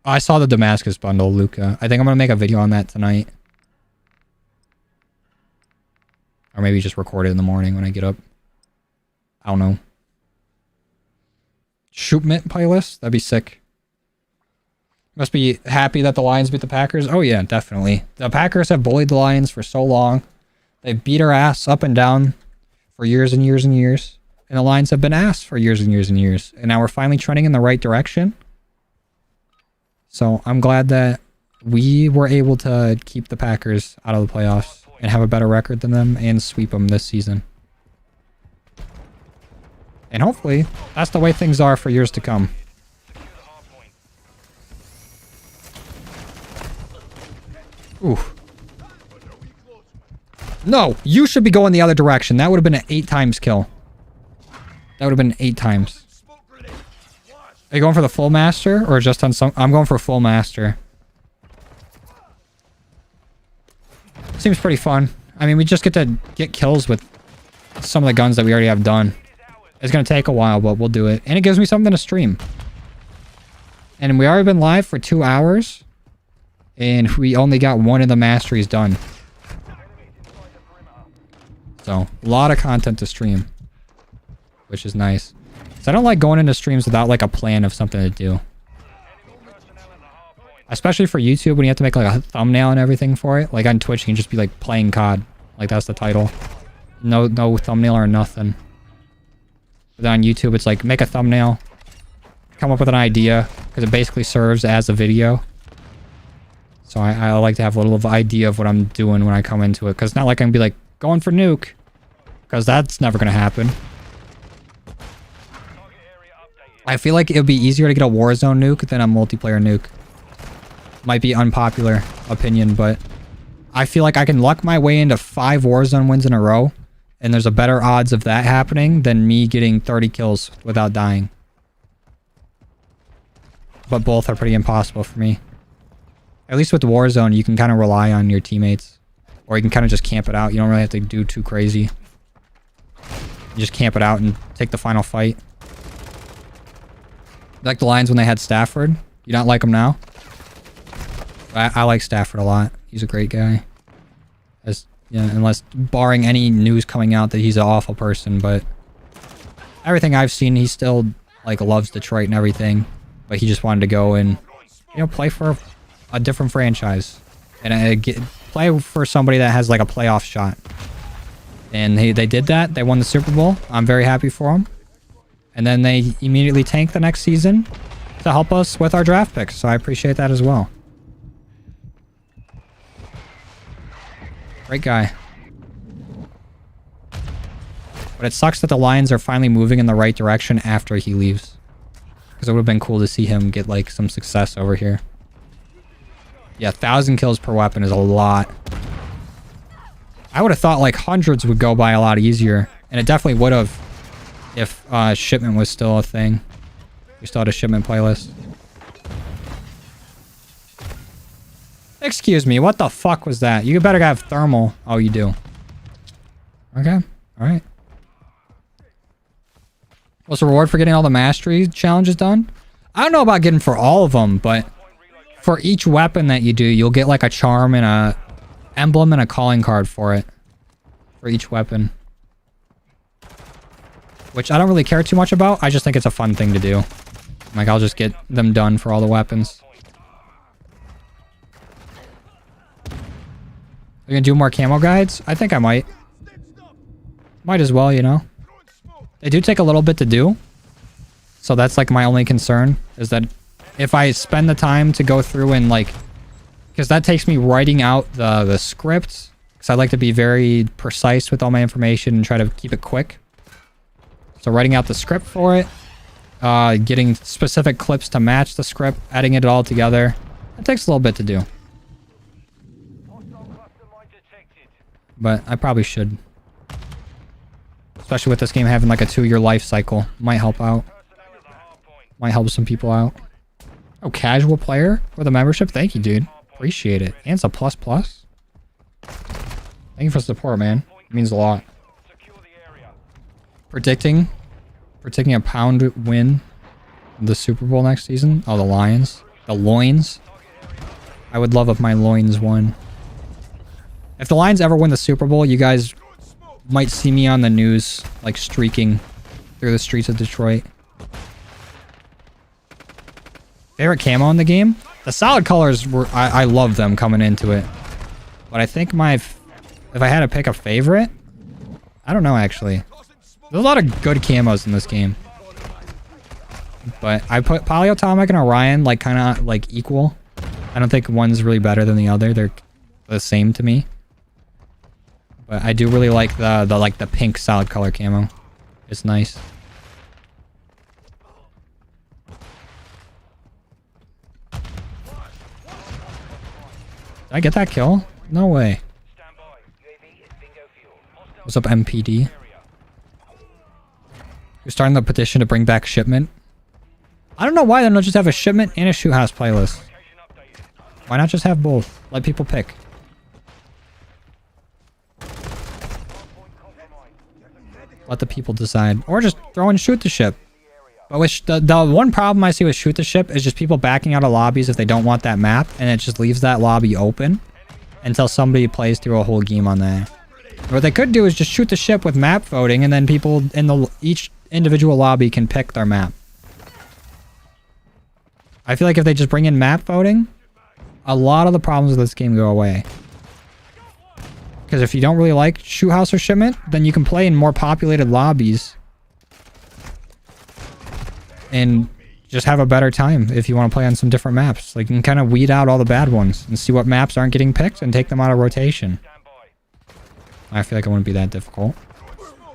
Oh, I saw the Damascus bundle, Luca. I think I'm going to make a video on that tonight. Or maybe just record it in the morning when I get up. I don't know. Shootmint playlist? That'd be sick. Must be happy that the Lions beat the Packers. Oh yeah, definitely. The Packers have bullied the Lions for so long. They beat our ass up and down for years and years and years. And the Lions have been asked for years and years and years. And now we're finally trending in the right direction. So I'm glad that we were able to keep the Packers out of the playoffs and have a better record than them and sweep them this season. And hopefully, that's the way things are for years to come. Ooh. No, you should be going the other direction. That would have been an 8 times kill. That would have been 8 times. Are you going for the full master or just on some? I'm going for full master. Seems pretty fun. I mean, we just get to get kills with some of the guns that we already have done. It's going to take a while, but we'll do it. And it gives me something to stream. And we already been live for 2 hours. And we only got one of the masteries done. So, a lot of content to stream. Which is nice. So I don't like going into streams without like a plan of something to do. Especially for YouTube when you have to make like a thumbnail and everything for it. Like on Twitch you can just be like playing COD. Like that's the title. No thumbnail or nothing. But then on YouTube it's like make a thumbnail. Come up with an idea. Because it basically serves as a video. So I like to have a little idea of what I'm doing when I come into it. Because it's not like I can be like going for nuke. Because that's never going to happen. I feel like it would be easier to get a Warzone nuke than a multiplayer nuke. Might be unpopular opinion, but I feel like I can luck my way into 5 Warzone wins in a row, and there's a better odds of that happening than me getting 30 kills without dying. But both are pretty impossible for me. At least with Warzone, you can kind of rely on your teammates. Or you can kind of just camp it out. You don't really have to do too crazy. You just camp it out and take the final fight. Like the Lions when they had Stafford. You don't like him now? I like Stafford a lot. He's a great guy. As, you know, unless barring any news coming out that he's an awful person, but everything I've seen, he still like loves Detroit and everything. But he just wanted to go and, you know, play for a different franchise and play for somebody that has like a playoff shot. And they did that. They won the Super Bowl. I'm very happy for them. And then they immediately tanked the next season to help us with our draft picks. So I appreciate that as well. Great guy. But it sucks that the Lions are finally moving in the right direction after he leaves. Because it would have been cool to see him get like some success over here. Yeah, 1,000 kills per weapon is a lot. I would have thought like hundreds would go by a lot easier. And it definitely would have if shipment was still a thing. We still had a shipment playlist. Excuse me, what the fuck was that? You better have thermal. Oh, you do. Okay, alright. What's the reward for getting all the mastery challenges done? I don't know about getting for all of them, but for each weapon that you do, you'll get like a charm and a emblem and a calling card for it. For each weapon. Which I don't really care too much about. I just think it's a fun thing to do. Like, I'll just get them done for all the weapons. Are you gonna do more camo guides? I think I might. Might as well, you know. They do take a little bit to do. So that's like my only concern. Is that if I spend the time to go through and like... Because that takes me writing out the script. Because I like to be very precise with all my information and try to keep it quick. So writing out the script for it. Getting specific clips to match the script. Adding it all together. It takes a little bit to do. But I probably should. Especially with this game having like a 2-year life cycle. Might help out. Might help some people out. Oh, casual player with a membership? Thank you, dude. Appreciate it. And it's a plus plus. Thank you for the support, man. It means a lot. Predicting a pound win the Super Bowl next season. Oh, the Lions. The Loins. I would love if my Loins won. If the Lions ever win the Super Bowl, you guys might see me on the news, like streaking through the streets of Detroit. Favorite camo in the game? The solid colors were, I love them coming into it. But I think if I had to pick a favorite, I don't know actually. There's a lot of good camos in this game. But I put Polyatomic and Orion like kind of like equal. I don't think one's really better than the other. They're the same to me. But I do really like the pink solid color camo. It's nice. Did I get that kill? No way. What's up, MPD? You're starting the petition to bring back shipment. I don't know why they don't just have a shipment and a shoot house playlist. Why not just have both? Let people pick. Let the people decide. Or just throw in shoot the ship. But with the one problem I see with shoot the ship is just people backing out of lobbies if they don't want that map. And it just leaves that lobby open until somebody plays through a whole game on that. What they could do is just shoot the ship with map voting, and then people in each individual lobby can pick their map. I feel like if they just bring in map voting, a lot of the problems with this game go away. Because if you don't really like shoot house or shipment, then you can play in more populated lobbies and just have a better time if you want to play on some different maps. Like, you can kind of weed out all the bad ones and see what maps aren't getting picked and take them out of rotation. I feel like it wouldn't be that difficult.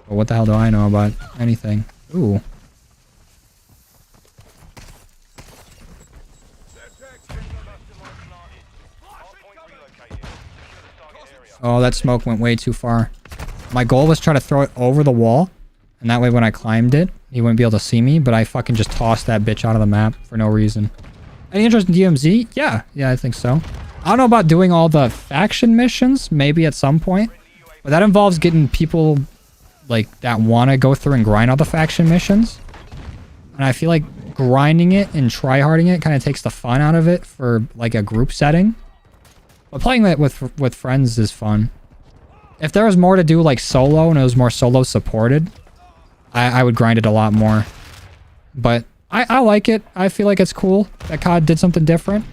But what the hell do I know about anything? Ooh. Oh, that smoke went way too far. My goal was try to throw it over the wall. And that way when I climbed it, he wouldn't be able to see me. But I fucking just tossed that bitch out of the map for no reason. Any interest in DMZ? Yeah. Yeah, I think so. I don't know about doing all the faction missions. Maybe at some point. But that involves getting people like that want to go through and grind all the faction missions. And I feel like grinding it and tryharding it kind of takes the fun out of it for like a group setting. But playing that with friends is fun. If there was more to do like solo and it was more solo supported, I would grind it a lot more. But I like it. I feel like it's cool that COD did something different.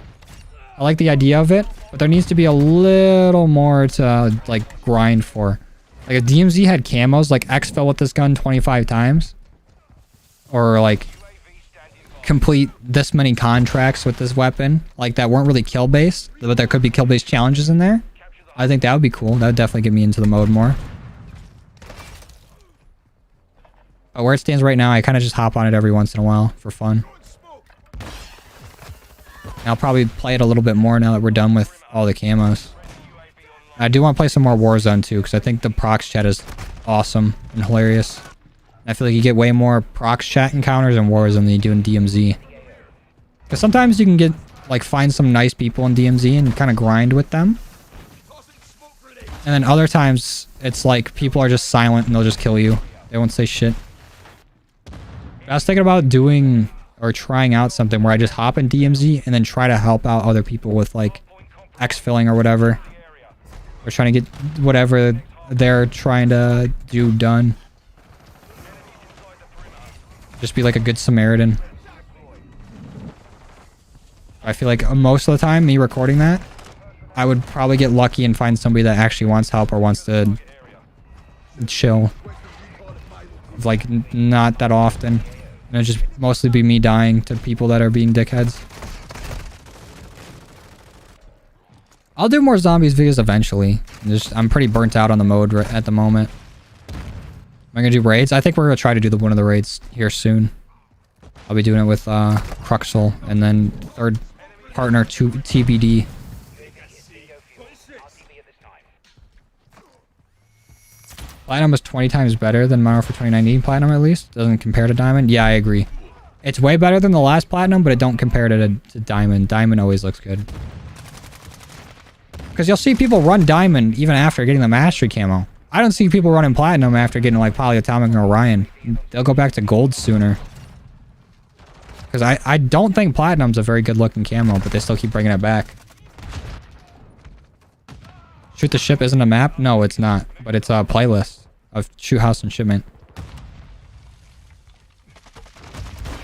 I like the idea of it, but there needs to be a little more to like grind for. Like if DMZ had camos, like X fell with this gun 25 times. Or like complete this many contracts with this weapon, like that weren't really kill based, but there could be kill based challenges in there. I think that would be cool. That would definitely get me into the mode more. But where it stands right now, I kind of just hop on it every once in a while for fun. And I'll probably play it a little bit more now that we're done with all the camos. I do want to play some more Warzone too, because I think the prox chat is awesome and hilarious. I feel like you get way more prox chat encounters in Warzone than you do in DMZ. Because sometimes you can get, like, find some nice people in DMZ and kind of grind with them. And then other times, it's like people are just silent and they'll just kill you. They won't say shit. I was thinking about doing or trying out something where I just hop in DMZ and then try to help out other people with, like, exfilling or whatever. Or trying to get whatever they're trying to do done. Just be like a good Samaritan. I feel like most of the time, me recording that, I would probably get lucky and find somebody that actually wants help or wants to chill. Like, not that often. And it'd just mostly be me dying to people that are being dickheads. I'll do more zombies videos eventually. I'm pretty burnt out on the mode at the moment. Am I gonna do raids? I think we're gonna try to do one of the raids here soon. I'll be doing it with Cruxel and then third partner to TBD. Platinum was 20 times better than Modern Warfare 2019 Platinum, at least. Doesn't compare to Diamond. Yeah, I agree. It's way better than the last Platinum, but it don't compare to Diamond. Diamond always looks good. Because you'll see people run Diamond even after getting the Mastery camo. I don't see people running Platinum after getting like Polyatomic and Orion. They'll go back to Gold sooner. Because I don't think Platinum's a very good looking camo, but they still keep bringing it back. Shoot the Ship isn't a map? No, it's not. But it's a playlist of Shoot House and Shipment.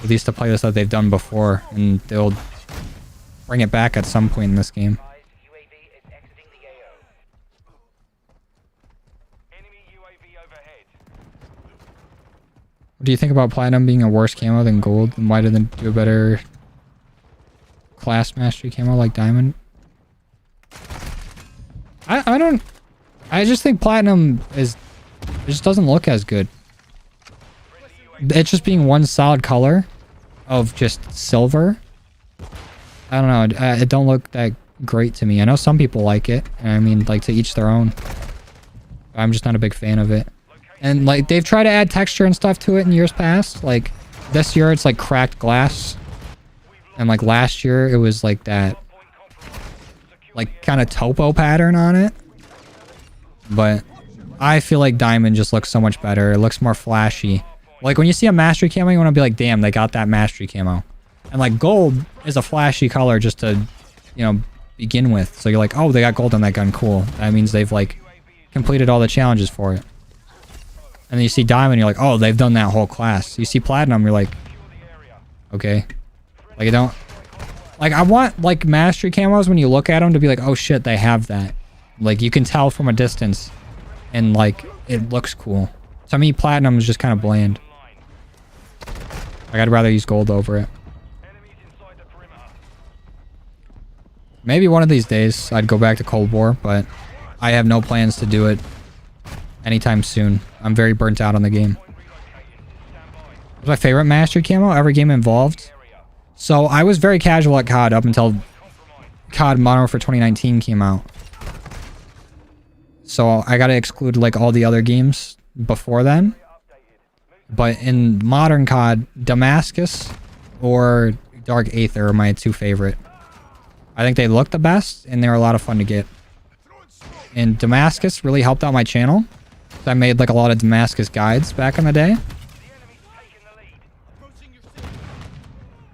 At least a playlist that they've done before, and they'll bring it back at some point in this game. do you think about platinum being a worse camo than gold? And why didn't they do a better class mastery camo like diamond? I don't... I just think platinum is... It just doesn't look as good. It's just being one solid color of just silver. I don't know. It don't look that great to me. I know some people like it. I mean, like, to each their own. I'm just not a big fan of it. And, like, they've tried to add texture and stuff to it in years past. Like, this year it's, like, cracked glass. And, like, last year it was, like, that... like, kind of topo pattern on it. But I feel like diamond just looks so much better. It looks more flashy. Like, when you see a mastery camo, you want to be like, damn, they got that mastery camo. And, like, gold is a flashy color just to, you know, begin with. So you're like, oh, they got gold on that gun. Cool. That means they've, like, completed all the challenges for it. And then you see diamond, you're like, oh, they've done that whole class. You see platinum, you're like, okay. Like, you don't... Like, I want, like, mastery camos when you look at them to be like, oh, shit, they have that. Like, you can tell from a distance. And, like, it looks cool. To me, platinum is just kind of bland. Like, I'd rather use gold over it. Maybe one of these days I'd go back to Cold War, but I have no plans to do it anytime soon. I'm very burnt out on the game. What's my favorite mastery camo? Every game involved. So I was very casual at COD up until COD Modern Warfare 2019 came out. So I gotta exclude like all the other games before then. But in modern COD, Damascus or Dark Aether are my two favorite. I think they look the best and they're a lot of fun to get. And Damascus really helped out my channel. I made like a lot of Damascus guides back in the day.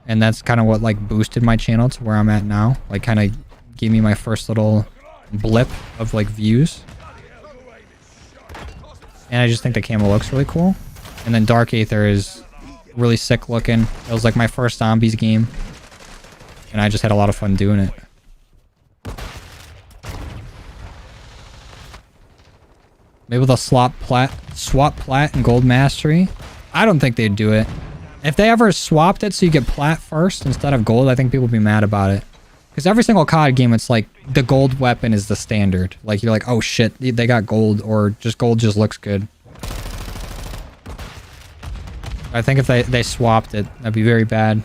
And that's kind of what like boosted my channel to where I'm at now. Like kind of gave me my first little blip of like views. And I just think the camo looks really cool. And then Dark Aether is really sick looking. It was like my first zombies game. And I just had a lot of fun doing it. Maybe they'll swap plat and gold mastery. I don't think they'd do it. If they ever swapped it so you get plat first instead of gold, I think people would be mad about it. Because every single COD game, it's like the gold weapon is the standard. Like you're like, oh shit, they got gold, or just gold just looks good. I think if they swapped it, that'd be very bad.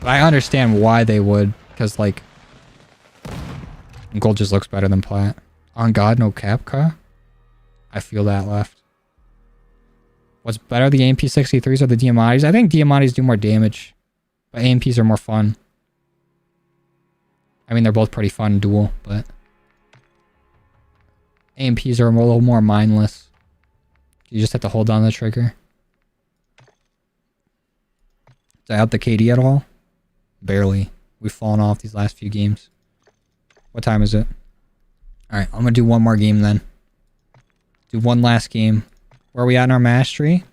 But I understand why they would, because like gold just looks better than plat. On God, no Capca. I feel that left. What's better, the AMP-63s or the Diamattis? I think Diamattis do more damage, but AMPs are more fun. I mean, they're both pretty fun dual, but AMPs are a little more mindless. You just have to hold down the trigger. Did I help the KD at all? Barely. We've fallen off these last few games. What time is it? Alright, I'm gonna do one more game then. Do one last game. Where are we at in our mastery?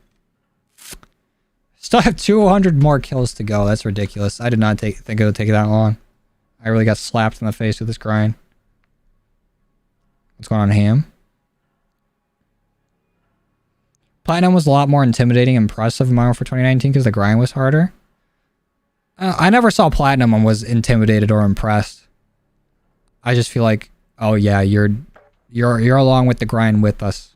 Still have 200 more kills to go. That's ridiculous. I did not think it would take that long. I really got slapped in the face with this grind. What's going on, Ham? Platinum was a lot more intimidating and impressive in Modern Warfare 2019 because the grind was harder. I never saw Platinum and was intimidated or impressed. I just feel like, oh yeah, you're along with the grind with us.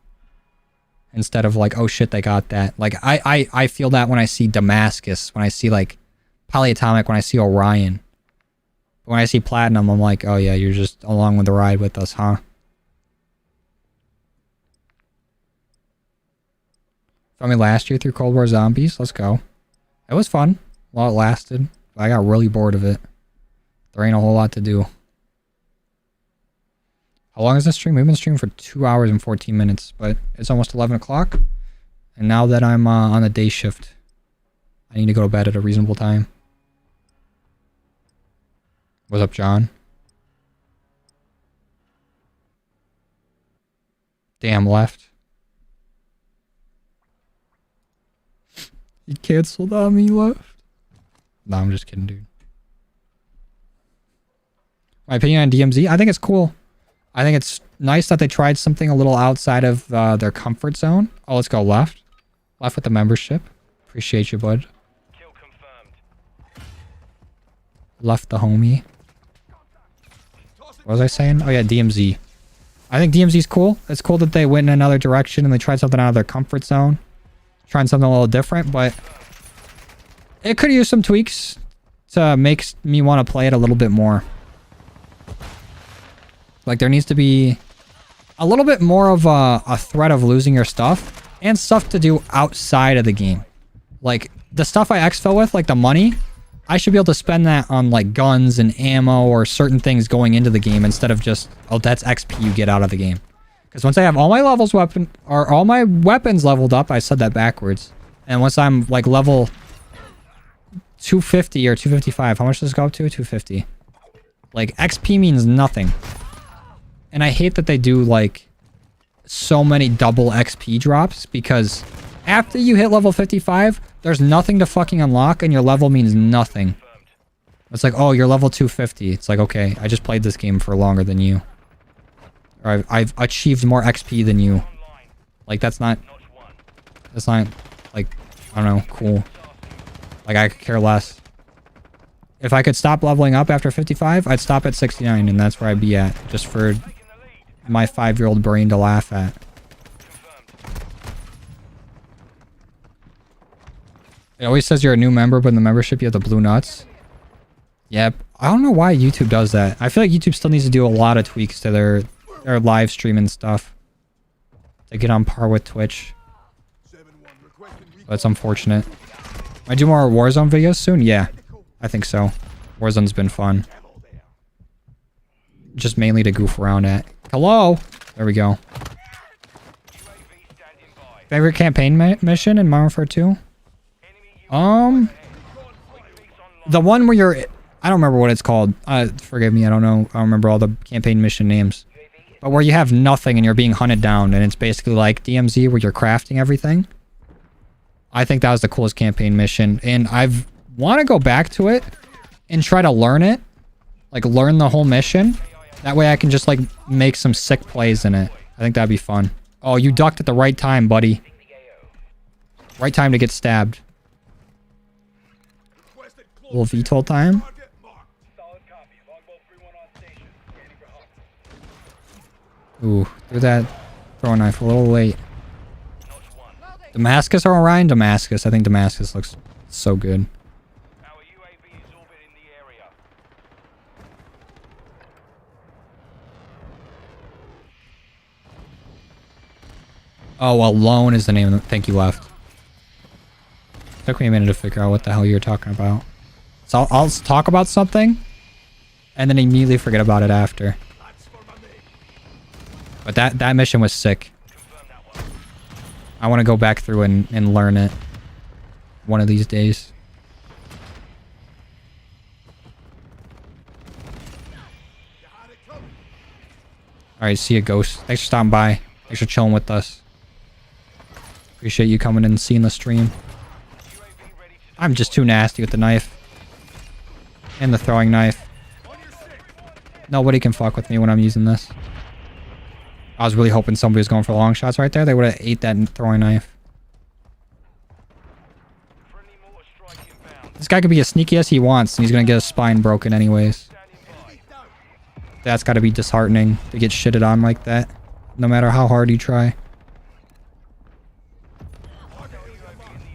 Instead of like, oh shit, they got that. Like, I feel that when I see Damascus, when I see like Polyatomic, when I see Orion. But when I see Platinum, I'm like, oh yeah, you're just along with the ride with us, huh? Saw me last year through Cold War Zombies. Let's go. It was fun while it lasted. But I got really bored of it. There ain't a whole lot to do. How long is this stream? We've been streaming for 2 hours and 14 minutes, but it's almost 11 o'clock. And now that I'm on a day shift, I need to go to bed at a reasonable time. What's up, John? Damn, left. He canceled on me, left. No, I'm just kidding, dude. My opinion on DMZ? I think it's cool. I think it's nice that they tried something a little outside of their comfort zone. Oh, let's go left. Left with the membership. Appreciate you, bud. Kill confirmed. Left the homie. What was I saying? Oh yeah, DMZ. I think DMZ's cool. It's cool that they went in another direction and they tried something out of their comfort zone. Trying something a little different, but it could use some tweaks to make me want to play it a little bit more. Like there needs to be a little bit more of a threat of losing your stuff and stuff to do outside of the game. Like the stuff I exfil with, like the money, I should be able to spend that on like guns and ammo or certain things going into the game instead of just, oh, that's XP you get out of the game. Because once I have all my all my weapons leveled up, I said that backwards. And once I'm like level 250 or 255, how much does it go up to? 250. Like XP means nothing. And I hate that they do like so many double XP drops because after you hit level 55, there's nothing to fucking unlock and your level means nothing. It's like, oh, you're level 250. It's like, okay, I just played this game for longer than you. Or I've achieved more XP than you. Like, that's not, like, I don't know, cool. Like, I could care less. If I could stop leveling up after 55, I'd stop at 69, and that's where I'd be at. Just for my 5-year-old brain to laugh at. It always says you're a new member, but in the membership you have the blue nuts. Yep. I don't know why YouTube does that. I feel like YouTube still needs to do a lot of tweaks to their live stream and stuff. To get on par with Twitch. That's unfortunate. I do more Warzone videos soon? Yeah. I think so. Warzone's been fun. Just mainly to goof around at. Hello? There we go. Favorite campaign mission in Modern Warfare 2? The one where you're... I don't remember what it's called. Forgive me, I don't know. I don't remember all the campaign mission names. But where you have nothing and you're being hunted down, and it's basically like DMZ where you're crafting everything. I think that was the coolest campaign mission, and I've want to go back to it and try to learn it. Like, learn the whole mission. That way I can just, like, make some sick plays in it. I think that'd be fun. Oh, you ducked at the right time, buddy. Right time to get stabbed. A little VTOL time. Ooh, threw that throwing knife a little late. Damascus or Orion? Damascus. I think Damascus looks so good. Oh, Alone is the name of the... Thank you, left. Took me a minute to figure out what the hell you're talking about. So I'll talk about something, and then immediately forget about it after. But that mission was sick. I want to go back through and learn it one of these days. Alright, see you, Ghost. Thanks for stopping by. Thanks for chilling with us. Appreciate you coming in and seeing the stream. I'm just too nasty with the knife. And the throwing knife. Nobody can fuck with me when I'm using this. I was really hoping somebody was going for long shots right there. They would have ate that throwing knife. This guy could be as sneaky as he wants, and he's going to get his spine broken anyways. That's got to be disheartening to get shitted on like that. No matter how hard you try.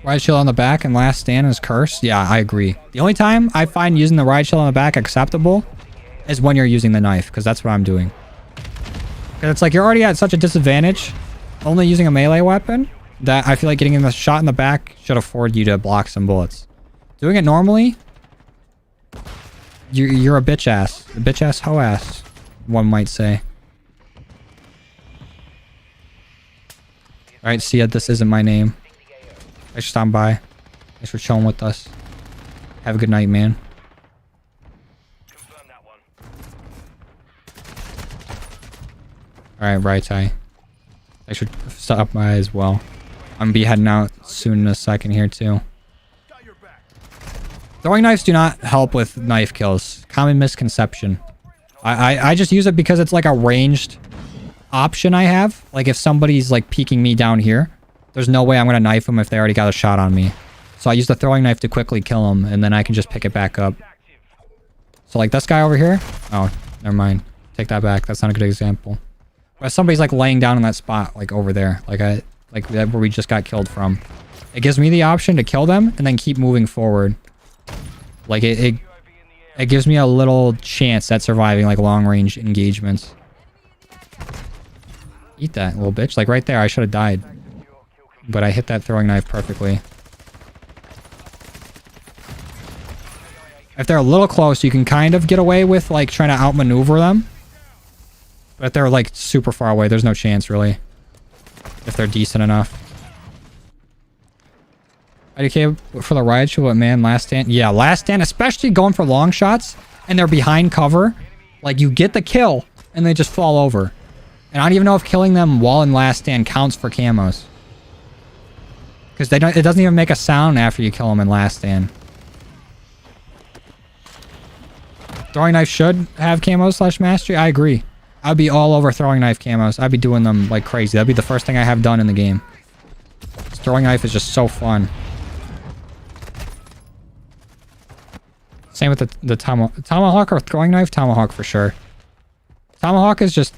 Ride shield on the back and last stand is cursed? Yeah, I agree. The only time I find using the ride shield on the back acceptable is when you're using the knife, because that's what I'm doing. Because it's like you're already at such a disadvantage only using a melee weapon that I feel like getting in the shot in the back should afford you to block some bullets. Doing it normally, you're a bitch ass. A bitch ass hoe ass, one might say. Alright, see ya, this isn't my name. Thanks for stopping by. Thanks for chilling with us. Have a good night, man. Alright, right eye. Thanks for stopping by as well. I'm gonna be heading out soon in a second here too. Throwing knives do not help with knife kills. Common misconception. I just use it because it's like a ranged option I have. Like if somebody's like peeking me down here, there's no way I'm gonna knife them if they already got a shot on me. So I use the throwing knife to quickly kill him, and then I can just pick it back up. So like this guy over here. Oh, never mind. Take that back. That's not a good example. But somebody's like laying down in that spot, like over there, like where we just got killed from. It gives me the option to kill them and then keep moving forward. Like it gives me a little chance at surviving like long range engagements. Eat that little bitch. Like right there, I should have died, but I hit that throwing knife perfectly. If they're a little close, you can kind of get away with like trying to outmaneuver them. But if they're like super far away, there's no chance really. If they're decent enough. IDK for the riot show, what man, last stand? Yeah, last stand, especially going for long shots and they're behind cover. Like you get the kill and they just fall over. And I don't even know if killing them while in last stand counts for camos. Because it doesn't even make a sound after you kill them in last stand. Throwing knife should have camos / mastery. I agree. I'd be all over throwing knife camos. I'd be doing them like crazy. That'd be the first thing I have done in the game. Throwing knife is just so fun. Same with the tomahawk or throwing knife. Tomahawk for sure. Tomahawk is just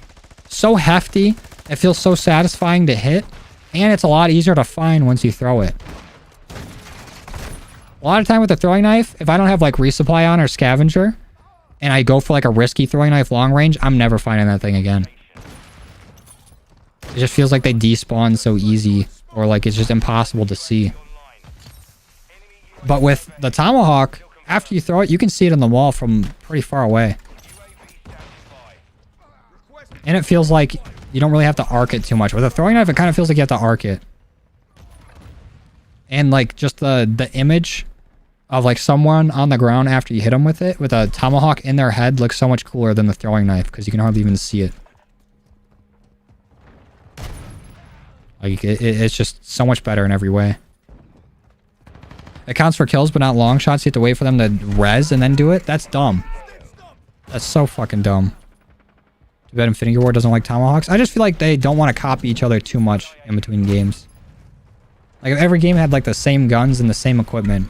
so hefty. It feels so satisfying to hit. And it's a lot easier to find once you throw it. A lot of time with the throwing knife, if I don't have like resupply on or scavenger, and I go for like a risky throwing knife long range, I'm never finding that thing again. It just feels like they despawn so easy, or like it's just impossible to see. But with the tomahawk, after you throw it, you can see it on the wall from pretty far away. And it feels like you don't really have to arc it too much. With a throwing knife, it kind of feels like you have to arc it. And like just the image of like someone on the ground after you hit them with it, with a tomahawk in their head, looks so much cooler than the throwing knife because you can hardly even see it. Like it's just so much better in every way. It counts for kills, but not long shots. You have to wait for them to res and then do it. That's dumb. That's so fucking dumb. Too bad Infinity War doesn't like tomahawks. I just feel like they don't want to copy each other too much in between games. Like if every game had like the same guns and the same equipment.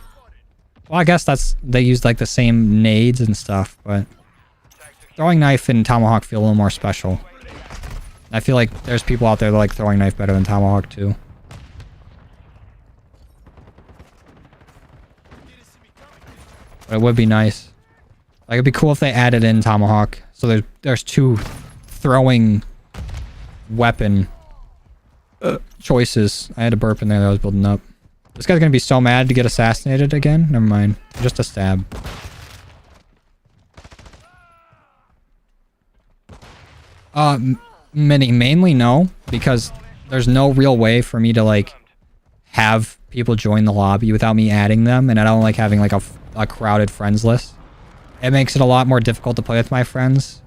Well, I guess they used like the same nades and stuff, but throwing knife and tomahawk feel a little more special. I feel like there's people out there that like throwing knife better than tomahawk too. But it would be nice. Like it'd be cool if they added in tomahawk. So there's two throwing weapon choices. I had a burp in there that was building up. This guy's gonna be so mad to get assassinated again. Never mind. Just a stab. Mainly no, because there's no real way for me to like have people join the lobby without me adding them, and I don't like having like a crowded friends list. It makes it a lot more difficult to play with my friends,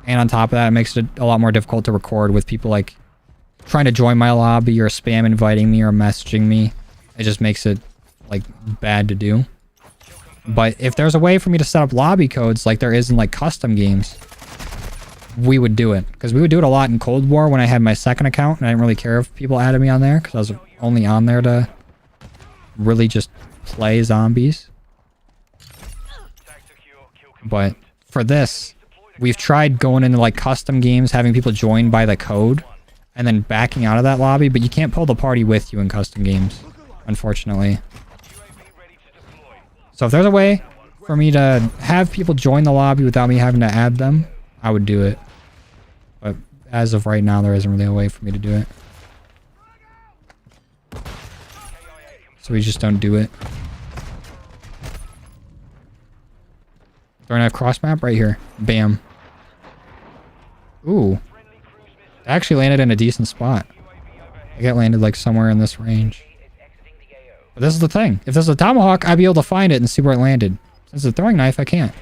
and on top of that, it makes it a lot more difficult to record with people like trying to join my lobby or spam inviting me or messaging me. It just makes it like bad to do. But if there's a way for me to set up lobby codes like there is in like custom games, we would do it. Because we would do it a lot in Cold War when I had my second account, and I didn't really care if people added me on there because I was only on there to really just play zombies. But for this, we've tried going into like custom games, having people join by the code, and then backing out of that lobby, but you can't pull the party with you in custom games, unfortunately. So if there's a way for me to have people join the lobby without me having to add them, I would do it. But as of right now, there isn't really a way for me to do it. So we just don't do it. Throwing knife cross map right here. Bam. Ooh. I actually landed in a decent spot. I got landed like somewhere in this range. But this is the thing. If this is a tomahawk, I'd be able to find it and see where it landed. Since it's a throwing knife, I can't.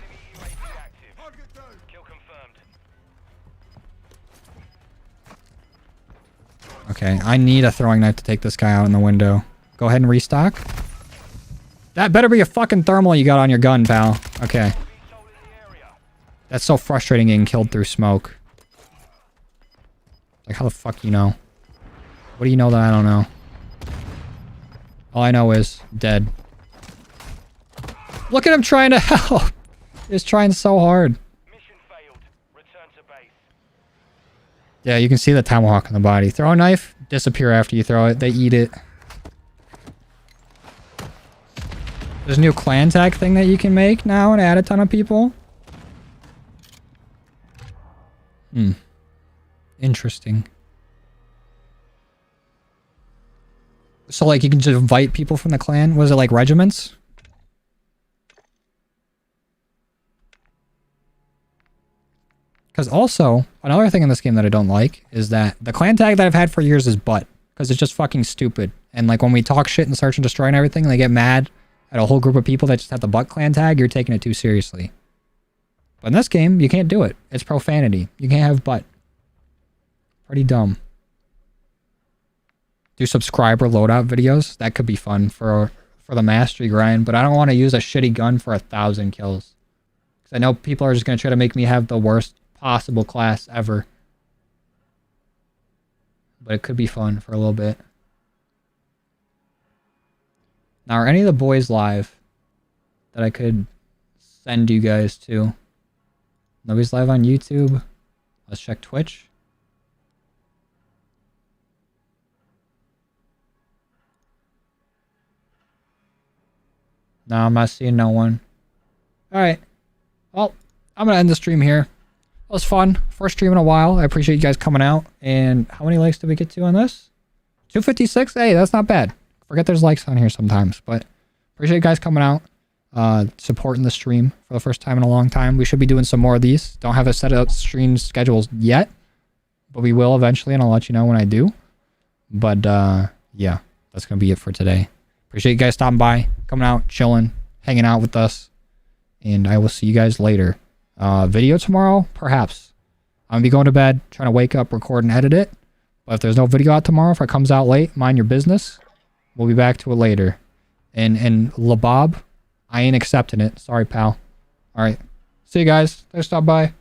Okay, I need a throwing knife to take this guy out in the window. Go ahead and restock. That better be a fucking thermal you got on your gun, pal. Okay. That's so frustrating getting killed through smoke. Like, how the fuck you know? What do you know that I don't know? All I know is dead. Look at him trying to help. He's trying so hard. Mission failed. Return to base. Yeah, you can see the tomahawk in the body. Throw a knife, disappear after you throw it. They eat it. There's a new clan tag thing that you can make now and add a ton of people. Interesting. So, like, you can just invite people from the clan? Was it like regiments? Because also, another thing in this game that I don't like is that the clan tag that I've had for years is butt. Because it's just fucking stupid. And, like, when we talk shit and search and destroy and everything, they get mad at a whole group of people that just have the butt clan tag, you're taking it too seriously. But in this game, you can't do it. It's profanity. You can't have butt. Pretty dumb. Do subscriber loadout videos. That could be fun for the mastery grind, but I don't want to use a shitty gun for 1,000 kills. Because I know people are just going to try to make me have the worst possible class ever. But it could be fun for a little bit. Now, are any of the boys live that I could send you guys to? Nobody's live on YouTube. Let's check Twitch. No, I'm not seeing no one. Alright. Well, I'm going to end the stream here. It was fun. First stream in a while. I appreciate you guys coming out. And how many likes did we get to on this? 256? Hey, that's not bad. Forget there's likes on here sometimes. But appreciate you guys coming out. Supporting the stream for the first time in a long time. We should be doing some more of these. Don't have a set of stream schedules yet. But we will eventually, and I'll let you know when I do. But, yeah. That's going to be it for today. Appreciate you guys stopping by, coming out, chilling, hanging out with us. And I will see you guys later. Video tomorrow? Perhaps. I'm going to be going to bed, trying to wake up, record, and edit it. But if there's no video out tomorrow, if it comes out late, mind your business. We'll be back to it later. And Labob, I ain't accepting it. Sorry, pal. Alright. See you guys. Thanks for stopping by.